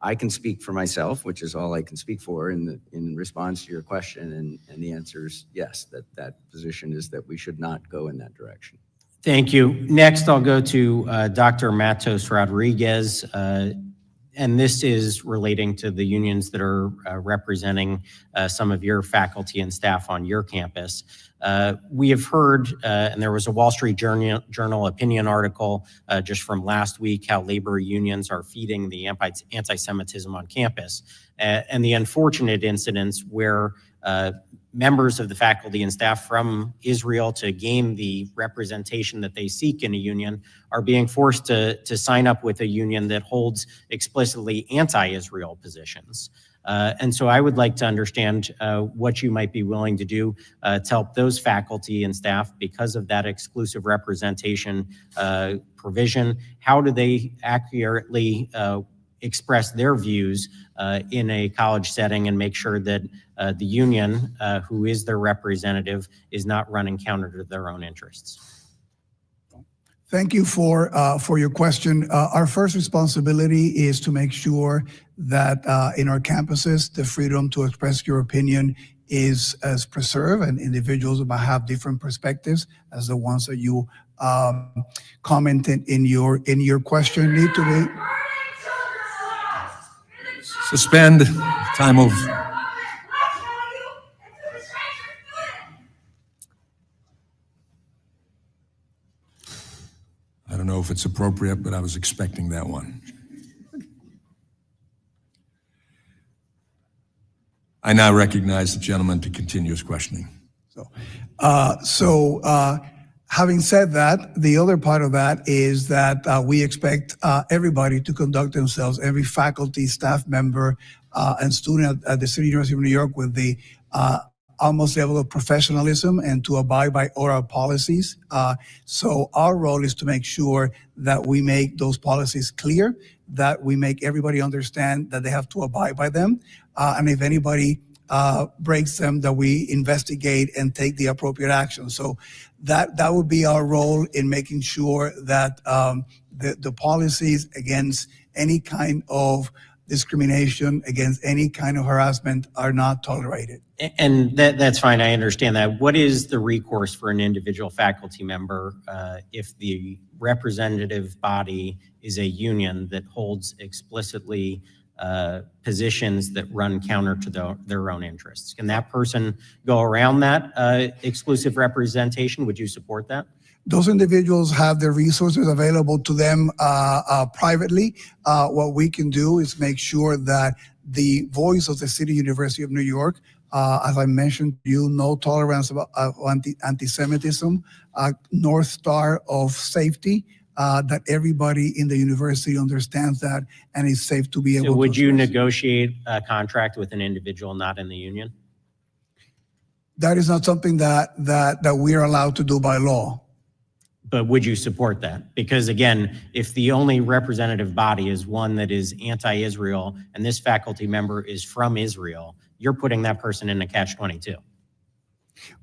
I can speak for myself, which is all I can speak for in response to your question, and the answer is yes, that position is that we should not go in that direction. Thank you. Next, I'll go to Dr. Matos Rodriguez. And this is relating to the unions that are representing some of your faculty and staff on your campus. We have heard, and there was a Wall Street Journal opinion article just from last week, how labor unions are feeding the anti-Semitism on campus. And the unfortunate incidents where members of the faculty and staff from Israel to gain the representation that they seek in a union are being forced to sign up with a union that holds explicitly anti-Israel positions. And so I would like to understand what you might be willing to do to help those faculty and staff because of that exclusive representation provision. How do they accurately express their views in a college setting and make sure that the union, who is their representative, is not running counter to their own interests? Thank you for your question. Our first responsibility is to make sure that in our campuses, the freedom to express your opinion is as preserved, and individuals might have different perspectives as the ones that you commented in your question need to be. Suspend. Time of. I don't know if it's appropriate, but I was expecting that one. I now recognize the gentleman to continue his questioning. Having said that, the other part of that is that we expect everybody to conduct themselves, every faculty, staff member, and student at the City University of New York, with the utmost level of professionalism and to abide by all our policies. So our role is to make sure that we make those policies clear, that we make everybody understand that they have to abide by them. And if anybody breaks them, that we investigate and take the appropriate action. So that would be our role in making sure that the policies against any kind of discrimination, against any kind of harassment are not tolerated. And that's fine, I understand that. What is the recourse for an individual faculty member if the representative body is a union that holds explicitly positions that run counter to their own interests? Can that person go around that exclusive representation? Would you support that? Those individuals have their resources available to them privately. What we can do is make sure that the voice of the City University of New York, as I mentioned, no tolerance of anti-Semitism, North Star of safety, that everybody in the university understands that and is safe to be able to. So would you negotiate a contract with an individual not in the union? That is not something that we're allowed to do by law. But would you support that? Because again, if the only representative body is one that is anti-Israel and this faculty member is from Israel, you're putting that person in a catch-22.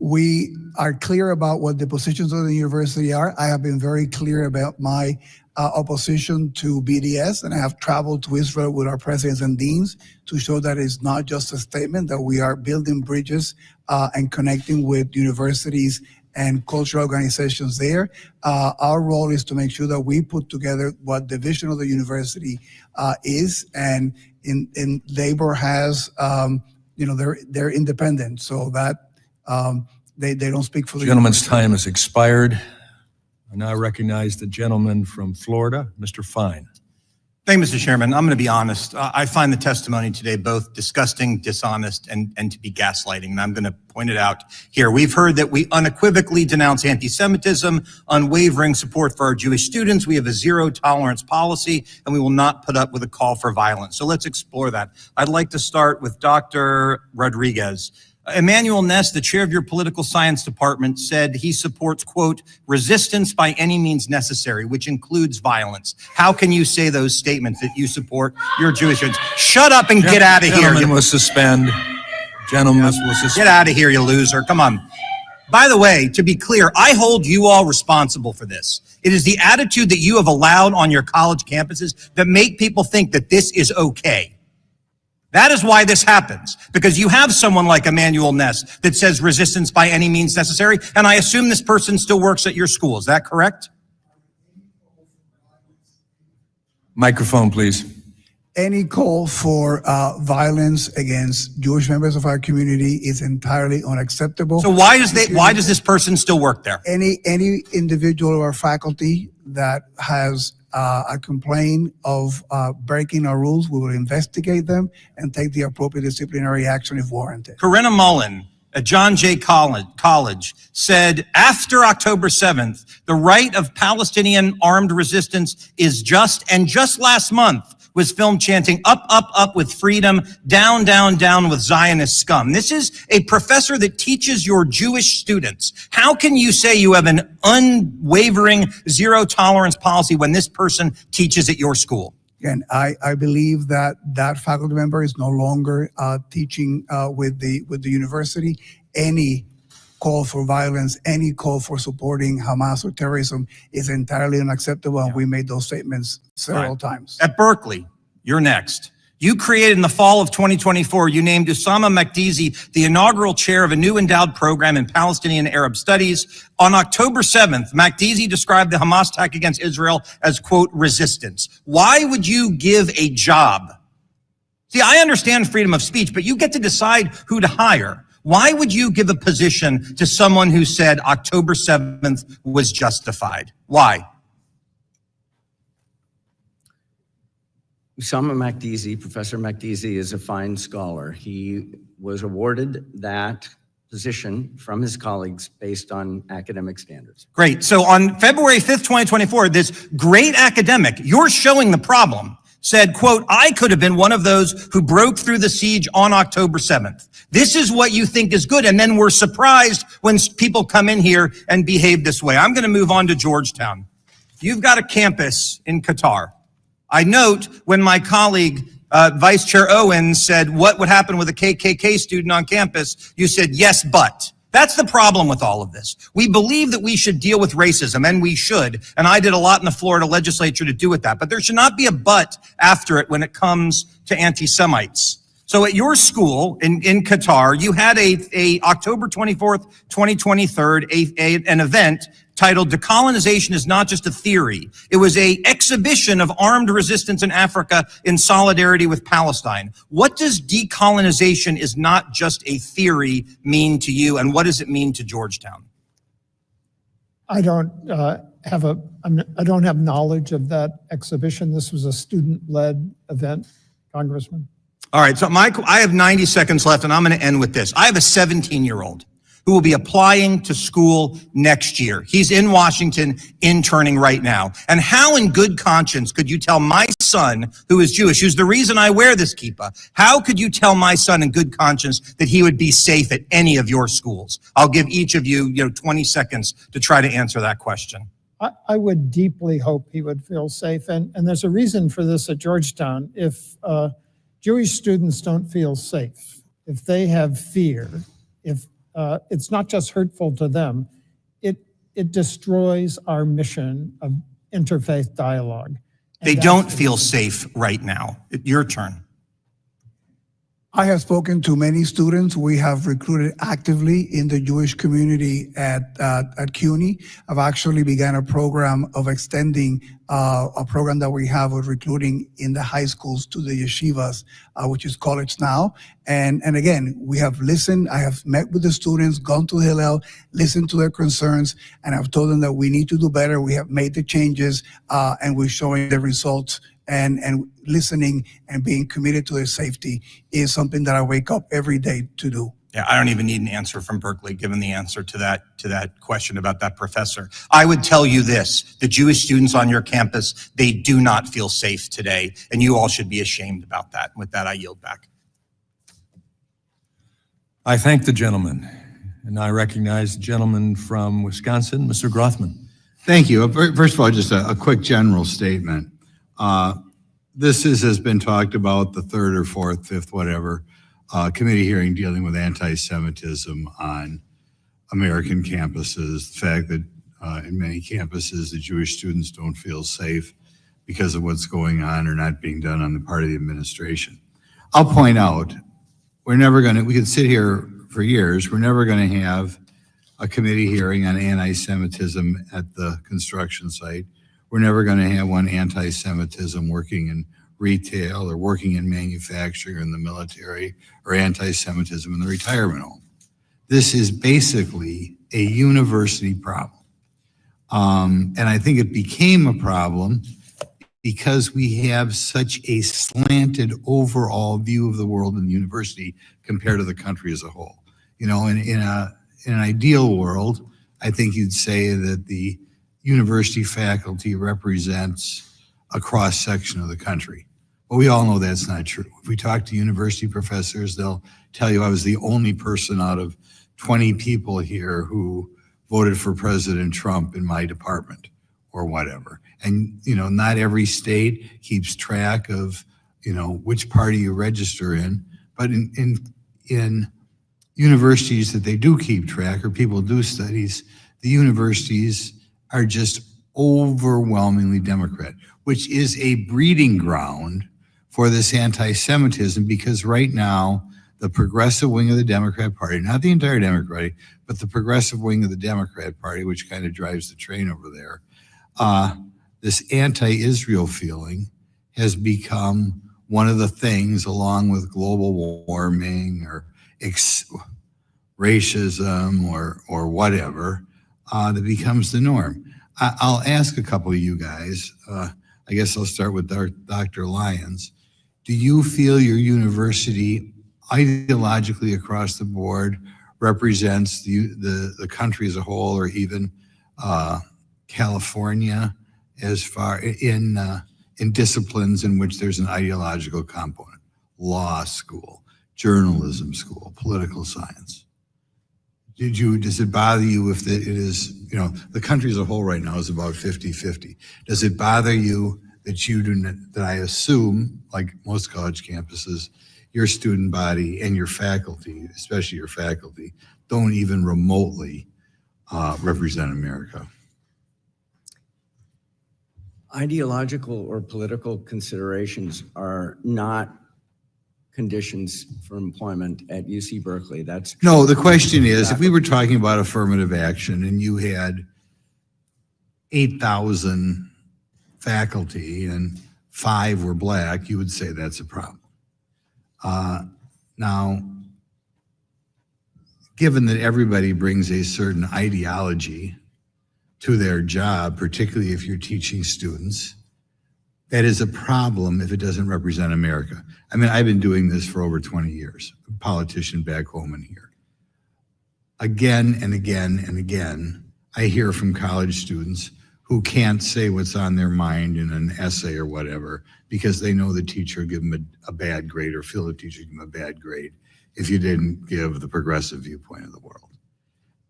We are clear about what the positions of the university are. I have been very clear about my opposition to BDS, and I have traveled to Israel with our presidents and deans to show that it's not just a statement, that we are building bridges and connecting with universities and cultural organizations there. Our role is to make sure that we put together what the vision of the university is, and in labor has, they're independent, so that they don't speak for the Gentleman's university. time has expired. I now recognize the gentleman from Florida, Mr. Fine. Thank you, Mr. Chairman. I'm going to be honest. I find the testimony today both disgusting, dishonest, and to be gaslighting. And I'm going to point it out here. We've heard that we unequivocally denounce anti-Semitism, unwavering support for our Jewish students. We have a zero tolerance policy, and we will not put up with a call for violence. So let's explore that. I'd like to start with Dr. Rodriguez. Emmanuel Ness, the chair of your political science department, said he supports, quote, resistance by any means necessary, which includes violence. How can you say those statements that you support your Jewish students? Shut up and get out of here. Gentleman will suspend. Gentlemen will suspend. Get out of here, you loser. Come on. By the way, to be clear, I hold you all responsible for this. It is the attitude that you have allowed on your college campuses that make people think that this is okay. That is why this happens, because you have someone like Emmanuel Ness that says resistance by any means necessary, and I assume this person still works at your school. Is that correct? Microphone, please. Any call for violence against Jewish members of our community is entirely unacceptable. So why does this person still work there? Any individual or faculty that has a complaint of breaking our rules, we will investigate them and take the appropriate disciplinary action if warranted. Corinna Mullen at John Jay College said, after October 7th, the right of Palestinian armed resistance is just, and just last month was filmed chanting, up, up, up with freedom, down, down, down with Zionist scum. This is a professor that teaches your Jewish students. How can you say you have an unwavering zero tolerance policy when this person teaches at your school? Again, I believe that that faculty member is no longer teaching with the university. Any call for violence, any call for supporting Hamas or terrorism is entirely unacceptable, and we made those statements several times. At Berkeley, you're next. You created in the fall of 2024, you named Usama Makdizi the inaugural chair of a new endowed program in Palestinian Arab studies. On October 7th, Makdizi described the Hamas attack against Israel as, quote, resistance. Why would you give a job? See, I understand freedom of speech, but you get to decide who to hire. Why would you give a position to someone who said October 7th was justified? Why? Usama Makdizi, Professor Makdizi, is a fine scholar. He was awarded that position from his colleagues based on academic standards. Great. So on February 5th, 2024, this great academic, you're showing the problem, said, quote, I could have been one of those who broke through the siege on October 7th. This is what you think is good. And then we're surprised when people come in here and behave this way. I'm going to move on to Georgetown. You've got a campus in Qatar. I note when my colleague, Vice Chair Owens, said, what would happen with a KKK student on campus? You said, yes, but. That's the problem with all of this. We believe that we should deal with racism, and we should. And I did a lot in the Florida legislature to do with that. But there should not be a but after it when it comes to anti-Semites. So at your school in Qatar, you had a October 24th, 2023, an event titled Decolonization is Not Just a Theory. It was an exhibition of armed resistance in Africa in solidarity with Palestine. What does decolonization is not just a theory mean to you, and what does it mean to Georgetown? I don't have knowledge of that exhibition. This was a student-led event, Congressman. All right, so I have 90 seconds left, and I'm going to end with this. I have a 17-year-old who will be applying to school next year. He's in Washington interning right now. And how in good conscience could you tell my son, who is Jewish, who's the reason I wear this kippah, how could you tell my son in good conscience that he would be safe at any of your schools? I'll give each of you, 20 seconds to try to answer that question. I would deeply hope he would feel safe. And there's a reason for this at Georgetown. If Jewish students don't feel safe, if they have fear, if it's not just hurtful to them, it destroys our mission of interfaith dialogue. They don't feel safe right now. Your turn. I have spoken to many students. We have recruited actively in the Jewish community at CUNY. I've actually began a program of extending a program that we have of recruiting in the high schools to the yeshivas, which is College Now. And again, we have listened. I have met with the students, gone to Hillel, listened to their concerns, and I've told them that we need to do better. We have made the changes, and we're showing the results. And listening and being committed to their safety is something that I wake up every day to do. Yeah, I don't even need an answer from Berkeley, given the answer to that question about that professor. I would tell you this, the Jewish students on your campus, they do not feel safe today, and you all should be ashamed about that. With that, I yield back. I thank the gentleman, and I recognize the gentleman from Wisconsin, Mr. Grothman. Thank you. First of all, just a quick general statement. This has been talked about, the third or fourth, fifth, whatever, committee hearing dealing with anti-Semitism on American campuses. The fact that in many campuses, the Jewish students don't feel safe because of what's going on or not being done on the part of the administration. I'll point out, we could sit here for years, we're never going to have a committee hearing on anti-Semitism at the construction site. We're never going to have one anti-Semitism working in retail or working in manufacturing or in the military, or anti-Semitism in the retirement home. This is basically a university problem. And I think it became a problem because we have such a slanted overall view of the world in the university compared to the country as a whole. You know, in an ideal world, I think you'd say that the university faculty represents a cross-section of the country. But we all know that's not true. If we talk to university professors, they'll tell you I was the only person out of 20 people here who voted for President Trump in my department or whatever. And, you know, not every state keeps track of, you know, which party you register in, but in universities that they do keep track or people do studies, the universities are just overwhelmingly Democrat, which is a breeding ground for this anti-Semitism, because right now, the progressive wing of the Democrat Party, not the entire Democratic, but the progressive wing of the Democrat Party, which kind of drives the train over there, this anti-Israel feeling has become one of the things, along with global warming or racism or whatever, that becomes the norm. I'll ask a couple of you guys. I guess I'll start with Dr. Lyons. Do you feel your university ideologically across the board represents the country as a whole, or even California, as far in disciplines in which there's an ideological component? Law school, journalism school, political science. Does it bother you if it is, you know, the country as a whole right now is about 50-50. Does it bother you that you do not, that I assume, like most college campuses, your student body and your faculty, especially your faculty, don't even remotely represent America? Ideological or political considerations are not conditions for employment at UC Berkeley. That's true. No, the question is, if we were talking about affirmative action and you had 8,000 faculty and 5 were black, you would say that's a problem. Now, given that everybody brings a certain ideology to their job, particularly if you're teaching students, that is a problem if it doesn't represent America. I mean, I've been doing this for over 20 years, a politician back home and here. Again and again and again, I hear from college students who can't say what's on their mind in an essay or whatever because they know the teacher give them a bad grade, or feel the teacher give them a bad grade if you didn't give the progressive viewpoint of the world.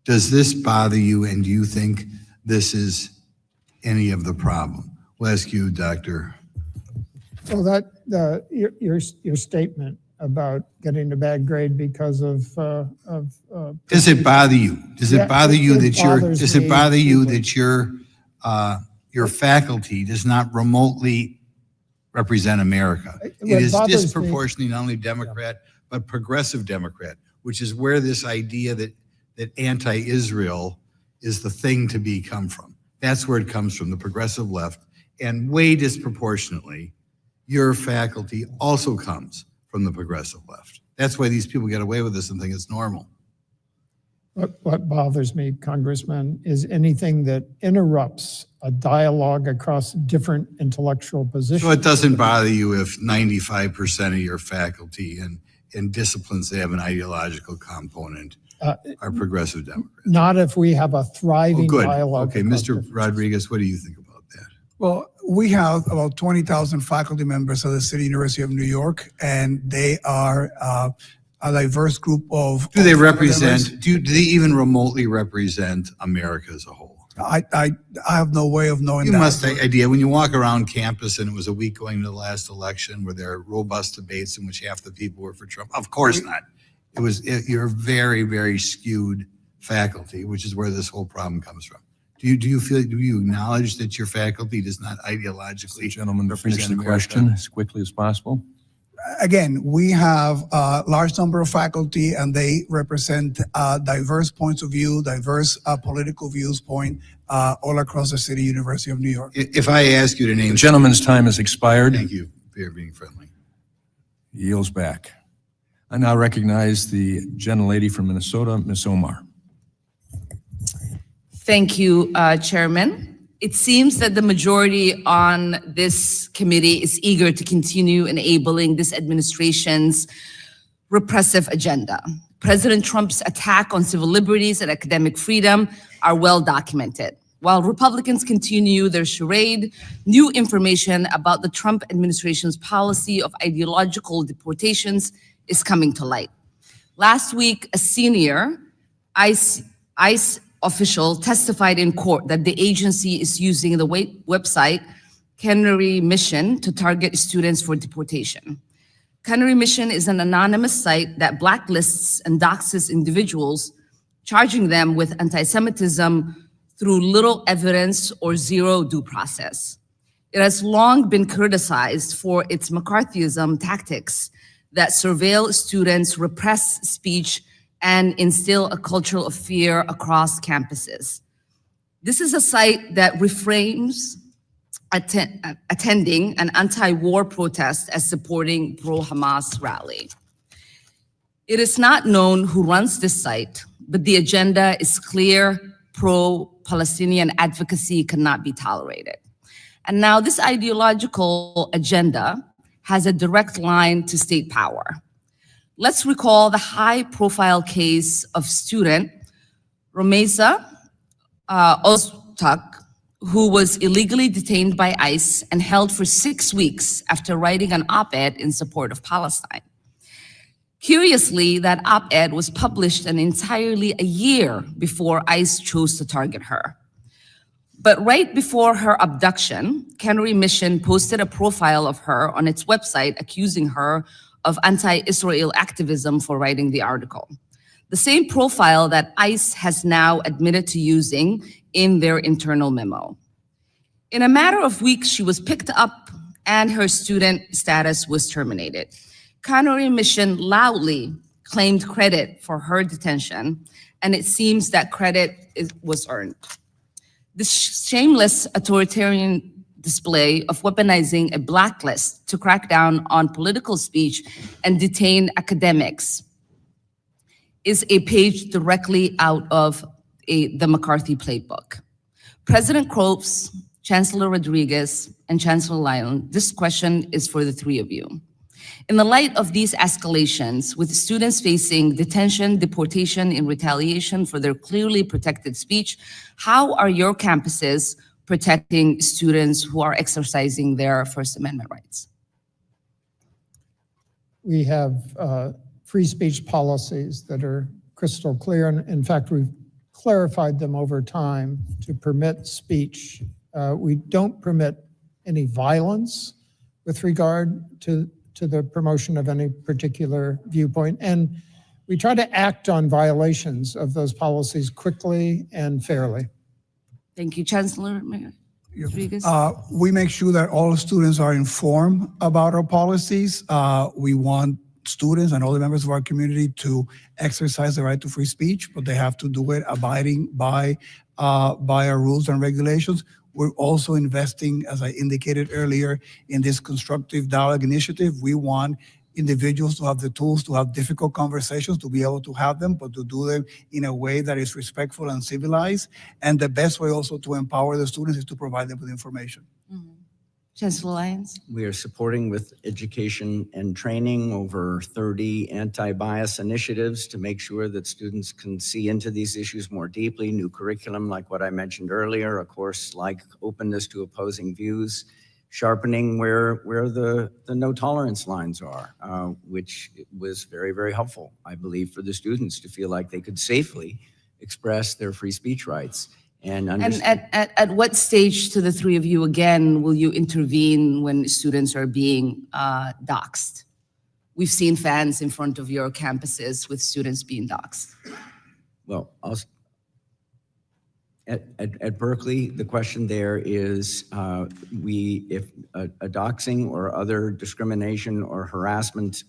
Does this bother you, and do you think this is any of the problem? We'll ask you, Dr. So that your statement about getting a bad grade because of Does it bother you? Does Yeah, it bother you it that your, bothers does it me bother you deeply. that your faculty does not remotely represent America? It What is bothers me- disproportionately not only Democrat, but progressive Democrat, which is where this idea that anti-Israel is the thing to be come from. That's where it comes from, the progressive left. And way disproportionately, your faculty also comes from the progressive left. That's why these people get away with this and think it's normal. What bothers me, Congressman, is anything that interrupts a dialogue across different intellectual positions. So it doesn't bother you if 95% of your faculty in disciplines that have an ideological component are progressive Democrats? Not if we have a thriving Good. dialogue. Okay, Mr. Rodriguez, what do you think about that? Well, we have about 20,000 faculty members at the City University of New York, and they are a diverse group of. Do they of represent, do they even remotely represent America as a whole? I have no way of knowing You that. must have idea, when you walk around campus and it was a week going to the last election, were there robust debates in which half the people were for Trump? Of course not. You're very, very skewed faculty, which is where this whole problem comes from. Do you acknowledge that your faculty does not ideologically Gentlemen, to finish represent the America? question as quickly as possible. Again, we have a large number of faculty, and they represent diverse points of view, diverse political viewpoint all across the City University of New York. If I ask you to name. The gentleman's time has expired. Thank you for being friendly. He yields back. I now recognize the gentlelady from Minnesota, Ms. Omar. Thank you, Chairman. It seems that the majority on this committee is eager to continue enabling this administration's repressive agenda. President Trump's attack on civil liberties and academic freedom are well documented. While Republicans continue their charade, new information about the Trump administration's policy of ideological deportations is coming to light. Last week, a senior ICE official testified in court that the agency is using the website Canary Mission to target students for deportation. Canary Mission is an anonymous site that blacklists and doxes individuals, charging them with anti-Semitism through little evidence or zero due process. It has long been criticized for its McCarthyism tactics that surveil students, repress speech, and instill a culture of fear across campuses. This is a site that reframes attending an anti-war protest as supporting pro-Hamas rally. It is not known who runs this site, but the agenda is clear: pro-Palestinian advocacy cannot be tolerated. And now this ideological agenda has a direct line to state power. Let's recall the high-profile case of student Romeza Ozturk, who was illegally detained by ICE and held for 6 weeks after writing an op-ed in support of Palestine. Curiously, that op-ed was published entirely a year before ICE chose to target her. But right before her abduction, Canary Mission posted a profile of her on its website accusing her of anti-Israel activism for writing the article. The same profile that ICE has now admitted to using in their internal memo. In a matter of weeks, she was picked up and her student status was terminated. Canary Mission loudly claimed credit for her detention, and it seems that credit was earned. This shameless authoritarian display of weaponizing a blacklist to crack down on political speech and detain academics is a page directly out of the McCarthy playbook. President Cropes, Chancellor Rodriguez, and Chancellor Lyons, this question is for the three of you. In the light of these escalations, with students facing detention, deportation in retaliation for their clearly protected speech, how are your campuses protecting students who are exercising their First Amendment rights? We have free speech policies that are crystal clear. And in fact, we've clarified them over time to permit speech. We don't permit any violence with regard to to the promotion of any particular viewpoint. And we try to act on violations of those policies quickly and fairly. Thank you, Chancellor Rodriguez. We make sure that all students are informed about our policies. We want students and all the members of our community to exercise the right to free speech, but they have to do it abiding by our rules and regulations. We're also investing, as I indicated earlier, in this constructive dialogue initiative. We want individuals to have the tools to have difficult conversations, to be able to have them, but to do them in a way that is respectful and civilized. And the best way also to empower the students is to provide them with information. Chancellor Lyons. We are supporting with education and training over 30 anti-bias initiatives to make sure that students can see into these issues more deeply. New curriculum, like what I mentioned earlier, a course like openness to opposing views, sharpening where the no tolerance lines are, which was very, very helpful, I believe, for the students to feel like they could safely express their free speech rights. And at what stage, to the three of you again, will you intervene when students are being doxxed? We've seen fans in front of your campuses with students being doxxed. Well, at Berkeley, the question there is if a doxing or other discrimination or harassment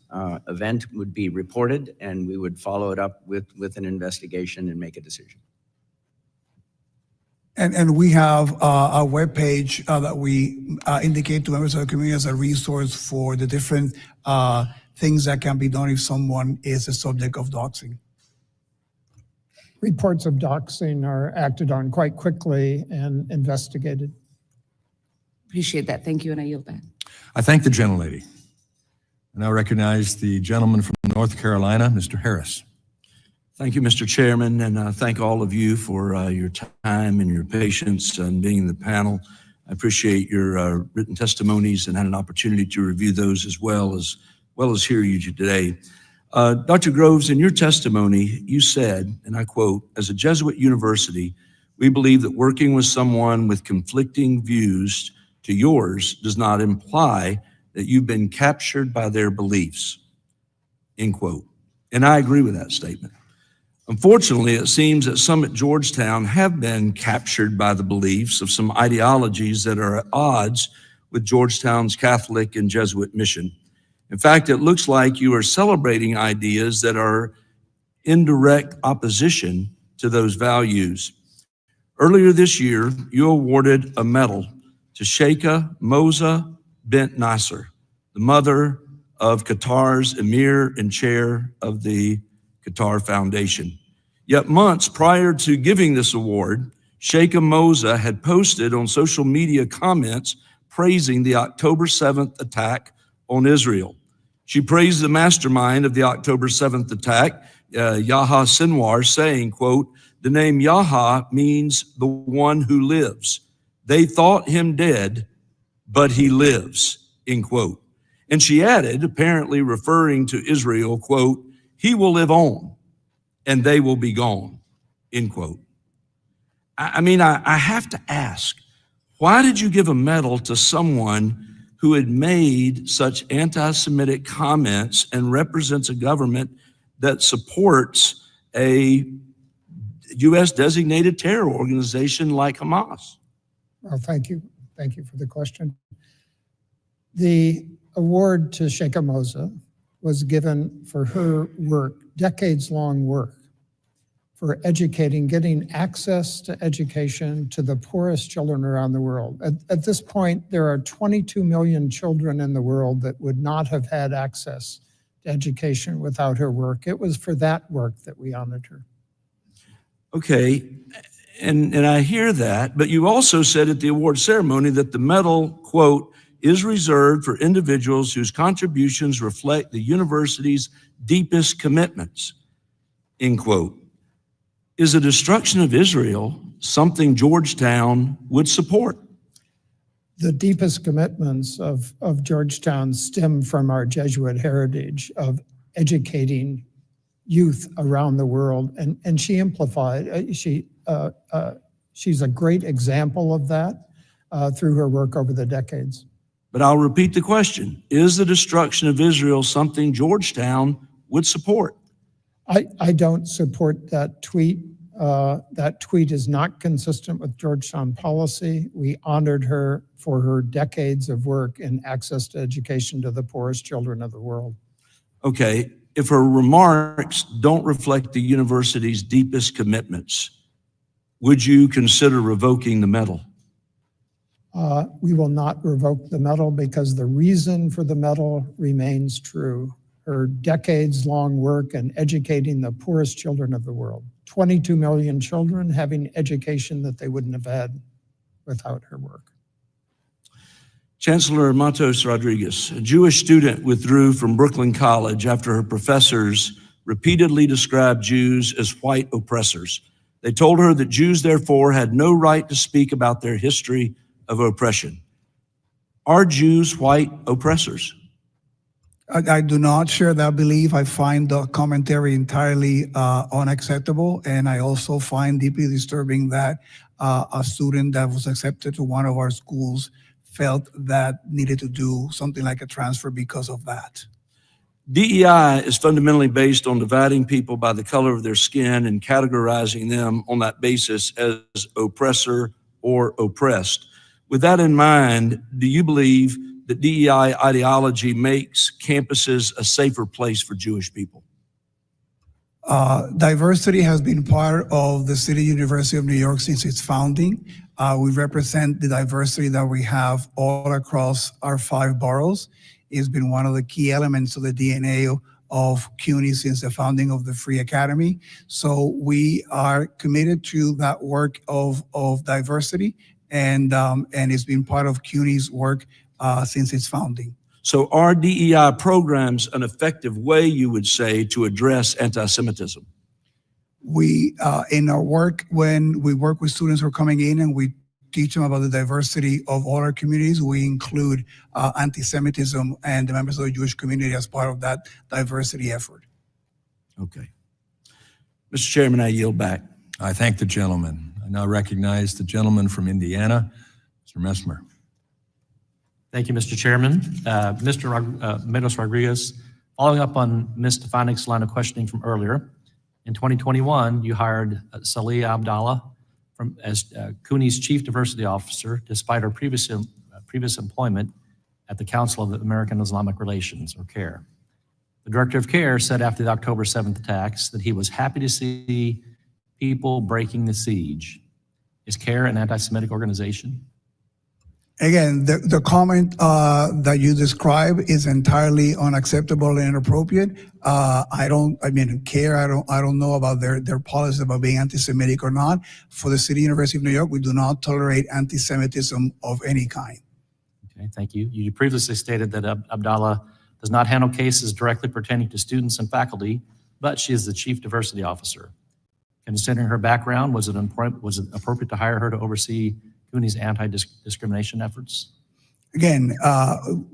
event would be reported, and we would follow it up with an investigation and make a decision. And we have a webpage that we indicate to members of the community as a resource for the different things that can be done if someone is a subject of doxing. Reports of doxing are acted on quite quickly and investigated. Appreciate that. Thank you, and I yield back. I thank the gentlelady. I now recognize the gentleman from North Carolina, Mr. Harris. Thank you, Mr. Chairman, and thank all of you for your time and your patience and being in the panel. I appreciate your written testimonies and had an opportunity to review those as well as hear you today. Dr. Groves, in your testimony, you said, and I quote, "As a Jesuit university, we believe that working with someone with conflicting views to yours does not imply that you've been captured by their beliefs," end quote. And I agree with that statement. Unfortunately, it seems that some at Georgetown have been captured by the beliefs of some ideologies that are at odds with Georgetown's Catholic and Jesuit mission. In fact, it looks like you are celebrating ideas that are in direct opposition to those values. Earlier this year, you awarded a medal to Sheikha Moza bint Nasser, the mother of Qatar's Emir and chair of the Qatar Foundation. Yet months prior to giving this award, Sheikha Moza had posted on social media comments praising the October 7th attack on Israel. She praised the mastermind of the October 7th attack, Yahya Sinwar, saying, quote, "The name Yahya means the one who lives. They thought him dead, but he lives," end quote. And she added, apparently referring to Israel, quote, "He will live on, and they will be gone," end quote. I have to ask, why did you give a medal to someone who had made such anti-Semitic comments and represents a government that supports a U.S. designated terror organization like Hamas? Well, thank you. Thank you for the question. The award to Sheikha Moza was given for her work, decades-long work, for educating, getting access to education to the poorest children around the world. At this point, there are 22 million children in the world that would not have had access to education without her work. It was for that work that we honored her. Okay, and I hear that, but you also said at the award ceremony that the medal, quote, "is reserved for individuals whose contributions reflect the university's deepest commitments," end quote. Is the destruction of Israel something Georgetown would support? The deepest commitments of Georgetown stem from our Jesuit heritage of educating youth around the world, and she amplified. She's a great example of that through her work over the decades. But I'll repeat the question. Is the destruction of Israel something Georgetown would support? I don't support that tweet. That tweet is not consistent with Georgetown policy. We honored her for her decades of work in access to education to the poorest children of the world. Okay, if her remarks don't reflect the university's deepest commitments, would you consider revoking the medal? We will not revoke the medal because the reason for the medal remains true. Her decades-long work in educating the poorest children of the world. 22 million children having education that they wouldn't have had without her work. Chancellor Matos Rodriguez, a Jewish student withdrew from Brooklyn College after her professors repeatedly described Jews as white oppressors. They told her that Jews, therefore, had no right to speak about their history of oppression. Are Jews white oppressors? I do not share that belief. I find the commentary entirely unacceptable, and I also find deeply disturbing that a student that was accepted to one of our schools felt that needed to do something like a transfer because of that. DEI is fundamentally based on dividing people by the color of their skin and categorizing them on that basis as oppressor or oppressed. With that in mind, do you believe that DEI ideology makes campuses a safer place for Jewish people? Diversity has been part of the City University of New York since its founding. We represent the diversity that we have all across our 5 boroughs. It's been one of the key elements of the DNA of CUNY since the founding of the Free Academy. So we are committed to that work of diversity, and it's been part of CUNY's work since its founding. So are DEI programs an effective way, you would say, to address anti-Semitism? We, in our work, when we work with students who are coming in and we teach them about the diversity of all our communities, we include anti-Semitism and the members of the Jewish community as part of that diversity effort. Okay. Mr. Chairman, I yield back. I thank the gentleman. I now recognize the gentleman from Indiana, Mr. Messmer. Thank you, Mr. Chairman. Mr. Matos Rodriguez, following up on Ms. Stefanik's line of questioning from earlier, in 2021, you hired Salih Abdallah as CUNY's Chief Diversity Officer, despite her previous employment at the Council of American Islamic Relations, or CARE. The Director of CARE said after the October 7th attacks that he was happy to see people breaking the siege. Is CARE an anti-Semitic organization? Again, the comment that you describe is entirely unacceptable and inappropriate. I don't know about their policy about being anti-Semitic or not. For the City University of New York, we do not tolerate anti-Semitism of any kind. Okay, thank you. You previously stated that Abdallah does not handle cases directly pertaining to students and faculty, but she is the Chief Diversity Officer. Considering her background, was it appropriate to hire her to oversee CUNY's anti-discrimination efforts? Again,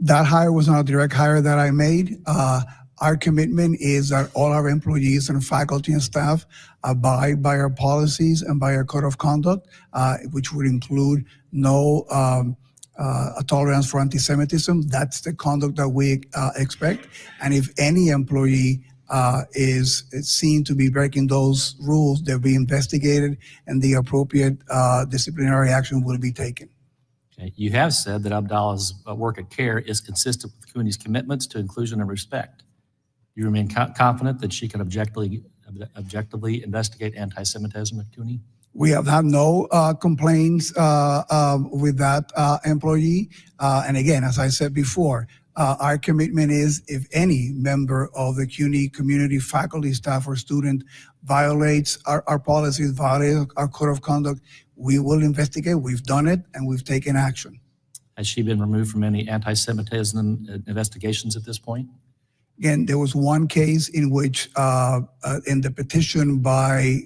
that hire was not a direct hire that I made. Our commitment is that all our employees and faculty and staff abide by our policies and by our code of conduct, which would include no tolerance for anti-Semitism. That's the conduct that we expect. And if any employee is seen to be breaking those rules, they'll be investigated and the appropriate disciplinary action will be taken. Okay. You have said that Abdallah's work at CARE is consistent with CUNY's commitments to inclusion and respect. You remain confident that she can objectively investigate anti-Semitism at CUNY? We have had no complaints with that employee. And again, as I said before, our commitment is if any member of the CUNY community, faculty, staff, or student violates our policies, violates our code of conduct, we will investigate. We've done it, and we've taken action. Has she been removed from any anti-Semitism investigations at this point? Again, there was one case in which, in the petition by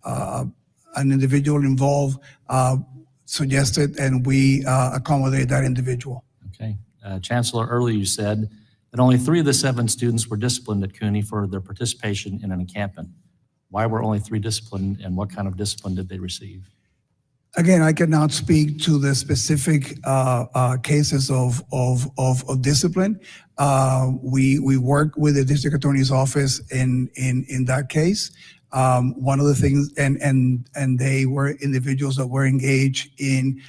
an individual involved, suggested, and we accommodate that individual. Okay. Chancellor, earlier you said that only 3 of the 7 students were disciplined at CUNY for their participation in an encampment. Why were only 3 disciplined, and what kind of discipline did they receive? Again, I cannot speak to the specific cases of discipline. We work with the district attorney's office in that case. One of the things, and they were individuals that were engaged in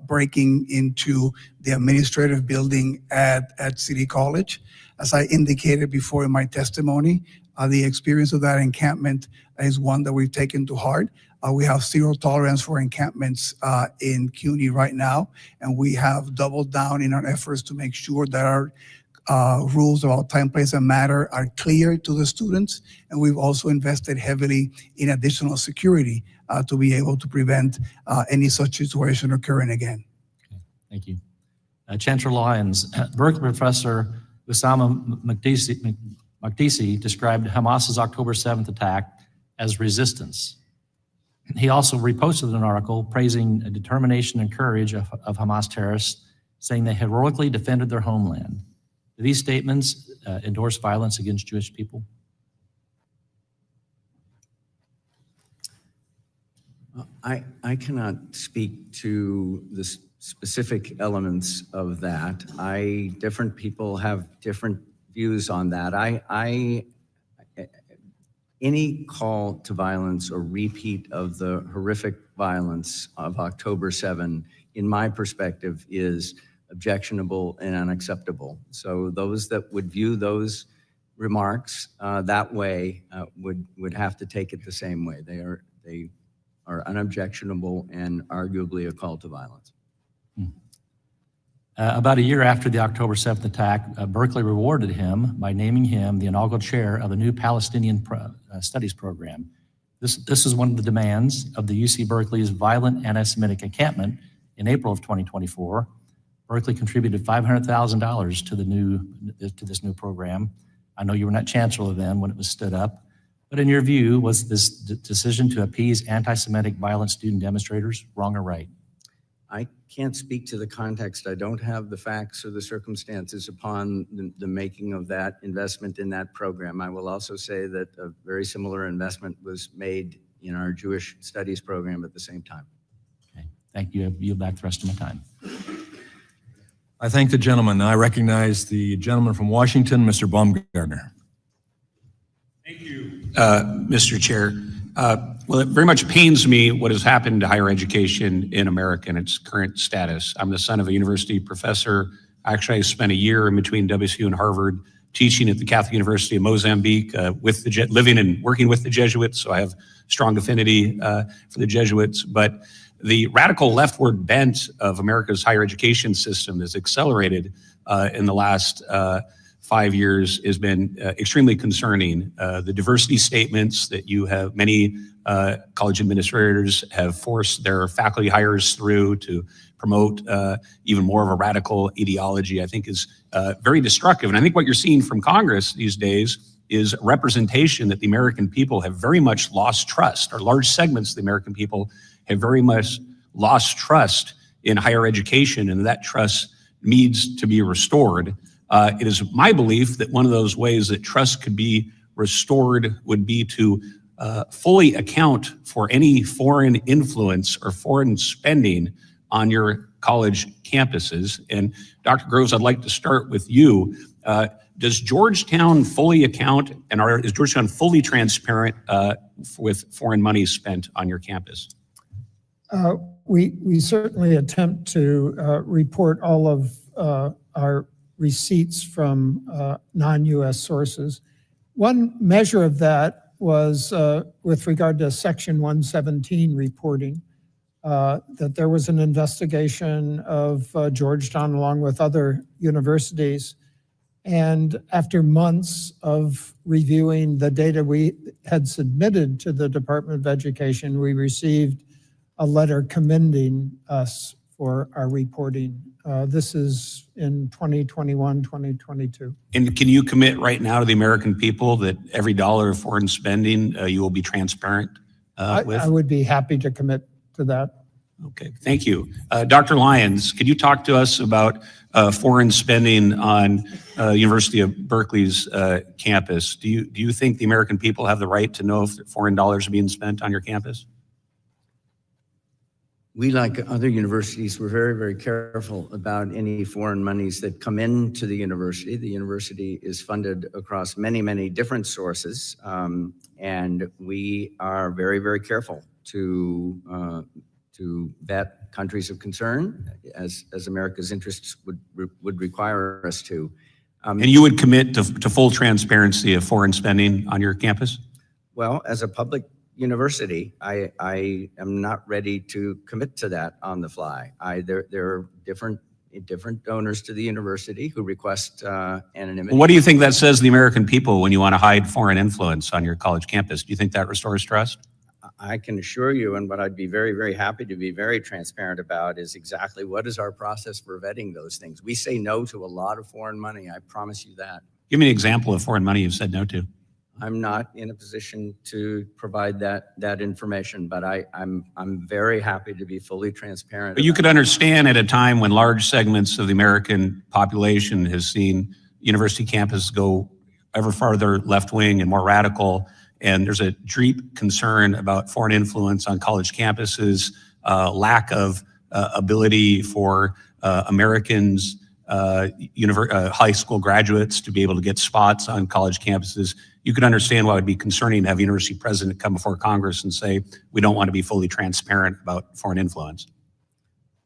breaking into the administrative building at City College. As I indicated before in my testimony, the experience of that encampment is one that we've taken to heart. We have zero tolerance for encampments in CUNY right now, and we have doubled down in our efforts to make sure that our rules about time, place, and matter are clear to the students. And we've also invested heavily in additional security to be able to prevent any such situation occurring again. Okay, thank you. Chancellor Lyons, Berkeley professor Wissam Makdisi described Hamas's October 7th attack as resistance. He also reposted an article praising the determination and courage of Hamas terrorists, saying they heroically defended their homeland. Do these statements endorse violence against Jewish people? I cannot speak to the specific elements of that. Different people have different views on that. Any call to violence or repeat of the horrific violence of October 7, in my perspective, is objectionable and unacceptable. So those that would view those remarks that way would have to take it the same way. They are unobjectionable and arguably a call to violence. About a year after the October 7th attack, Berkeley rewarded him by naming him the inaugural chair of a new Palestinian studies program. This is one of the demands of the UC Berkeley's violent anti-Semitic encampment in April of 2024. Berkeley contributed $500,000 to this new program. I know you were not chancellor then when it was stood up, but in your view, was this decision to appease anti-Semitic violent student demonstrators wrong or right? I can't speak to the context. I don't have the facts or the circumstances upon the making of that investment in that program. I will also say that a very similar investment was made in our Jewish studies program at the same time. Okay, thank you. I'll yield back the rest of my time. I thank the gentleman. I recognize the gentleman from Washington, Mr. Baumgartner. Thank you, Mr. Chair. Well, it very much pains me what has happened to higher education in America and its current status. I'm the son of a university professor. Actually, I spent a year in between WSU and Harvard teaching at the Catholic University of Mozambique, living and working with the Jesuits, so I have strong affinity for the Jesuits. But the radical leftward bent of America's higher education system has accelerated in the last 5 years has been extremely concerning. The diversity statements that you have, many college administrators have forced their faculty hires through to promote even more of a radical ideology, I think is very destructive. And I think what you're seeing from Congress these days is a representation that the American people have very much lost trust, or large segments of the American people have very much lost trust in higher education, and that trust needs to be restored. It is my belief that one of those ways that trust could be restored would be to fully account for any foreign influence or foreign spending on your college campuses. And Dr. Groves, I'd like to start with you. Does Georgetown fully account, and is Georgetown fully transparent with foreign money spent on your campus? We certainly attempt to report all of our receipts from non-U.S. sources. One measure of that was with regard to Section 117 reporting, that there was an investigation of Georgetown along with other universities. And after months of reviewing the data we had submitted to the Department of Education, we received a letter commending us for our reporting. This is in 2021, 2022. And can you commit right now to the American people that every dollar of foreign spending you will be transparent with? I would be happy to commit to that. Okay, thank you. Dr. Lyons, could you talk to us about foreign spending on University of Berkeley's campus? Do you think the American people have the right to know if foreign dollars are being spent on your campus? We, like other universities, were very, very careful about any foreign monies that come into the university. The university is funded across many, many different sources, and we are very, very careful to vet countries of concern as America's interests would require us to. And you would commit to full transparency of foreign spending on your campus? Well, as a public university, I am not ready to commit to that on the fly. There are different donors to the university who request anonymity. What do you think that says to the American people when you want to hide foreign influence on your college campus? Do you think that restores trust? I can assure you, and what I'd be very, very happy to be very transparent about is exactly what is our process for vetting those things. We say no to a lot of foreign money, I promise you that. Give me an example of foreign money you've said no to. I'm not in a position to provide that information, but I'm very happy to be fully transparent. But you could understand at a time when large segments of the American population has seen university campus go ever farther left-wing and more radical, and there's a deep concern about foreign influence on college campuses, lack of ability for Americans, high school graduates to be able to get spots on college campuses. You could understand why it would be concerning to have a university president come before Congress and say, we don't want to be fully transparent about foreign influence.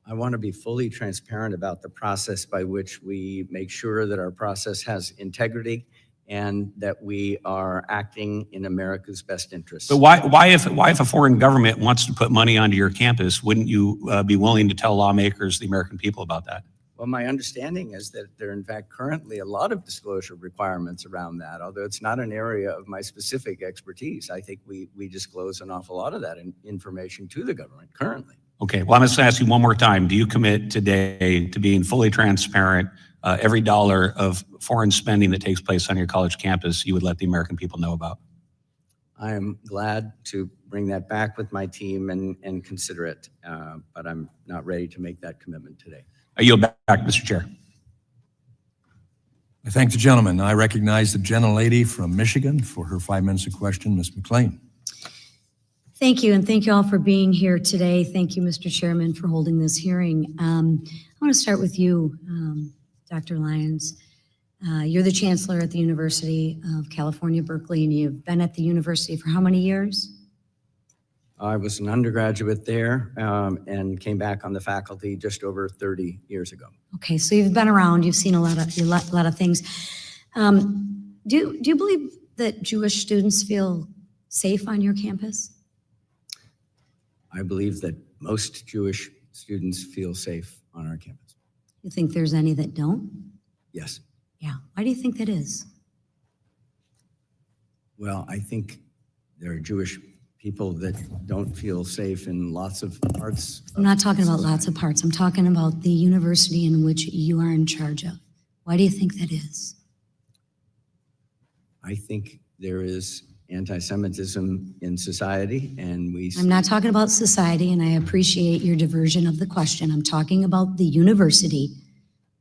I want to be fully transparent about the process by which we make sure that our process has integrity and that we are acting in America's best interest. But why if a foreign government wants to put money onto your campus, wouldn't you be willing to tell lawmakers, the American people, about that? Well, my understanding is that there are in fact currently a lot of disclosure requirements around that, although it's not an area of my specific expertise. I think we disclose an awful lot of that information to the government currently. Okay, well, I'm just going to ask you one more time. Do you commit today to being fully transparent? Every dollar of foreign spending that takes place on your college campus, you would let the American people know about? I am glad to bring that back with my team and consider it, but I'm not ready to make that commitment today. I yield back, Mr. Chair. I thank the gentleman. I recognize the gentlelady from Michigan for her 5 minutes of question, Ms. McLean. Thank you, and thank you all for being here today. Thank you, Mr. Chairman, for holding this hearing. I want to start with you, Dr. Lyons. You're the chancellor at the University of California, Berkeley, and you've been at the university for how many years? I was an undergraduate there and came back on the faculty just over 30 years ago. Okay, so you've been around, you've seen a lot of things. Do you believe that Jewish students feel safe on your campus? I believe that most Jewish students feel safe on our campus. You think there's any that don't? Yes. Yeah, why do you think that is? Well, I think there are Jewish people that don't feel safe in lots of parts. I'm not talking about lots of parts. I'm talking about the university in which you are in charge of. Why do you think that is? I think there is anti-Semitism in society, and I'm not talking about society, and I appreciate your diversion of the question. I'm talking about the university.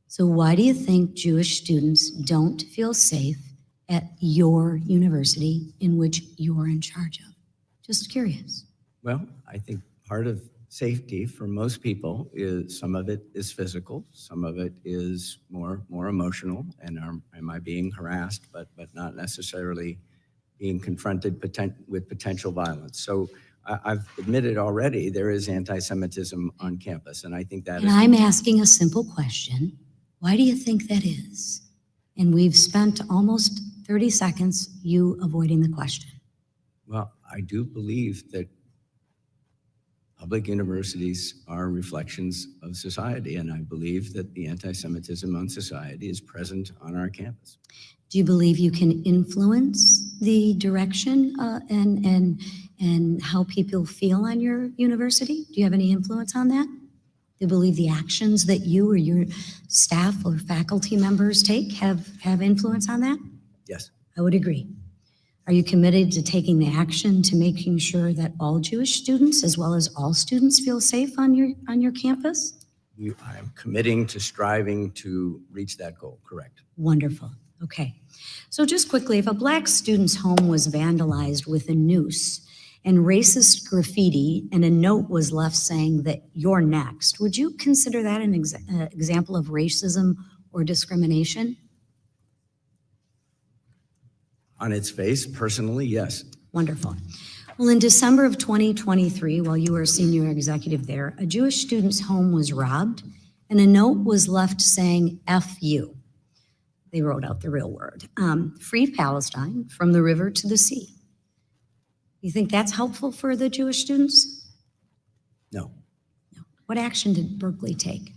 So why do you think Jewish students don't feel safe at your university in which you're in charge of? Just curious. Well, I think part of safety for most people is, some of it is physical, some of it is more emotional, and am I being harassed, but not necessarily being confronted with potential violence. So I've admitted already there is anti-Semitism on campus, and I think that and I'm asking a simple question. Why do you think that is? And we've spent almost 30 seconds you avoiding the question. Well, I do believe that public universities are reflections of society, and I believe that the anti-Semitism on society is present on our campus. Do you believe you can influence the direction and how people feel on your university? Do you have any influence on that? Do you believe the actions that you or your staff or faculty members take have influence on that? Yes. I would agree. Are you committed to taking the action to making sure that all Jewish students, as well as all students, feel safe on your campus? I am committing to striving to reach that goal, correct. Wonderful. Okay. So just quickly, if a Black student's home was vandalized with a noose and racist graffiti, and a note was left saying that you're next, would you consider that an example of racism or discrimination? On its face, personally, yes. Wonderful. Well, in December of 2023, while you were a senior executive there, a Jewish student's home was robbed and a note was left saying, F you. They wrote out the real word. Free Palestine from the river to the sea. You think that's helpful for the Jewish students? No. What action did Berkeley take?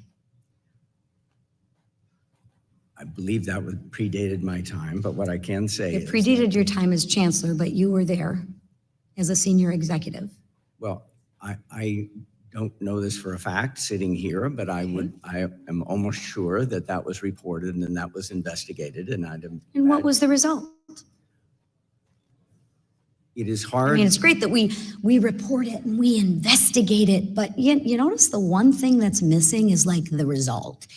I believe that was predated my time, but what I can say It is, predated your time as chancellor, but you were there as a senior executive. well, I don't know this for a fact sitting here, but I am almost sure that that was reported and that was investigated, and And what was the result? it is I hard. mean, it's great that we report it and we investigate it, but you notice the one thing that's missing is like the result.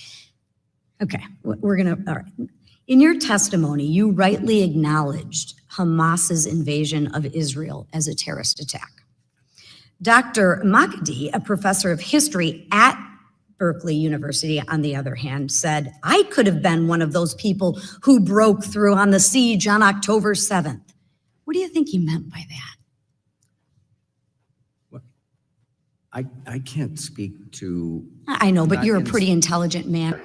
Okay, all right. In your testimony, you rightly acknowledged Hamas's invasion of Israel as a terrorist attack. Dr. Makdi, a professor of history at Berkeley University, on the other hand, said, I could have been one of those people who broke through on the siege on October 7th. What do you think he meant by that? I can't speak to. I know, but you're a pretty intelligent man.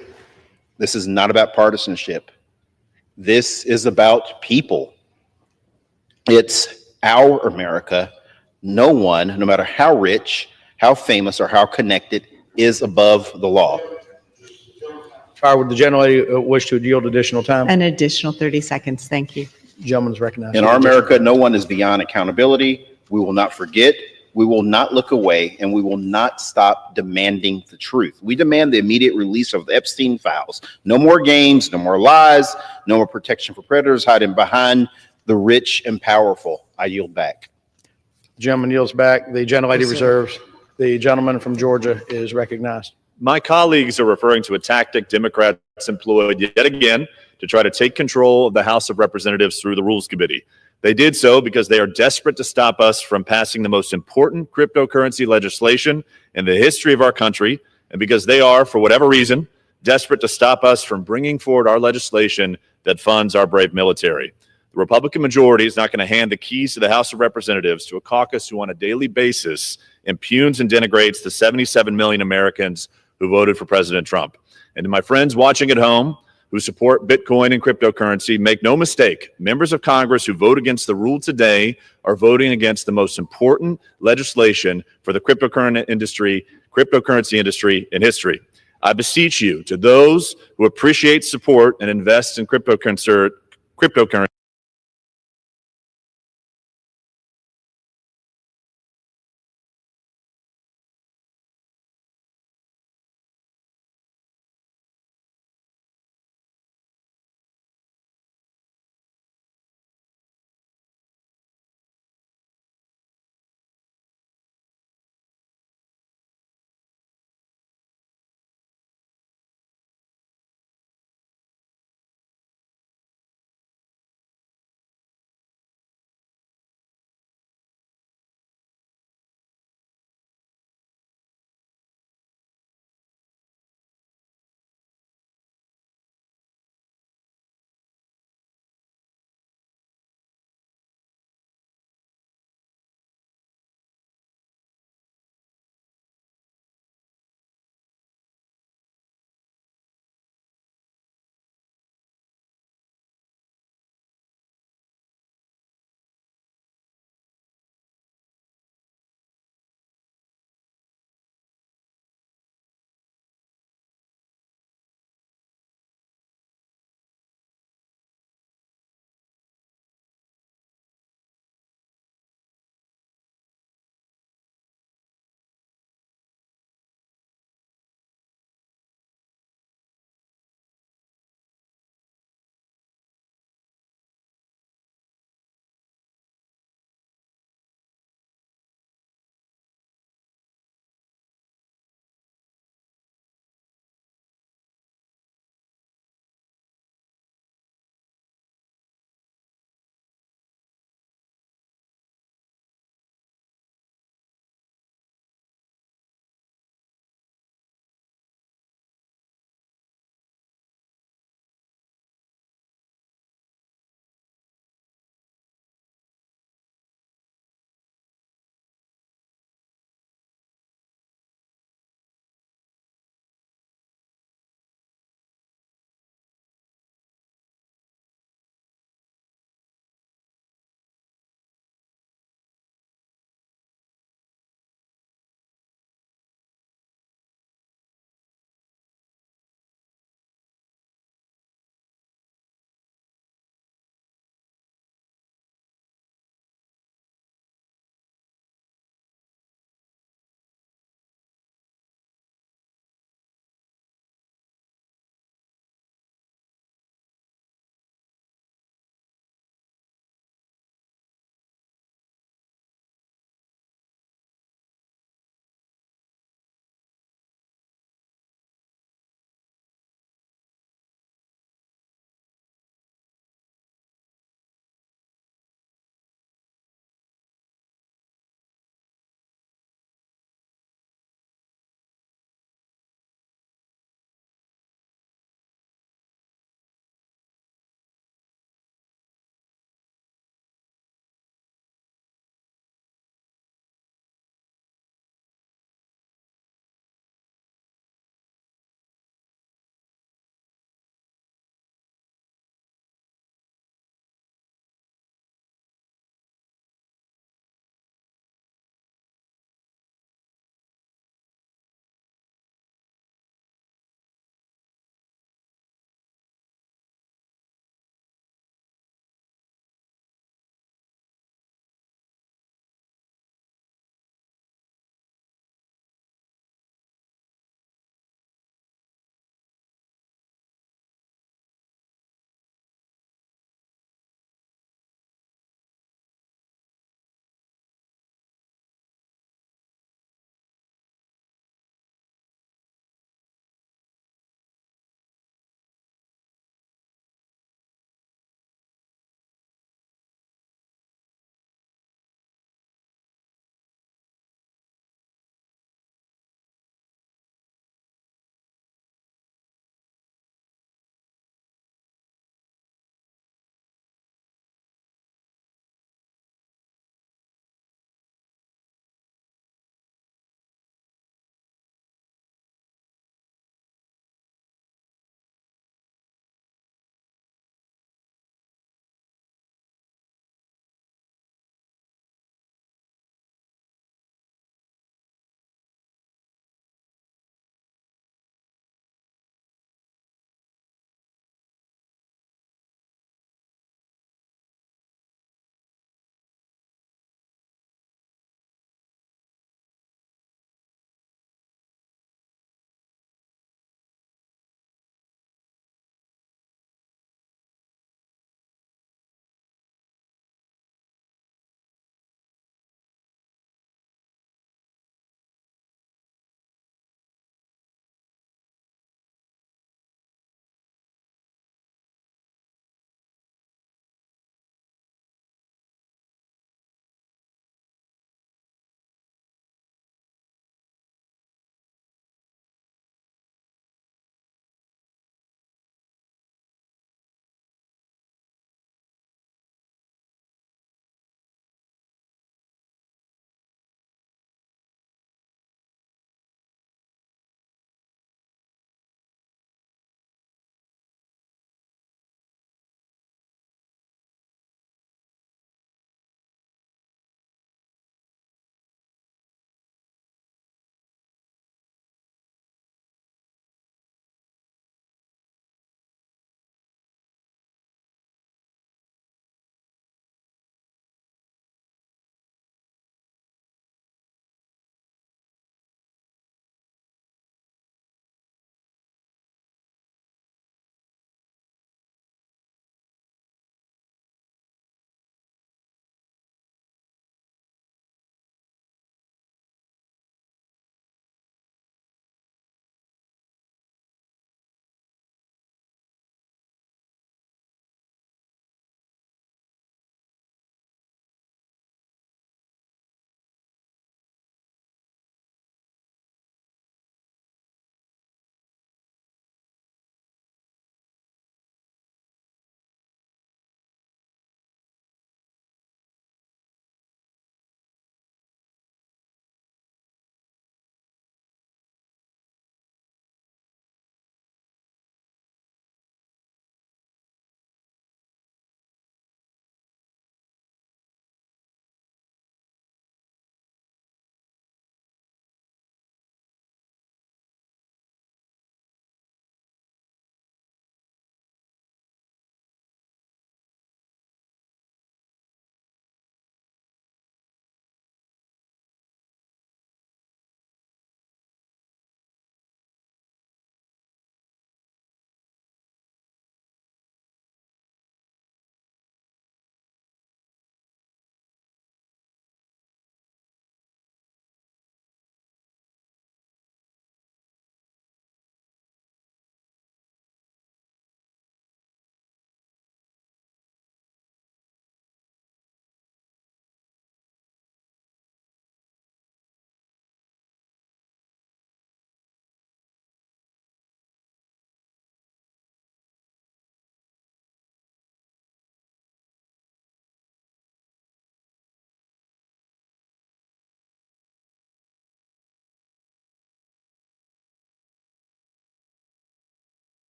This is not about partisanship. This is about people. It's our America. No one, no matter how rich, how famous, or how connected, is above the law. Would the gentlelady wish to yield additional time? An additional 30 seconds. Thank you. Gentleman is recognized. In our America, no one is beyond accountability. We will not forget. We will not look away, and we will not stop demanding the truth. We demand the immediate release of the Epstein files. No more games, no more lies, no more protection for predators hiding behind the rich and powerful. I yield back. Gentleman yields back. The gentlelady reserves. The gentleman from Georgia is recognized. My colleagues are referring to a tactic Democrats employed yet again to try to take control of the House of Representatives through the Rules Committee. They did so because they are desperate to stop us from passing the most important cryptocurrency legislation in the history of our country, and because they are, for whatever reason, desperate to stop us from bringing forward our legislation that funds our brave military. The Republican majority is not going to hand the keys to the House of Representatives to a caucus who on a daily basis impugns and denigrates the 77 million Americans who voted for President Trump. And to my friends watching at home who support Bitcoin and cryptocurrency, make no mistake, members of Congress who vote against the rule today are voting against the most important legislation for the cryptocurrency industry in history. I beseech you, to those who appreciate support and invest in cryptocurrency,